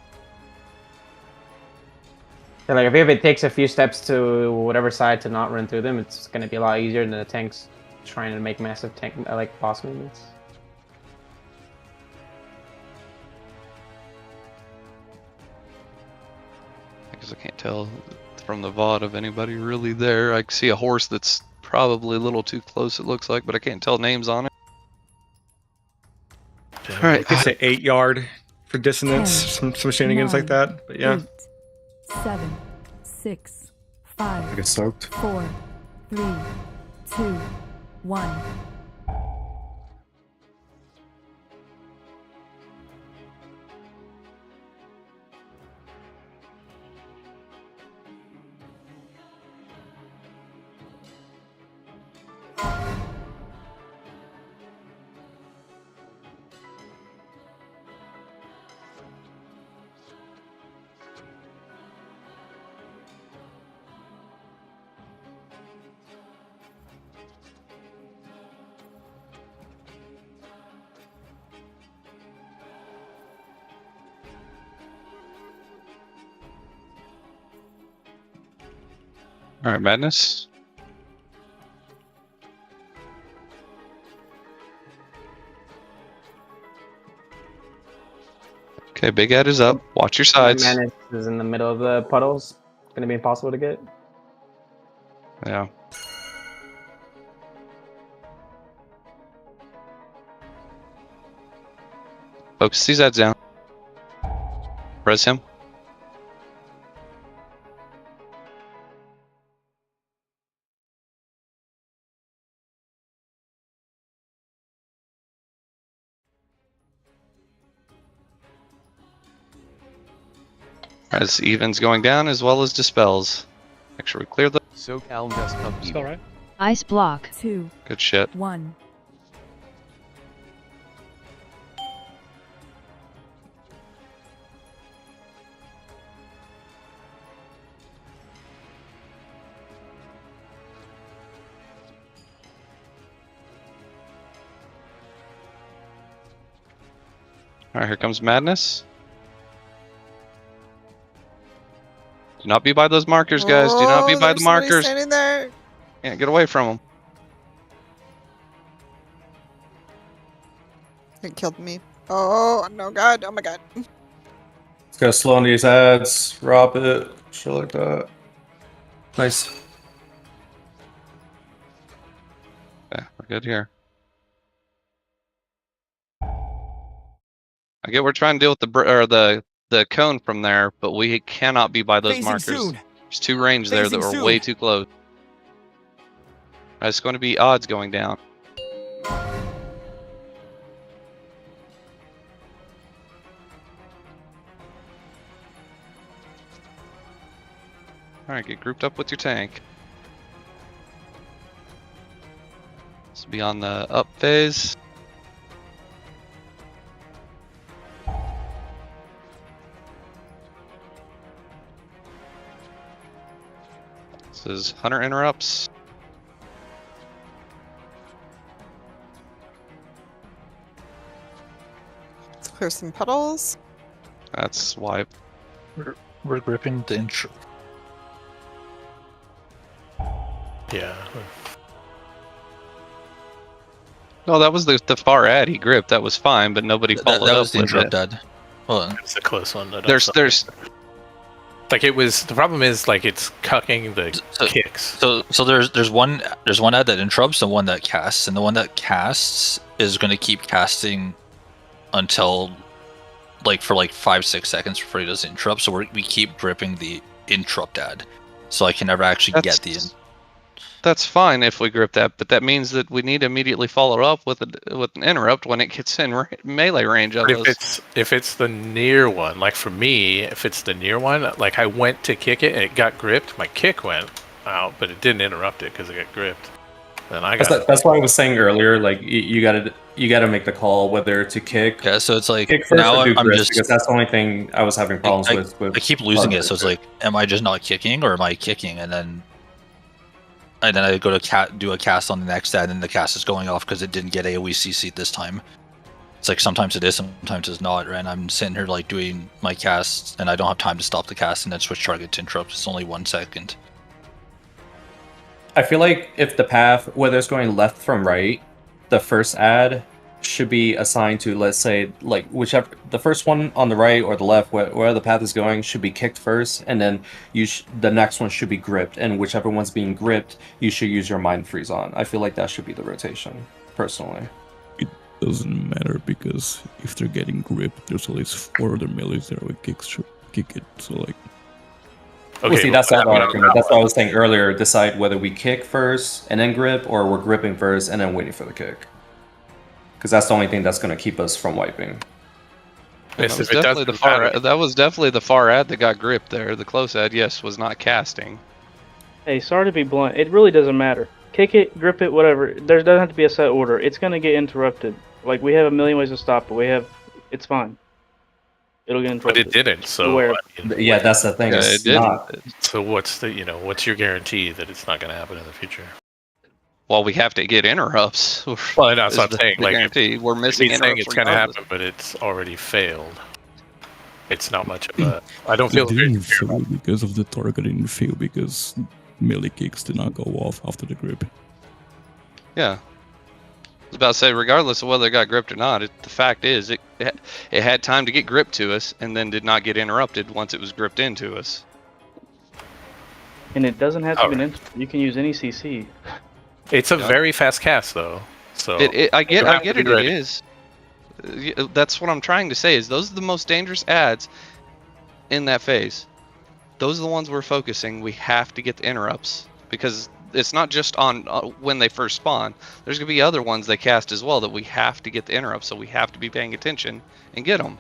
Yeah, like if it takes a few steps to whatever side to not run through them, it's going to be a lot easier than the tanks trying to make massive tank like boss movements. Because I can't tell from the VOD of anybody really there. I see a horse that's probably a little too close, it looks like, but I can't tell names on it. All right. You could say 8 yard for dissonance, some shenanigans like that. But yeah. 8, 7, 6, 5, I get soaked. 4, 3, 2, 1. All right, Madness. Okay, Big Ed is up. Watch your sides. Menace is in the middle of the puddles. It's gonna be impossible to get. Yeah. Focus these ads down. Press him. As evens going down as well as dispels. Make sure we clear the. SoCal Dust Up Evil. Right. Ice block. 2. Good shit. 1. Alright, here comes Madness. Do not be by those markers, guys. Do not be by there's the somebody markers. standing there. Can't get away from them. It killed me. Oh no, God! Oh my God! It's gotta slow on these ads, drop it, shit like that. Nice. Okay, we're good here. I get we're trying to deal with the cone from there, but we cannot be by those Phasing markers. soon. There's 2 range there that Phasing were soon. way too close. It's going to be odds going down. Alright, get grouped up with your tank. This will be on the up phase. This is Hunter interrupts. Let's clear some puddles. That's why. We're gripping the intro. Yeah. No, that was the far ad he gripped. That was fine, but nobody followed That up was the with interrupt it. ad. Hold on. It's a close one. That There's like it was. The problem is like it's cucking the kicks. So there's one ad that interrupts and one that casts, and the one that casts is going to keep casting until for 5-6 seconds before he does the interrupt. So we keep gripping the interrupt ad, so I can never actually get the. That's fine if we grip that, but that means that we need to immediately follow up with an interrupt when it gets in melee range of us. If it's the near one, like for me, if it's the near one, like I went to kick it and it got gripped, my kick went out, but it didn't interrupt it because it got gripped. Then I got. That's why I was saying earlier, like you gotta make the call whether to kick. Yeah, so it's like kick first now or do I'm grip, just because that's the only thing I was having problems with. I keep losing it, so it's like, am I just not kicking or am I kicking? And then I go to do a cast on the next ad, and the cast is going off because it didn't get AoE CC this time. It's like sometimes it is, sometimes it's not, and I'm sitting here like doing my cast, and I don't have time to stop the cast and then switch target to interrupt. It's only 1 second. I feel like if the path, whether it's going left from right, the first ad should be assigned to, let's say, like whichever the first one on the right or the left, where the path is going, should be kicked first, and then the next one should be gripped, and whichever one's being gripped, you should use your mind freeze on. I feel like that should be the rotation, personally. It doesn't matter because if they're getting gripped, there's at least 4 other melees there with kick it. So like. Okay, well, see, that's not our argument. That's what I was saying earlier. Decide whether we kick first and then grip, or we're gripping first and then waiting for the kick. Because that's the only thing that's going to keep us from wiping. That was definitely the far ad that got gripped there. The close ad, yes, was not casting. Hey, sorry to be blunt. It really doesn't matter. Kick it, grip it, whatever. There doesn't have to be a set order. It's going to get interrupted. Like, we have a million ways to stop it. It's fine. It'll get interrupted. But it didn't, so... yeah, that's the thing. Yeah, it didn't. So what's your guarantee that it's not going to happen in the future? Well, we have to get interrupts. Well, that's what I'm saying. Like, guarantee. We're missing interrupts. It's going to happen, but it's already failed. It's not much of a... I don't feel very fail because of the target didn't fail because melee kicks did not go off after the grip. Yeah. I was about to say, regardless of whether it got gripped or not, the fact is it had time to get gripped to us and then did not get interrupted once it was gripped into us. And it doesn't have to be an instant. You can use any CC. It's a very fast cast, though. So I get it. It is. That's what I'm trying to say. Is those are the most dangerous ads in that phase. Those are the ones we're focusing. We have to get the interrupts because it's not just on when they first spawn. There's gonna be other ones they cast as well that we have to get the interrupts. So we have to be paying attention and get them.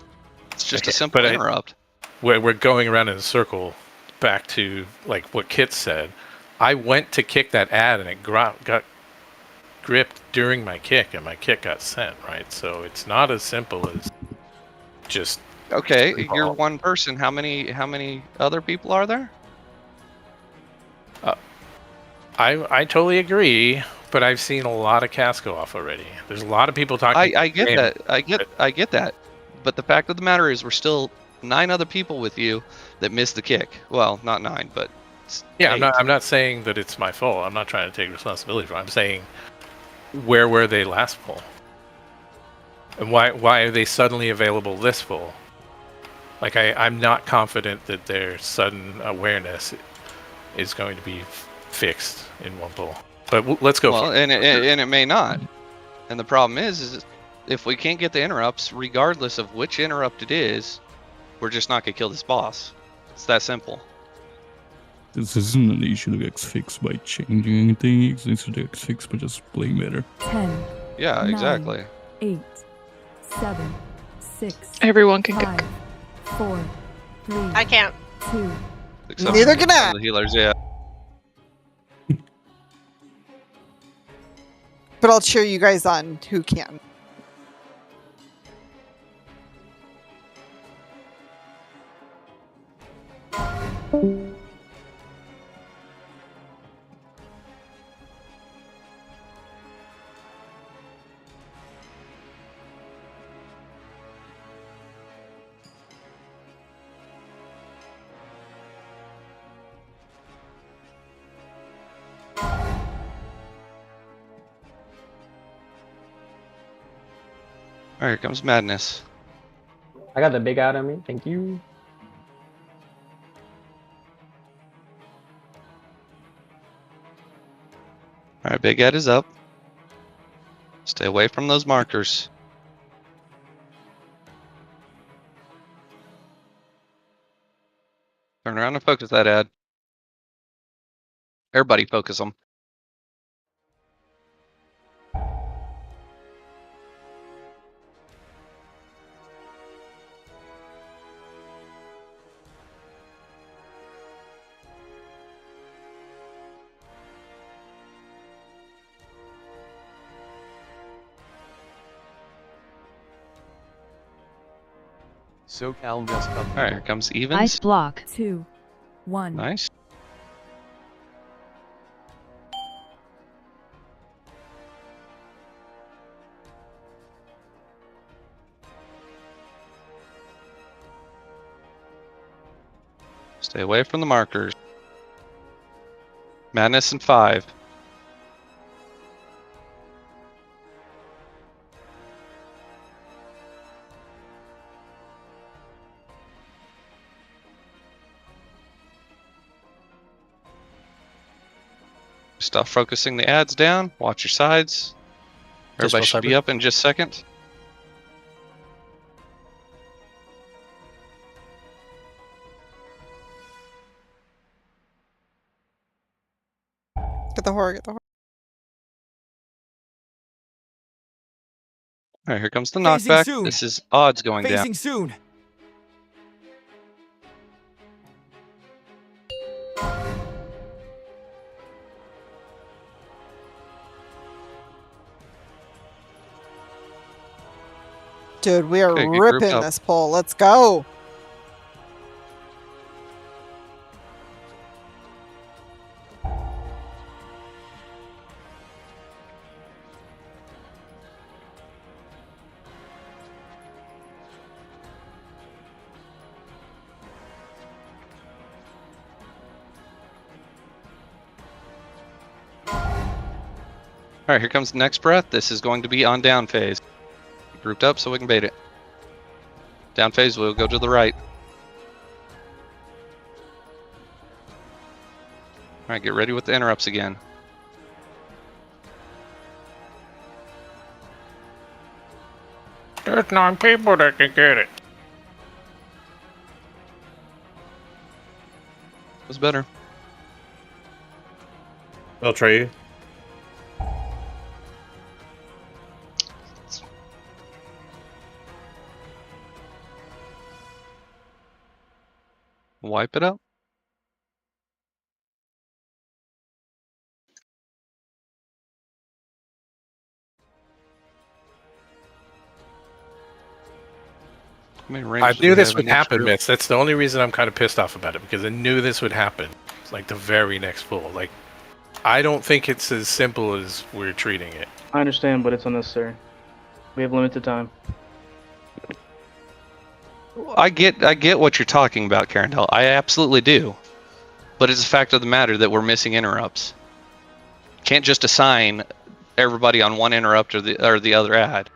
It's just a simple interrupt. We're going around in a circle, back to like what Kit said. I went to kick that ad and it got gripped during my kick, and my kick got sent, right? So it's not as simple as just... Okay, you're one person. How many other people are there? I totally agree, but I've seen a lot of casts go off already. There's a lot of people talking... I get that. I get that. But the fact of the matter is we're still 9 other people with you that missed the kick. Well, not 9, but... Yeah, I'm not saying that it's my fault. I'm not trying to take responsibility for it. I'm saying, where were they last full? And why are they suddenly available this full? Like, I'm not confident that their sudden awareness is going to be fixed in one pull. But let's go. Well, and it may not. And the problem is if we can't get the interrupts, regardless of which interrupt it is, we're just not going to kill this boss. It's that simple. This isn't an issue that gets fixed by changing anything. It's an issue that gets fixed by just playing better. 10. Yeah, 9, exactly. 8, 7, 6. Everyone can 5, kick. 4, 3. I can't. 2. Except Neither for can I. the healers, yeah. But I'll cheer you guys on who can. Alright, here comes Madness. I got the big ad on me. Thank you. Alright, Big Ed is up. Stay away from those markers. Turn around and focus that ad. Everybody focus them. SoCal Dust Cup. Alright, here comes Evens. Ice block. 2, 1. Nice. Stay away from the markers. Madness in 5. Stop focusing the ads down. Watch your sides. Everybody should be up in just a second. Get the horror, get the horror. All right, here comes the Phasing knockback. soon. This is odds going down. Phasing soon. Dude, we are Okay, get grouped ripping up. this poll. Let's go. All right, here comes the next breath. This is going to be on down phase. Grouped up so we can bait it. Down phase, we'll go to the right. All right, get ready with the interrupts again. There's 9 people that can get it. Was better. I'll try you. Wipe it up. I knew this would happen, Mitch. That's the only reason I'm kind of pissed off about it, because I knew this would happen. Like the very next pull. Like, I don't think it's as simple as we're treating it. I understand, but it's unnecessary. We have limited time. I get what you're talking about, Carindel. I absolutely do. But it's a fact of the matter that we're missing interrupts. Can't just assign everybody on one interrupt or the other ad.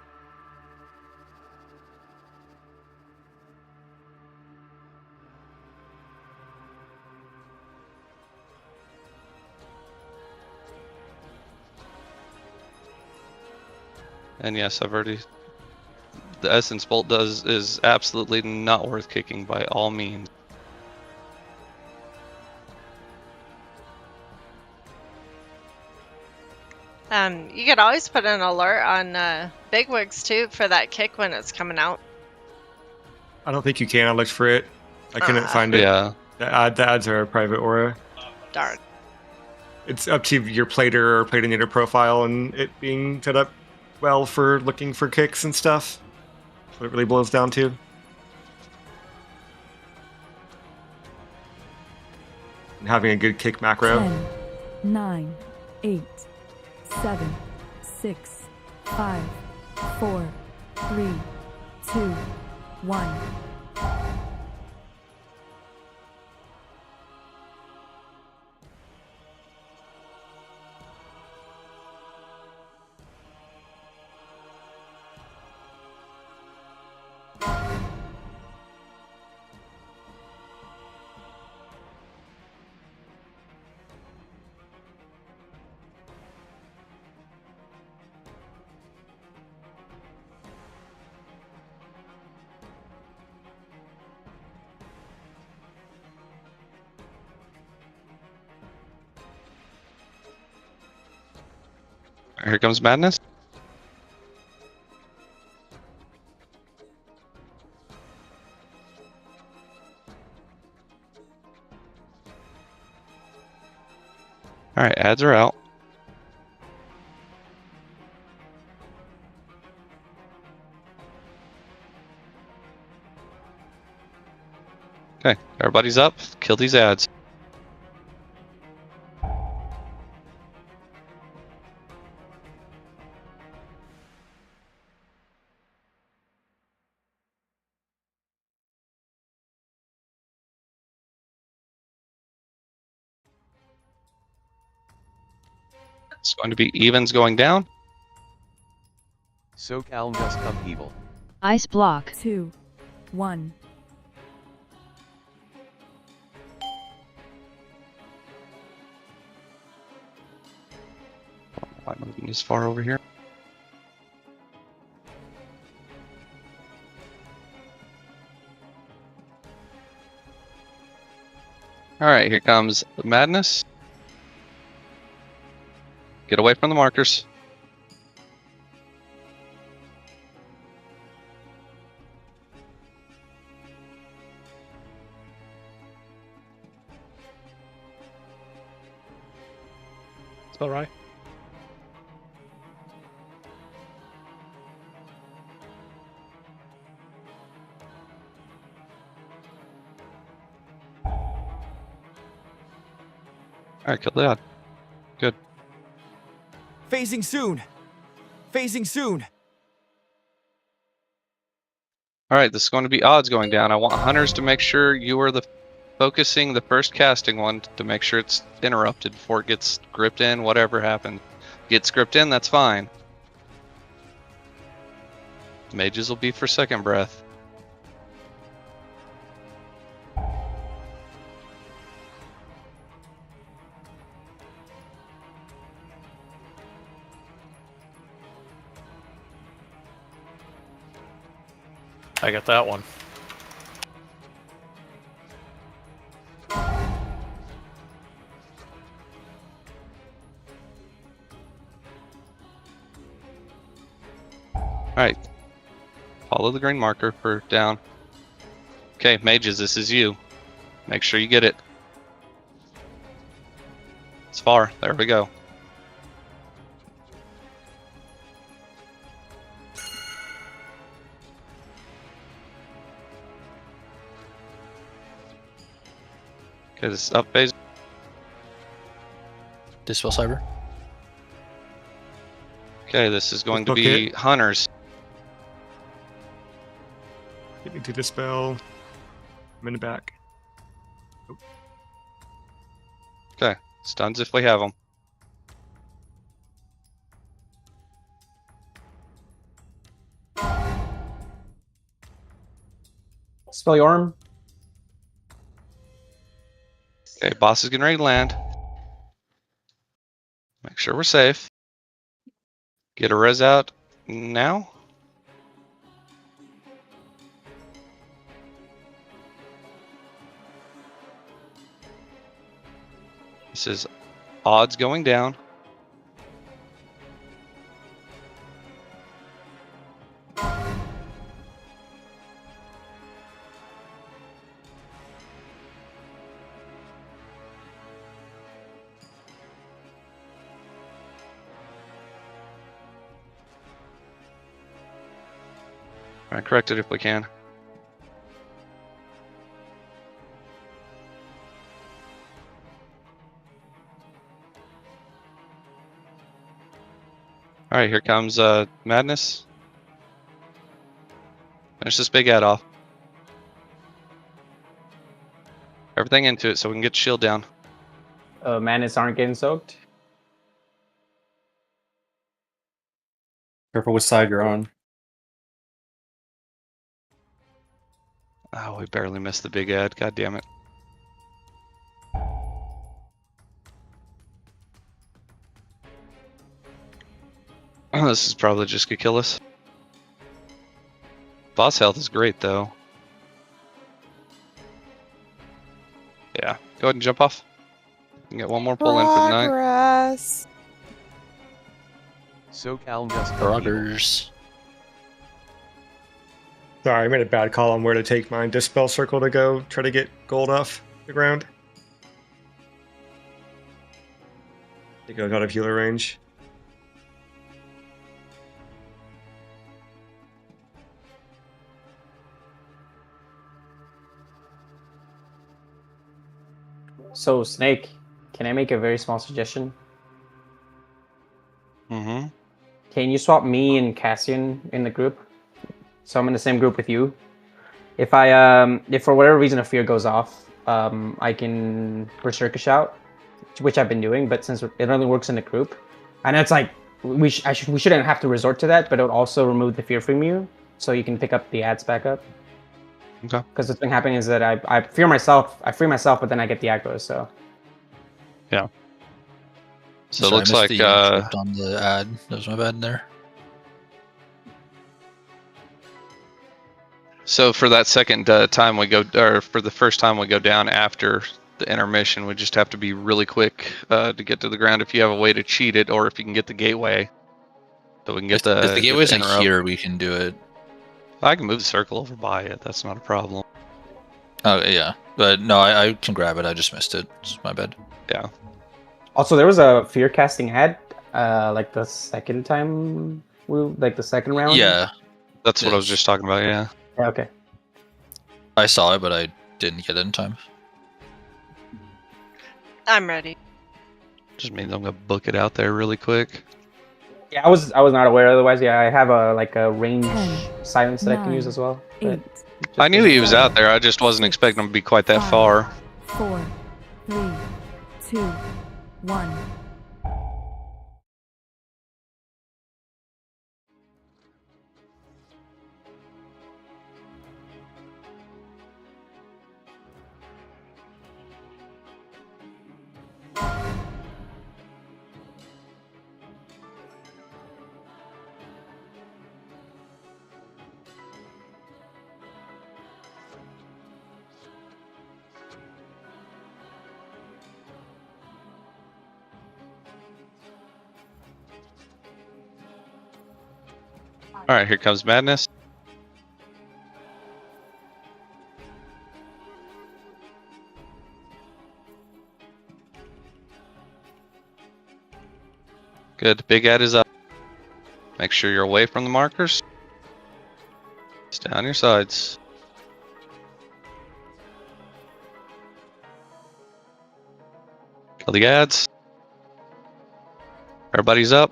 And yes, I've already. The Essence Bolt is absolutely not worth kicking by all means. You could always put an alert on Bigwigs too for that kick when it's coming out. I don't think you can. I looked for it. I couldn't find it. Yeah. The ads are a private aura. Darn. It's up to your plater or platinator profile and it being set up well for looking for kicks and stuff. That's what it really boils down to. And having a good kick macro. 10, 9, 8, 7, 6, 5, 4, 3, 2, 1. Here comes madness. All right, ads are out. Okay, everybody's up. Kill these ads. It's going to be evens going down. SoCal Dust Upheaval. Ice block. 2, 1. not moving this far over here. All right, here comes the madness. Get away from the markers. All right. All right, kill the odd. Good. Phasing soon. Phasing soon. All right, this is going to be odds going down. I want hunters to make sure you are focusing the first casting one to make sure it's interrupted before it gets gripped in. Whatever happens, gets gripped in. That's fine. Mages will be for second breath. I got that one. All right. Follow the green marker for down. Okay, mages, this is you. Make sure you get it. It's far. There we go. Okay, this is up phase. Dispel Cyber. Okay, this is going to Book be it. hunters. Get me to dispel. I'm in the back. Okay, stuns if we have them. Spell your arm. Okay, boss is getting ready to land. Make sure we're safe. Get a res out now. This is odds going down. All right, correct it if we can. All right, here comes madness. Finish this big ad off. Everything into it so we can get shield down. Madness aren't getting soaked. Careful which side you're on. Oh, we barely missed the big ad. God damn it. This is probably just gonna kill us. Boss health is great though. Yeah, go ahead and jump off. You can get one more pull in for the night. Progress. SoCal Dust Roggers. Sorry, I made a bad call on where to take my dispel circle to go try to get gold off the ground. I think I got out of healer range. So, Snake, can I make a very small suggestion? Mm-hmm. Can you swap me and Cassian in the group? So I'm in the same group with you. If for whatever reason a fear goes off, I can Berserker Shout, which I've been doing. But since it only works in the group, I know it's like we shouldn't have to resort to that, but it would also remove the fear from you, so you can pick up the ads back up. Okay. Because what's been happening is that I free myself, but then I get the aggro. So yeah. So it Sorry, I looks missed like the script on the ad. That was my bad in there. so for that second time we go, or for the first time we go down after the intermission, we just have to be really quick to get to the ground if you have a way to cheat it, or if you can get the gateway. So we can get If the gateway's in interrupt. here, we can do it. I can move the circle over by it. That's not a problem. Oh yeah, but no, I can grab it. I just missed it. It's my bad. Yeah. Also, there was a fear casting ad, like the second time the second round. Yeah, that's what I was just talking about. Yeah. Yeah. Okay. I saw it, but I didn't get it in time. I'm ready. Just means I'm gonna book it out there really quick. Yeah, I was not aware. Otherwise, yeah, I have a range silence that I can use as well. But I knew he was out there. I just wasn't expecting him to be quite that far. 4, 3, 2, 1. All right, here comes madness. Good. Big ad is up. Make sure you're away from the markers. Stay on your sides. Kill the ads. Everybody's up.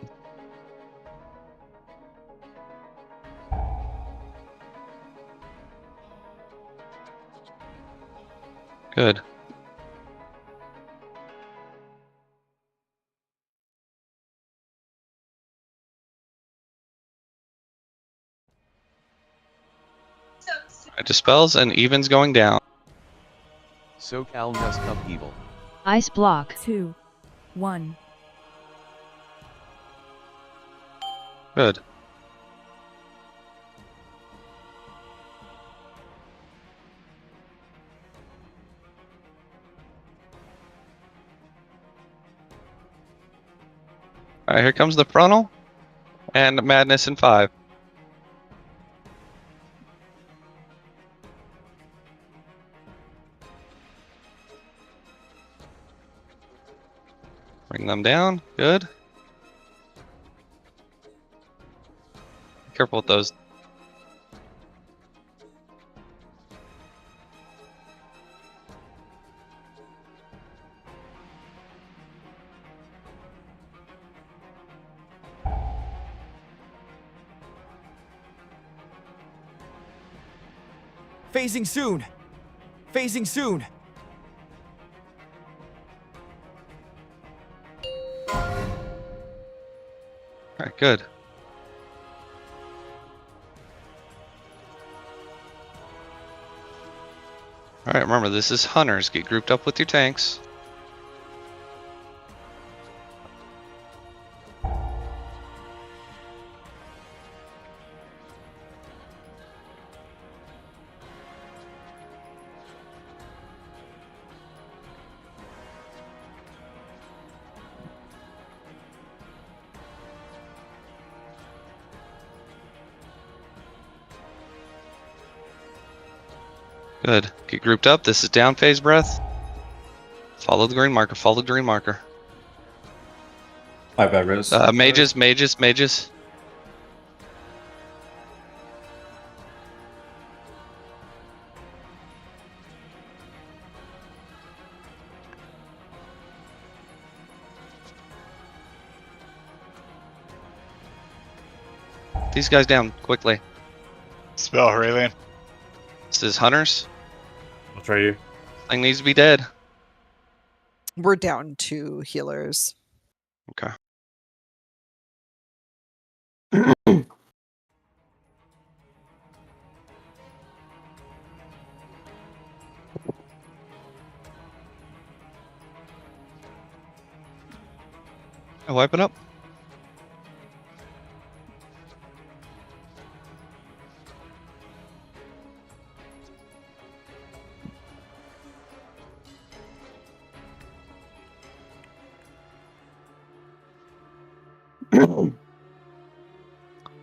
Good. Alright, dispels and evens going down. SoCal Dust Upheaval. Ice block. 2, 1. Good. Alright, here comes the frontal. And madness in 5. Bring them down. Good. Be careful with those. Phasing soon. Phasing soon. Alright, good. Alright, remember this is hunters. Get grouped up with your tanks. Good. Get grouped up. This is down phase breath. Follow the green marker. Follow the green marker. My bad, Riz. Mages, mages, mages. These guys down quickly. Spell Aurelian. This is hunters. I'll try you. Thing needs to be dead. We're down 2 healers. Okay. I wipe it up.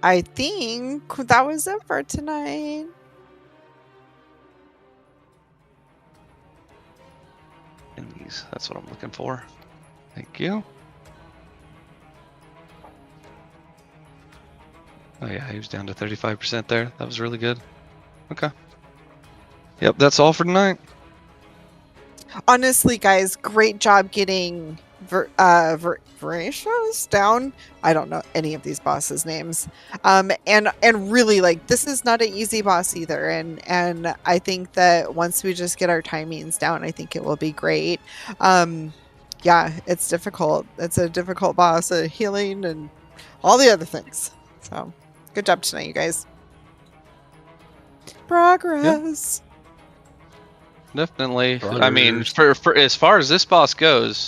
I think that was it for tonight. Indies, that's what I'm looking for. Thank you. Oh yeah, he was down to 35% there. That was really good. Okay. Yep, that's all for tonight. Honestly, guys, great job getting Voracious down. I don't know any of these bosses' names. And really, like, this is not an easy boss either. And I think that once we just get our timings down, I think it will be great. Yeah, it's difficult. It's a difficult boss, healing and all the other things. So, good job tonight, you guys. Progress. Definitely. I mean, for as far as this boss goes,